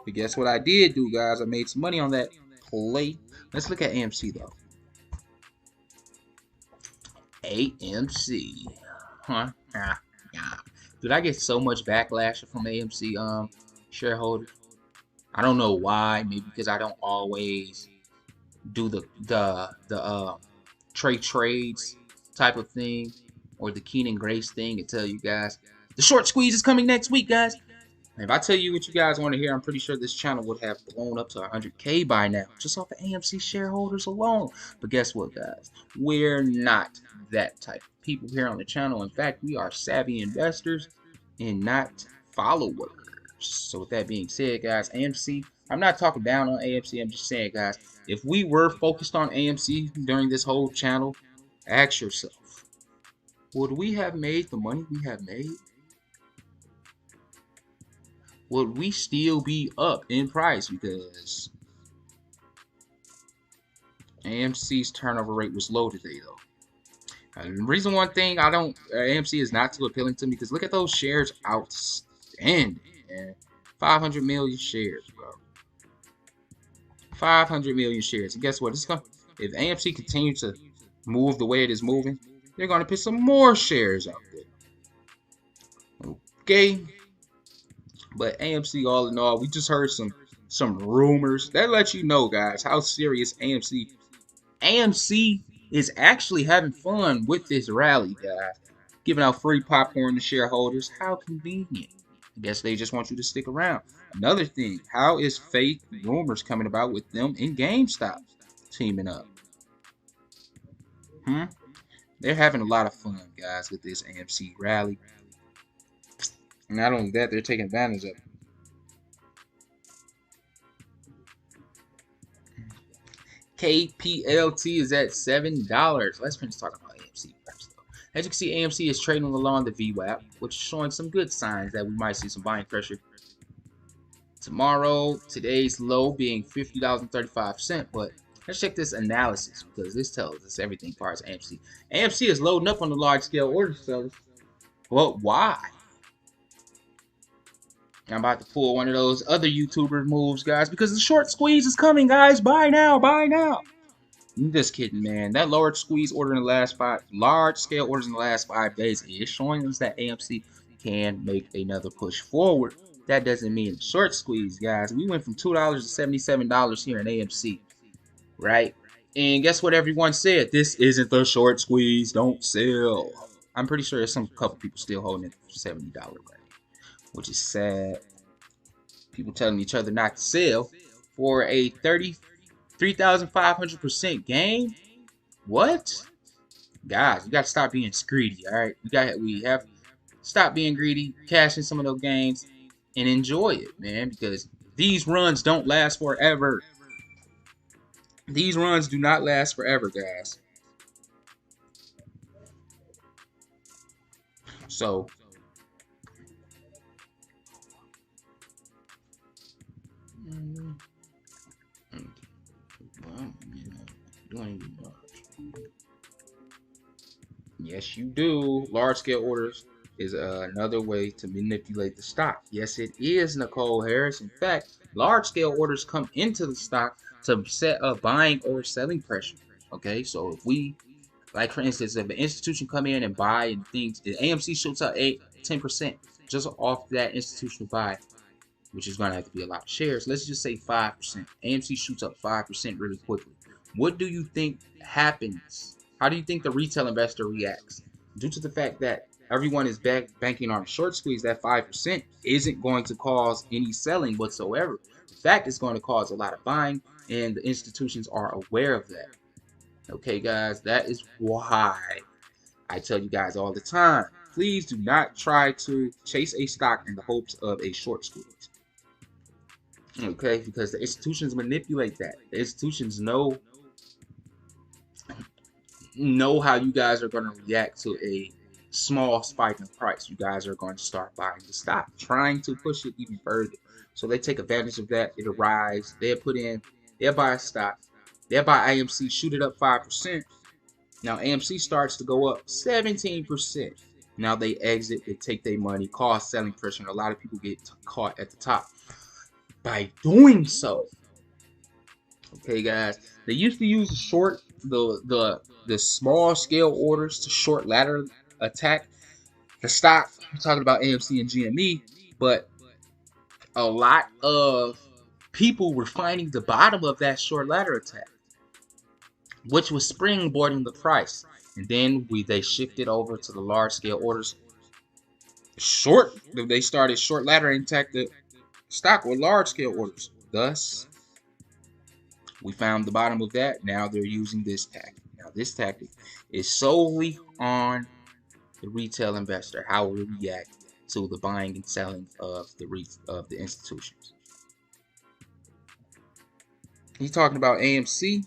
But guess what I did do, guys? I made some money on that play. Let's look at AMC though. AMC. Huh? Yeah. Dude, I get so much backlash from AMC shareholders. I don't know why. Maybe because I don't always do the Trey trades type of thing, or the Keenan Grace thing, and tell you guys the short squeeze is coming next week, guys. And if I tell you what you guys want to hear, I'm pretty sure this channel would have blown up to 100K by now, just off of AMC shareholders alone. But guess what, guys? We're not that type of people here on the channel. In fact, we are savvy investors and not followers. So with that being said, guys, AMC, I'm not talking down on AMC. I'm just saying, guys, if we were focused on AMC during this whole channel, ask yourself, would we have made the money we have made? Would we still be up in price? Because AMC's turnover rate was low today, though. And the reason one thing AMC is not too appealing to me, because look at those shares outstanding, man. 500 million shares, bro. 500 million shares. And guess what? If AMC continues to move the way it is moving, they're going to put some more shares out there. Okay. But AMC, all in all, we just heard some rumors that let you know, guys, how serious AMC is actually having fun with this rally, guys. Giving out free popcorn to shareholders. How convenient. I guess they just want you to stick around. Another thing, how is fake rumors coming about with them and GameStop teaming up? They're having a lot of fun, guys, with this AMC rally. And not only that, they're taking advantage of it. Kplt is at $7. Let's finish talking about AMC first, though. As you can see, AMC is trading along the VWAP, which is showing some good signs that we might see some buying pressure tomorrow. Today's low being $50.35. But let's check this analysis, because this tells us everything as far as AMC. AMC is loading up on the large scale order sellers. Well, why? I'm about to pull one of those other YouTuber moves, guys, because the short squeeze is coming, guys. Buy now, buy now. I'm just kidding, man. That large scale orders in the last 5 days is showing us that AMC can make another push forward. That doesn't mean a short squeeze, guys. We went from $2 to $77 here in AMC, right? And guess what everyone said? This isn't the short squeeze. Don't sell. I'm pretty sure there's couple people still holding it for $70 right, which is sad. People telling each other not to sell for a 33,500% gain. What? Guys, you got to stop being greedy, all right? We have to stop being greedy, cash in some of those gains, and enjoy it, man, because these runs don't last forever. These runs do not last forever, guys. So, yes, you do. Large scale orders is another way to manipulate the stock. Yes, it is, Nicole Harris. In fact, large scale orders come into the stock to set a buying or selling pressure. Okay, so if we, like for instance, if an institution come in and buy and things, the AMC shoots up 10% just off that institutional buy, which is going to have to be a lot of shares. Let's just say 5%. AMC shoots up 5% really quickly. What do you think happens? How do you think the retail investor reacts? Due to the fact that everyone is banking on a short squeeze, that 5% isn't going to cause any selling whatsoever. In fact, it's going to cause a lot of buying, and the institutions are aware of that. Okay, guys, that is why I tell you guys all the time, please do not try to chase a stock in the hopes of a short squeeze. Okay, because the institutions manipulate that. The institutions know how you guys are going to react to a small spike in price. You guys are going to start buying the stock, trying to push it even further. So they take advantage of that. It'll rise. They'll buy a stock. They'll buy AMC, shoot it up 5%. Now AMC starts to go up 17%. Now they exit, they take their money, cause selling pressure, and a lot of people get caught at the top by doing so. Okay, guys, they used to use the small scale orders to short ladder attack the stock. I'm talking about AMC and GME, but a lot of people were finding the bottom of that short ladder attack, which was springboarding the price. And then they shifted over to the large scale orders. They started short ladder attack the stock with large scale orders. Thus, we found the bottom of that. Now they're using this tactic. Now this tactic is solely on the retail investor, how we react to the buying and selling of the institutions. He's talking about AMC.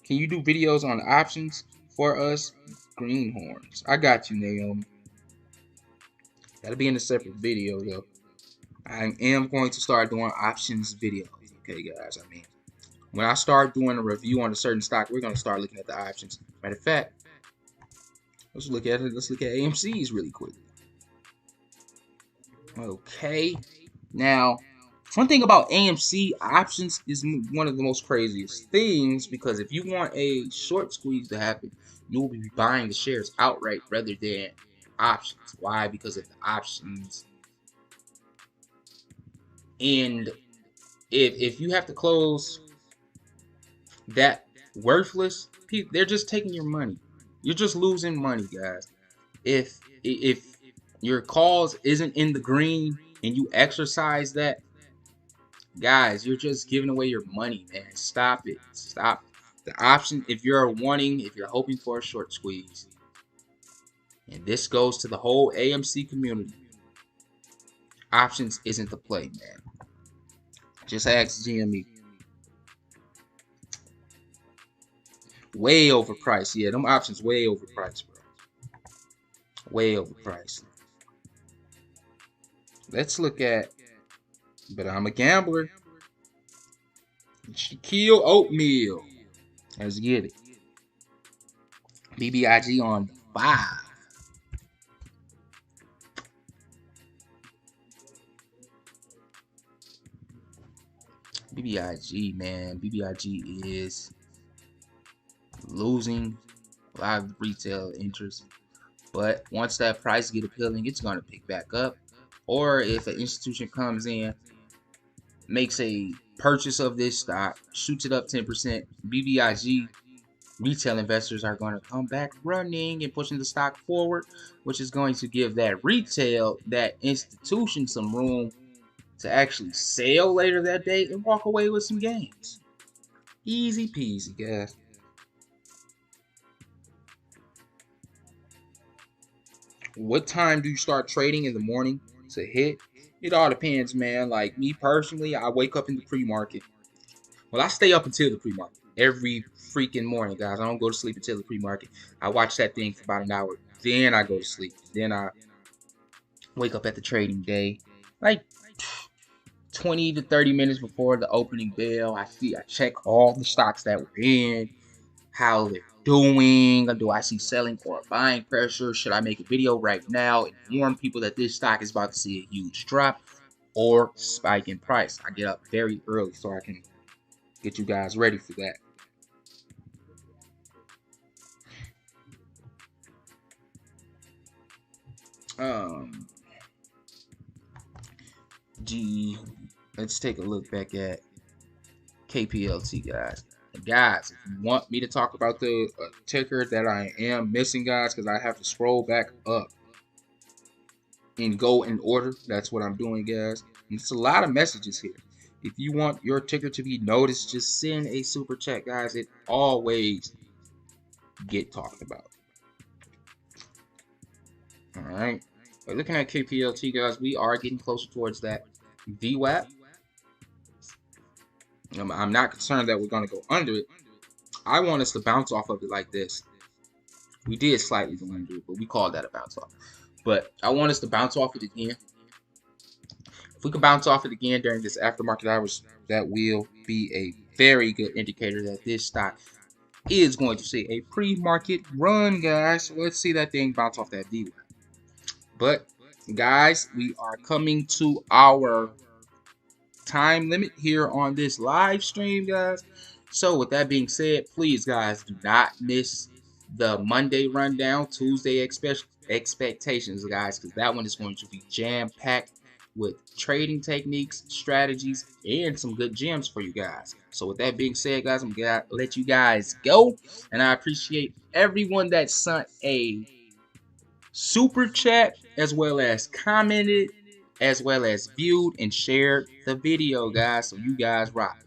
Can you do videos on options for us greenhorns? I got you, Naomi. That'll be in a separate video, though. I am going to start doing options videos. Okay, guys. I mean, when I start doing a review on a certain stock, we're going to start looking at the options. Matter of fact, let's look at it. Let's look at AMC's really quick. Okay. Now, one thing about AMC options is one of the most craziest things, because if you want a short squeeze to happen, you will be buying the shares outright rather than options. Why? Because of the options. And if you have to close that worthless, they're just taking your money. You're just losing money, guys. If your calls isn't in the green and you exercise that, guys, you're just giving away your money, man. Stop it. Stop. The option, if you're hoping for a short squeeze, and this goes to the whole AMC community, options isn't the play, man. Just ask GME. Way overpriced. Yeah, them options way overpriced, bro. Way overpriced. Let's look at, but I'm a gambler. Shaquille Oatmeal. Let's get it. BBIG on 5. BBIG, man. BBIG is losing a lot of retail interest. But once that price get appealing, it's going to pick back up. Or if an institution comes in, makes a purchase of this stock, shoots it up 10%, BBIG retail investors are going to come back running and pushing the stock forward, which is going to give that institution some room to actually sell later that day and walk away with some gains. Easy peasy, guys. What time do you start trading in the morning to hit? It all depends, man. Like me personally, I wake up in the pre-market. Well, I stay up until the pre-market every freaking morning, guys. I don't go to sleep until the pre-market. I watch that thing for about an hour. Then I go to sleep. Then I wake up at the trading day, like 20 to 30 minutes before the opening bell. I check all the stocks that we're in, how they're doing. Do I see selling or buying pressure? Should I make a video right now and warn people that this stock is about to see a huge drop or spike in price? I get up very early so I can get you guys ready for that. Let's take a look back at Kplt, guys. And guys, if you want me to talk about the ticker that I am missing, guys, because I have to scroll back up and go in order, that's what I'm doing, guys. And it's a lot of messages here. If you want your ticker to be noticed, just send a super chat, guys. It always get talked about. All right. But looking at Kplt, guys, we are getting closer towards that VWAP. I'm not concerned that we're going to go under it. I want us to bounce off of it like this. We did slightly go under it, but we called that a bounce off. But I want us to bounce off it again. If we can bounce off it again during this aftermarket hours, that will be a very good indicator that this stock is going to see a pre-market run, guys. So let's see that thing bounce off that VWAP. But guys, we are coming to our time limit here on this live stream, guys. So with that being said, please guys, do not miss the Monday rundown, Tuesday expectations, guys, because that one is going to be jam-packed with trading techniques, strategies, and some good gems for you guys. So with that being said, guys, I'm gonna let you guys go, and I appreciate everyone that sent a super chat, as well as commented, as well as viewed and shared the video, guys. So you guys rock.